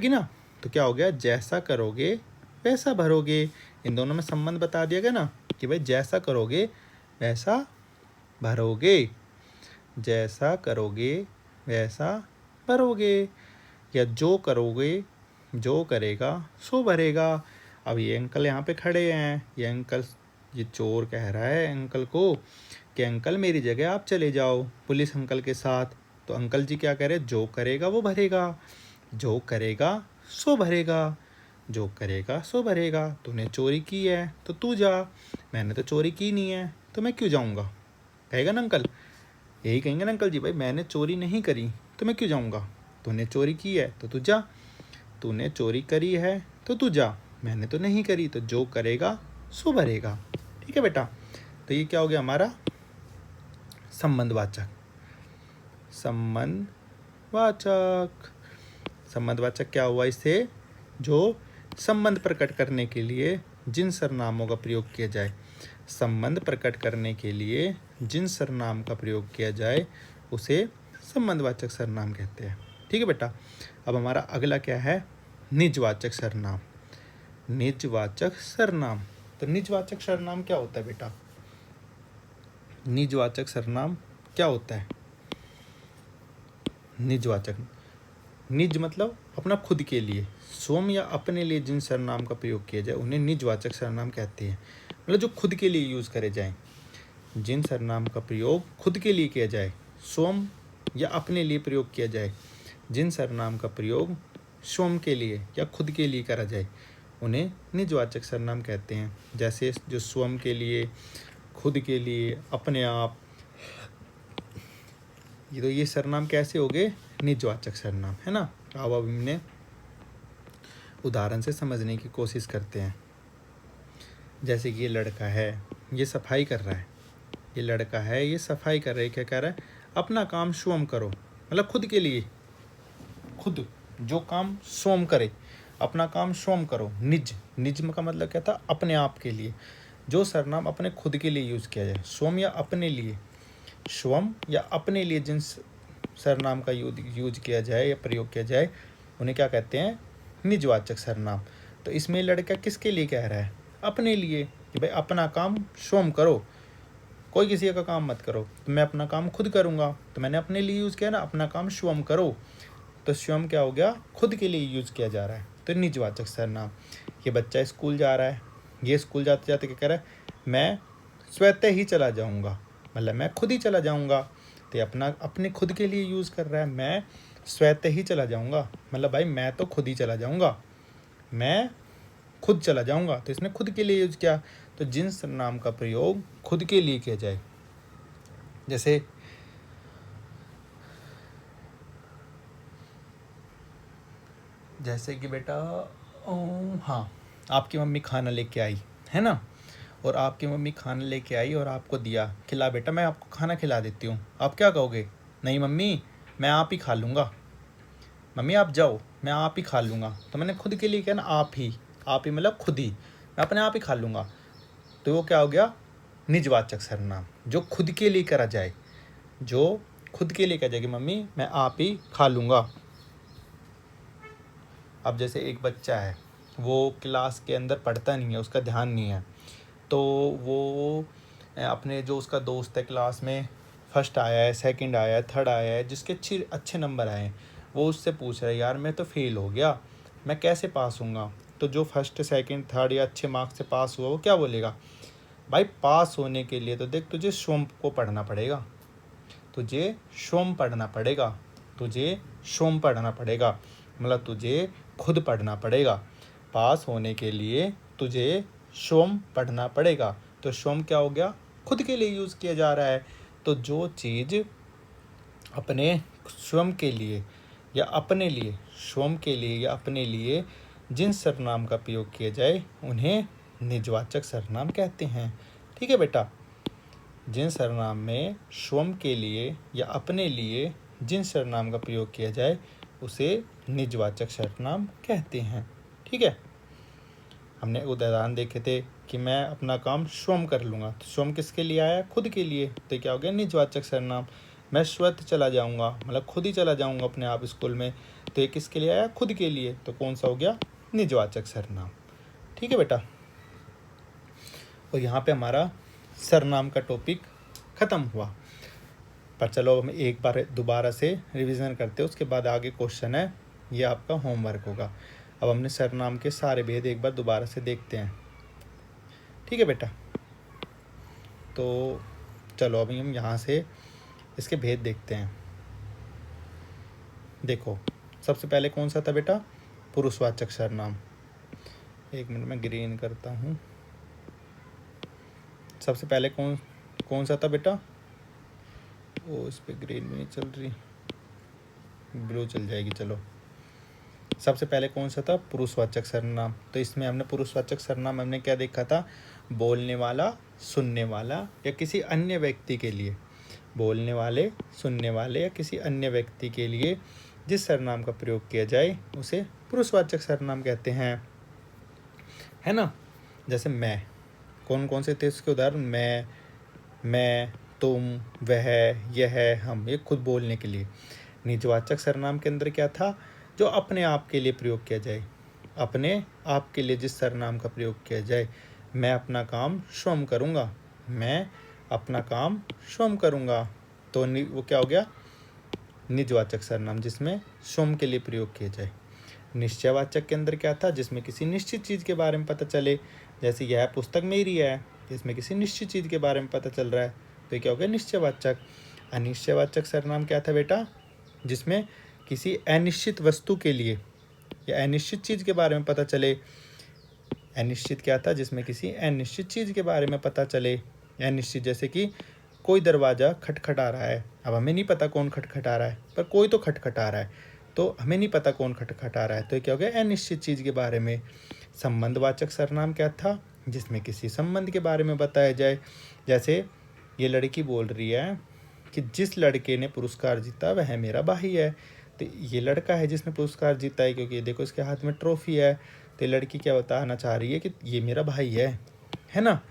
ना। तो क्या हो गया, जैसा करोगे वैसा भरोगे। इन दोनों में संबंध बता दिया गया ना कि भाई जैसा करोगे वैसा भरोगे, जैसा करोगे वैसा भरोगे, या जो करोगे जो करेगा सो भरेगा। अब ये अंकल यहाँ पे खड़े हैं, ये चोर कह रहा है अंकल को कि अंकल मेरी जगह आप चले जाओ पुलिस अंकल के साथ। तो अंकल जी क्या कह रहे हैं, जो करेगा वो भरेगा, जो करेगा सो भरेगा, जो करेगा सो भरेगा। तूने चोरी की है तो तू जा, मैंने तो चोरी की नहीं है तो मैं क्यों जाऊँगा, कहेगा ना अंकल। यही कहेंगे ना अंकल जी, भाई मैंने चोरी नहीं करी तो मैं क्यों जाऊँगा, तूने चोरी की है तो तू जा, तूने चोरी करी है तो तू जा, मैंने तो नहीं करी, तो जो करेगा सो भरेगा। ठीक है बेटा, तो ये क्या हो गया हमारा संबंधवाचक। संबंधवाचक, संबंधवाचक क्या हुआ इससे, जो संबंध प्रकट करने के लिए जिन सर्वनामों का प्रयोग किया जाए, संबंध प्रकट करने के लिए जिन सर्वनाम का प्रयोग किया जाए उसे संबंधवाचक सर्वनाम कहते हैं। ठीक है बेटा, अब हमारा अगला क्या है, निजवाचक सर्वनाम। निजवाचक सर्वनाम, तो निजवाचक सर्वनाम क्या होता है बेटा, निजवाचक सर्वनाम क्या होता है। निजवाचक, निज मतलब अपना खुद के लिए, स्वयं या अपने लिए जिन सर्वनाम का प्रयोग किया जाए उन्हें निजवाचक सर्वनाम कहते हैं। मतलब जो खुद के लिए यूज़ करे जाएं, जिन सर्वनाम का प्रयोग खुद के लिए किया जाए, स्वयं या अपने लिए प्रयोग किया जाए, जिन सर्वनाम का प्रयोग स्वयं के लिए या खुद के लिए करा जाए उन्हें निजवाचक सर्वनाम कहते हैं। जैसे जो स्वयं के लिए, खुद के लिए, अपने आप, ये तो ये सर्वनाम कैसे हो गए, निजवाचक सर्वनाम, है ना। अब हमने उदाहरण से समझने की कोशिश करते हैं। जैसे कि ये लड़का है, ये सफाई कर रहा है, ये लड़का है ये सफाई कर रहा है, क्या कह रहा है, अपना काम स्वयं करो, मतलब खुद के लिए, खुद जो काम स्वयं करे, अपना काम स्वयं करो। निज, निज का मतलब क्या था, अपने आप के लिए। जो सर्वनाम अपने खुद के लिए यूज़ किया जाए, स्वयं या अपने लिए, स्वयं या अपने लिए जिन सर्वनाम का यूज किया जाए या प्रयोग किया जाए उन्हें क्या कहते हैं, निजवाचक सर्वनाम। तो इसमें लड़का किसके लिए कह रहा है, अपने लिए, कि भाई अपना काम स्वयं करो, कोई किसी का काम मत करो, तो मैं अपना काम खुद करूँगा, तो मैंने अपने लिए यूज़ किया ना, अपना काम स्वयं करो, तो स्वयं क्या हो गया, खुद के लिए यूज़ किया जा रहा है, तो निजवाचक सर्वनाम। ये बच्चा स्कूल जा रहा है, ये स्कूल जाते जाते क्या कह रहा है, मैं स्वतः ही चला जाऊँगा, मतलब मैं खुद ही चला जाऊँगा, तो ये अपना अपने खुद के लिए यूज़ कर रहा है, मैं स्वतः ही चला जाऊँगा, मतलब भाई मैं तो खुद ही चला जाऊँगा, मैं खुद चला जाऊँगा, तो इसने खुद के लिए यूज़ किया। तो जिन सर्वनाम का प्रयोग खुद के लिए किया जाए, जैसे कि बेटा हाँ, आपकी मम्मी खाना लेके आई है ना, और आपकी मम्मी खाना लेके आई और आपको दिया, खिला बेटा, मैं आपको खाना खिला देती हूँ, आप क्या कहोगे, नहीं मम्मी मैं आप ही खा लूँगा, मम्मी आप जाओ मैं आप ही खा लूँगा। तो मैंने खुद के लिए किया ना, आप ही मतलब खुद ही, मैं अपने आप ही खा लूँगा, तो वो क्या हो गया, निजवाचक सर्वनाम। जो खुद के लिए करा जाए, जो खुद के लिए कहा जाए कि मम्मी मैं आप ही खा लूँगा। अब जैसे एक बच्चा है, वो क्लास के अंदर पढ़ता नहीं है, उसका ध्यान नहीं है, तो वो अपने जो उसका दोस्त है क्लास में, फर्स्ट आया है, सेकंड आया है, थर्ड आया है, जिसके अच्छे नंबर आए हैं, वो उससे पूछ रहा है, यार मैं तो फेल हो गया, मैं कैसे पास होऊंगा। तो जो फर्स्ट सेकंड थर्ड या अच्छे मार्क्स से पास हुआ वो क्या बोलेगा, भाई पास होने के लिए तो देख तुझे स्वयं को पढ़ना पड़ेगा, तुझे स्वयं पढ़ना पड़ेगा, तुझे स्वयं पढ़ना पड़ेगा, मतलब तुझे खुद पढ़ना पड़ेगा। पास होने के लिए तुझे स्वयं पढ़ना पड़ेगा, तो स्वयं क्या हो गया, खुद के लिए यूज़ किया जा रहा है। तो जो चीज़ अपने स्वयं के लिए या अपने लिए, स्वयं के लिए या अपने लिए जिन सर्वनाम का प्रयोग किया जाए उन्हें निजवाचक सर्वनाम कहते हैं। ठीक है बेटा, जिन सर्वनाम में स्वयं के लिए या अपने लिए जिन सर्वनाम का प्रयोग किया जाए उसे निजवाचक सर्वनाम कहते हैं। ठीक है, हमने उदाहरण देखे थे कि मैं अपना काम स्वयं कर लूँगा, तो स्वयं किसके लिए आया, खुद के लिए, तो क्या हो गया, निजवाचक सर्वनाम। मैं स्वतः चला जाऊँगा, मतलब खुद ही चला जाऊँगा अपने आप स्कूल में, तो ये किसके लिए आया, खुद के लिए, तो कौन सा हो गया, निजवाचक सर्वनाम। ठीक है बेटा, और यहाँ पे हमारा सर्वनाम का टॉपिक ख़त्म हुआ। पर चलो हम एक बार दोबारा से रिवीजन करते हैं, उसके बाद आगे क्वेश्चन है, ये आपका होमवर्क होगा। अब हमने सर्वनाम के सारे भेद एक बार दोबारा से देखते हैं। ठीक है बेटा, तो चलो अभी हम यहाँ से इसके भेद देखते हैं। देखो, सबसे पहले कौन सा था बेटा, पुरुषवाचक सर्वनाम। एक मिनट में ग्रीन करता हूँ। सबसे पहले कौन सा था बेटा, ओ इस पर ग्रीन भी नहीं चल रही, ब्लू चल जाएगी। चलो, सबसे पहले कौन सा था, पुरुषवाचक सर्वनाम। तो इसमें हमने पुरुषवाचक सर्वनाम हमने क्या देखा था, बोलने वाला, सुनने वाला या किसी अन्य व्यक्ति के लिए, बोलने वाले, सुनने वाले या किसी अन्य व्यक्ति के लिए जिस सर्वनाम का प्रयोग किया जाए उसे पुरुषवाचक सर्वनाम कहते हैं, है ना। जैसे मैं, कौन कौन से थे उसके उदाहरण, मैं, तुम, वह, यह, हम, ये खुद बोलने के लिए। निजवाचक सर्वनाम के अंदर क्या था, जो अपने आप के लिए प्रयोग किया जाए, अपने आप के लिए जिस सर्वनाम का प्रयोग किया जाए। मैं अपना काम स्वयं करूँगा, मैं अपना काम स्वयं करूँगा, तो वो क्या हो गया, निजवाचक सर्वनाम जिसमें स्वयं के लिए प्रयोग किया जाए। निश्चयवाचक के अंदर क्या था, जिसमें किसी निश्चित चीज़ के बारे में पता चले, जैसे यह पुस्तक मेरी है, इसमें किसी निश्चित चीज़ के बारे में पता चल रहा है, तो ये क्या हो गया, निश्चयवाचक। अनिश्चयवाचक सर्वनाम क्या था बेटा, जिसमें किसी अनिश्चित वस्तु के लिए या अनिश्चित चीज़ के बारे में पता चले। अनिश्चित क्या था, जिसमें किसी अनिश्चित चीज़ के बारे में पता चले। अनिश्चित जैसे कि कोई दरवाज़ा खटखटा रहा है, अब हमें नहीं पता कौन खटखटा रहा है, पर कोई तो खटखटा रहा है, तो हमें नहीं पता कौन खटखटा रहा है, तो ये क्या हो गया, अनिश्चित चीज़ के बारे में। संबंधवाचक सर्वनाम क्या था, जिसमें किसी संबंध के बारे में बताया जाए। जैसे ये लड़की बोल रही है कि जिस लड़के ने पुरस्कार जीता वह मेरा भाई है, तो ये लड़का है जिसने पुरस्कार जीता है, क्योंकि देखो इसके हाथ में ट्रॉफी है, तो लड़की क्या बताना चाह रही है कि ये मेरा भाई है ना।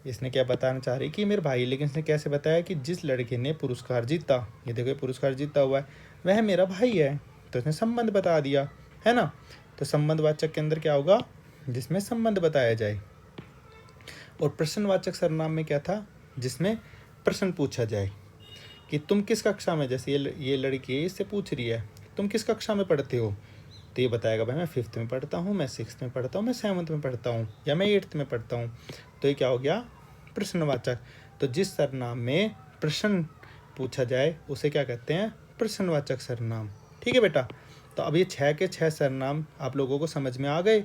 इसने क्या बताना चाह रही है कि मेरे भाई, लेकिन इसने कैसे बताया कि जिस लड़के ने पुरस्कार जीता, ये देखो पुरस्कार जीता हुआ है, वह मेरा भाई है, तो इसने संबंध बता दिया, है ना। तो संबंधवाचक के अंदर क्या होगा, जिसमें संबंध बताया जाए। और प्रश्नवाचक सर्वनाम में क्या था, जिसमें प्रश्न पूछा जाए कि तुम किस कक्षा में, जैसे ये लड़की इससे पूछ रही है तुम किस कक्षा में पढ़ते हो, तो ये बताएगा भाई मैं 5th में पढ़ता हूँ, मैं 6th में पढ़ता हूँ, मैं 7th में पढ़ता हूँ, या मैं 8th में पढ़ता हूँ, तो ये क्या हो गया, प्रश्नवाचक। तो जिस सर्वनाम में प्रश्न पूछा जाए उसे क्या कहते हैं, प्रश्नवाचक सर्वनाम। ठीक है बेटा, तो अब ये 6 के 6 सर्वनाम आप लोगों को समझ में आ गए।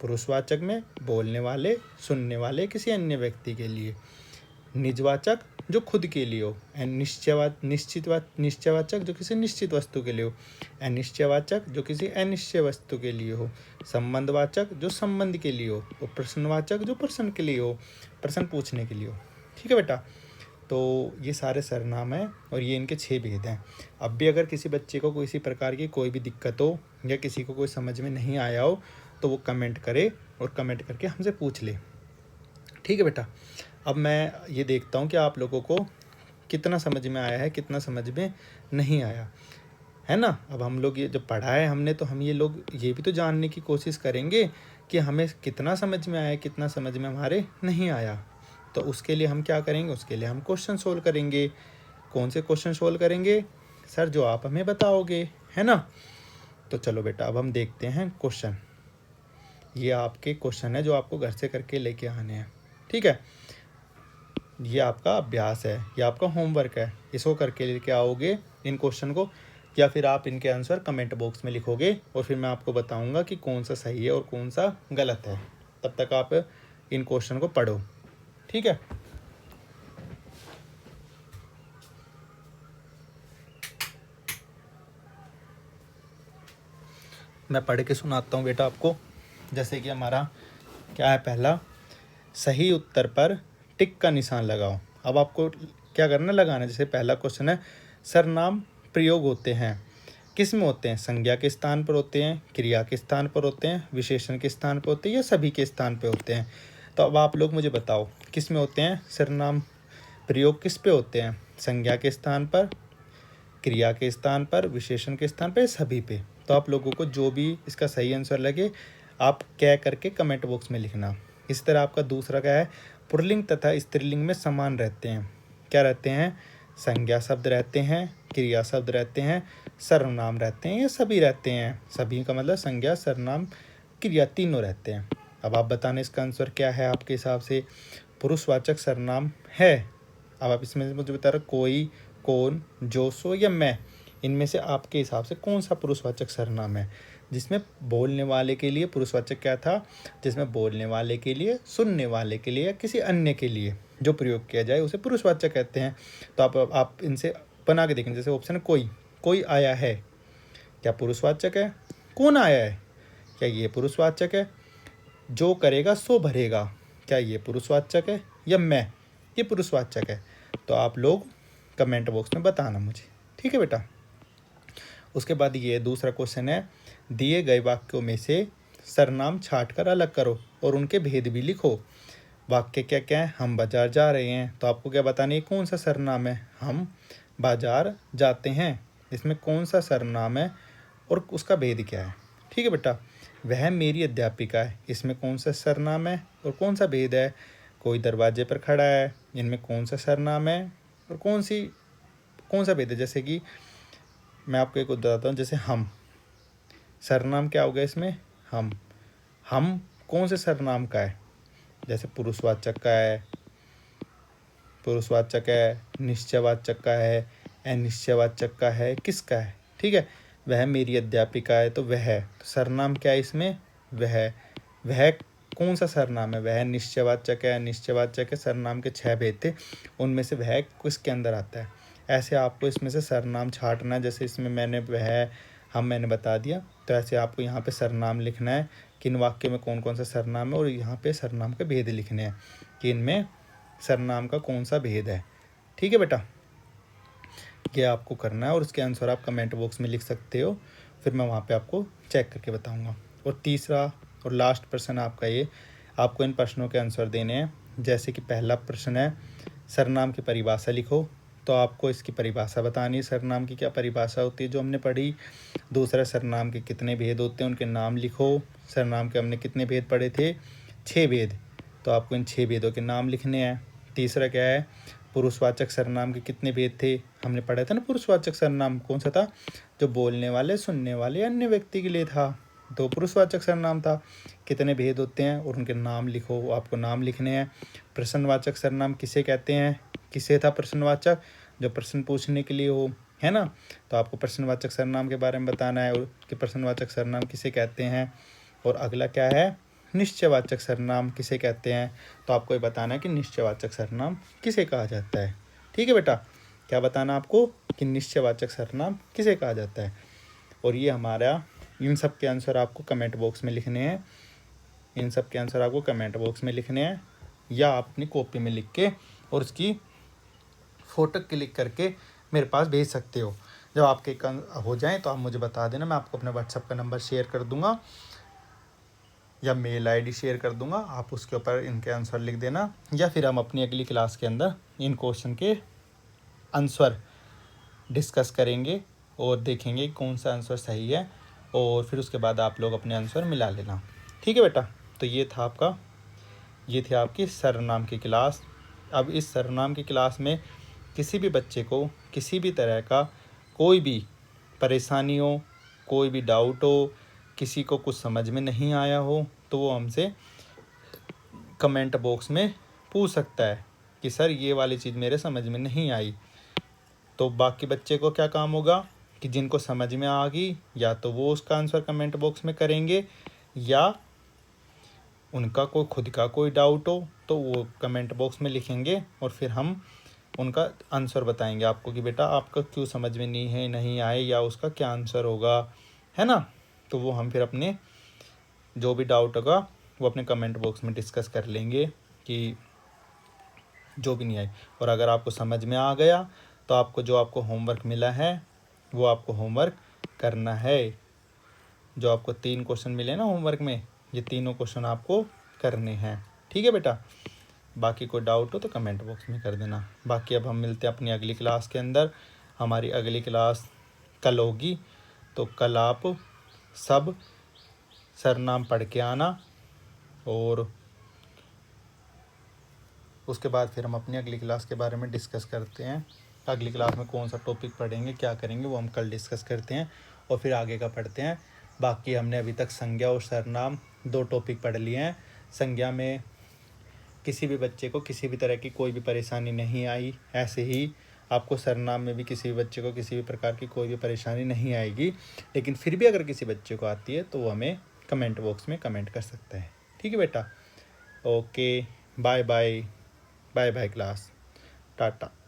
पुरुषवाचक में बोलने वाले, सुनने वाले, किसी अन्य व्यक्ति के लिए। निजवाचक जो खुद के लिए हो। निश्चयवाचक जो किसी निश्चित वस्तु के लिए हो। अनिश्चयवाचक जो किसी अनिश्चय वस्तु के लिए हो। संबंधवाचक जो संबंध के लिए हो। और प्रश्नवाचक जो प्रश्न के लिए हो, प्रश्न पूछने के लिए हो। ठीक है बेटा, तो ये सारे सर्वनाम हैं और ये इनके 6 भेद हैं। अब भी अगर किसी बच्चे को किसी प्रकार की कोई भी दिक्कत हो या किसी को कोई समझ में नहीं आया हो तो वो कमेंट करे और कमेंट करके हमसे पूछ ले। ठीक है बेटा, अब मैं ये देखता हूँ कि आप लोगों को कितना समझ में आया है, कितना समझ में नहीं आया, है ना। अब हम लोग ये जब पढ़ा है हमने, तो हम ये लोग ये भी तो जानने की कोशिश करेंगे कि हमें कितना समझ में आया, कितना समझ में हमारे नहीं आया। तो उसके लिए हम क्या करेंगे, उसके लिए हम क्वेश्चन सोल्व करेंगे। कौन से क्वेश्चन सोल्व करेंगे सर, जो आप हमें बताओगे, है ना। तो चलो बेटा, अब हम देखते हैं क्वेश्चन। ये आपके क्वेश्चन है जो आपको घर से करके लेके आने हैं। ठीक है, ये आपका अभ्यास है, ये आपका होमवर्क है। इसको करके लेके आओगे इन क्वेश्चन को, या फिर आप इनके आंसर कमेंट बॉक्स में लिखोगे और फिर मैं आपको बताऊंगा कि कौन सा सही है और कौन सा गलत है। तब तक आप इन क्वेश्चन को पढ़ो। ठीक है, मैं पढ़ के सुनाता हूँ बेटा आपको। जैसे कि हमारा क्या है, पहला, सही उत्तर पर टिक का निशान लगाओ। अब आपको क्या करना, लगाना। जैसे पहला क्वेश्चन है, सर्वनाम प्रयोग होते हैं, किस में होते हैं, संज्ञा के स्थान पर होते हैं, क्रिया के स्थान पर होते हैं, विशेषण के स्थान पर होते हैं, या सभी के स्थान पर होते हैं। तो अब आप लोग मुझे बताओ किस में होते हैं सर्वनाम प्रयोग, किस पे होते हैं, संज्ञा के स्थान पर, क्रिया के स्थान पर, विशेषण के स्थान पर, सभी पे। तो आप लोगों को जो भी इसका सही आंसर लगे आप क्या करके कमेंट बॉक्स में लिखना। इस तरह आपका दूसरा क्या है, पुल्लिंग तथा स्त्रीलिंग में समान रहते हैं। क्या रहते हैं, संज्ञा शब्द रहते हैं, क्रिया शब्द रहते हैं, सर्वनाम रहते हैं, ये सभी रहते हैं। सभी का मतलब संज्ञा, सर्वनाम, क्रिया, तीनों रहते हैं। अब आप बताना इसका आंसर क्या है आपके हिसाब से। पुरुषवाचक सर्वनाम है। अब आप इसमें मुझे बता रहे कोई, कौन, जो, सो या मैं, इनमें से आपके हिसाब से कौन सा पुरुषवाचक सर्वनाम है। जिसमें बोलने वाले के लिए पुरुषवाचक क्या था, जिसमें बोलने वाले के लिए, सुनने वाले के लिए या किसी अन्य के लिए जो प्रयोग किया जाए उसे पुरुषवाचक कहते हैं। तो आप इनसे बना के देखें। जैसे ऑप्शन है कोई, कोई आया है, क्या पुरुषवाचक है, कौन आया है, क्या ये पुरुषवाचक है। जो करेगा सो भरेगा, क्या ये पुरुषवाचक है, या मैं, ये पुरुषवाचक है। तो आप लोग कमेंट बॉक्स में बताना मुझे, ठीक है बेटा। उसके बाद ये दूसरा क्वेश्चन है, दिए गए वाक्यों में से सर्वनाम छांट कर अलग करो और उनके भेद भी लिखो। वाक्य क्या क्या है, हम बाजार जा रहे हैं, तो आपको क्या बताना है कौन सा सर्वनाम है, हम बाजार जाते हैं, इसमें कौन सा सर्वनाम है और उसका भेद क्या है। ठीक है बेटा। वह मेरी अध्यापिका है, इसमें कौन सा सर्वनाम है और कौन सा भेद है। कोई दरवाजे पर खड़ा है, इनमें कौन सा सर्वनाम है और कौन सा भेद है। जैसे कि मैं आपको एक बताता हूँ, जैसे हम, सर्वनाम क्या होगा इसमें, हम कौन से सर्वनाम का है, जैसे पुरुषवाचक का है, निश्चयवाचक का है, अनिश्चयवाचक का है, किसका है। ठीक है। वह मेरी अध्यापिका है, तो वह तो सर्वनाम क्या है इसमें, वह कौन सा सर्वनाम है, वह निश्चयवाचक है, अनिश्चयवाचक है। सर्वनाम के 6 भेद थे, उनमें से वह किसके अंदर आता है। ऐसे आपको इसमें से सर्वनाम छांटना है। जैसे इसमें मैंने बता दिया, तो ऐसे आपको यहाँ पे सर्वनाम लिखना है, किन वाक्य में कौन कौन सा सर्वनाम है, और यहाँ पे सर्वनाम के भेद लिखने हैं कि इनमें सर्वनाम का कौन सा भेद है। ठीक है बेटा, ये आपको करना है और उसके आंसर आप कमेंट बॉक्स में लिख सकते हो, फिर मैं वहाँ पे आपको चेक करके बताऊँगा। और तीसरा और लास्ट प्रश्न आपका ये, आपको इन प्रश्नों के आंसर देने हैं। जैसे कि पहला प्रश्न है, सर्वनाम की परिभाषा लिखो, तो आपको इसकी परिभाषा बतानी है, सर्वनाम की क्या परिभाषा होती है जो हमने पढ़ी। दूसरा, सर्वनाम के कितने भेद होते हैं, उनके नाम लिखो। सर्वनाम के हमने कितने भेद पढ़े थे, 6 भेद, तो आपको इन 6 भेदों के नाम लिखने हैं। तीसरा क्या है, पुरुषवाचक सर्वनाम के कितने भेद थे, हमने पढ़ा था ना। पुरुषवाचक सर्वनाम कौन सा था, जो बोलने वाले, सुनने वाले, अन्य व्यक्ति के लिए था, तो पुरुषवाचक सर्वनाम था। कितने भेद होते हैं और उनके नाम लिखो, वो आपको नाम लिखने हैं। प्रश्नवाचक सर्वनाम किसे कहते हैं, किसे था प्रश्नवाचक, जो प्रश्न पूछने के लिए हो, है ना। तो आपको प्रश्नवाचक सर्वनाम के बारे में बताना है कि प्रश्नवाचक सर्वनाम किसे कहते हैं। और अगला क्या है, निश्चयवाचक सर्वनाम किसे कहते हैं, तो आपको ये बताना है कि निश्चयवाचक सर्वनाम किसे कहा जाता है। ठीक है बेटा, क्या बताना आपको कि निश्चयवाचक सर्वनाम किसे कहा जाता है। और ये हमारा, इन सब के आंसर आपको कमेंट बॉक्स में लिखने हैं, या आप अपनी कॉपी में लिख के और उसकी फ़ोटो क्लिक करके मेरे पास भेज सकते हो। जब आपके हो जाएं तो आप मुझे बता देना, मैं आपको अपने व्हाट्सएप का नंबर शेयर कर दूंगा या मेल आईडी शेयर कर दूंगा, आप उसके ऊपर इनके आंसर लिख देना, या फिर हम अपनी अगली क्लास के अंदर इन क्वेश्चन के आंसर डिस्कस करेंगे और देखेंगे कौन सा आंसर सही है, और फिर उसके बाद आप लोग अपने आंसर मिला लेना। ठीक है बेटा, तो ये थी आपकी सर्वनाम की क्लास। अब इस सर्वनाम की क्लास में किसी भी बच्चे को किसी भी तरह का कोई भी परेशानी हो, कोई भी डाउट हो, किसी को कुछ समझ में नहीं आया हो, तो वो हमसे कमेंट बॉक्स में पूछ सकता है कि सर ये वाली चीज़ मेरे समझ में नहीं आई। तो बाकी बच्चे को क्या काम होगा कि जिनको समझ में आ गई, या तो वो उसका आंसर कमेंट बॉक्स में करेंगे, या उनका कोई खुद का कोई डाउट हो तो वो कमेंट बॉक्स में लिखेंगे, और फिर हम उनका आंसर बताएंगे आपको कि बेटा आपका क्यों समझ में नहीं आए, या उसका क्या आंसर होगा, है ना। तो वो हम फिर अपने जो भी डाउट होगा वो अपने कमेंट बॉक्स में डिस्कस कर लेंगे कि जो भी नहीं आए। और अगर आपको समझ में आ गया तो आपको होमवर्क मिला है वो आपको होमवर्क करना है। जो आपको 3 क्वेश्चन मिले ना होमवर्क में, ये तीनों क्वेश्चन आपको करने हैं। ठीक है बेटा, बाकी कोई डाउट हो तो कमेंट बॉक्स में कर देना। बाकी अब हम मिलते हैं अपनी अगली क्लास के अंदर। हमारी अगली क्लास कल होगी, तो कल आप सब सरनाम पढ़ के आना, और उसके बाद फिर हम अपनी अगली क्लास के बारे में डिस्कस करते हैं। अगली क्लास में कौन सा टॉपिक पढ़ेंगे, क्या करेंगे, वो हम कल डिस्कस करते हैं और फिर आगे का पढ़ते हैं। बाकी हमने अभी तक संज्ञा और सर्वनाम 2 टॉपिक पढ़ लिए हैं। संज्ञा में किसी भी बच्चे को किसी भी तरह की कोई भी परेशानी नहीं आई, ऐसे ही आपको सर्वनाम में भी किसी भी बच्चे को किसी भी प्रकार की कोई भी परेशानी नहीं आएगी। लेकिन फिर भी अगर किसी बच्चे को आती है तो वो हमें कमेंट बॉक्स में कमेंट कर सकता है। ठीक है बेटा, okay, bye bye, bye bye class, Tata.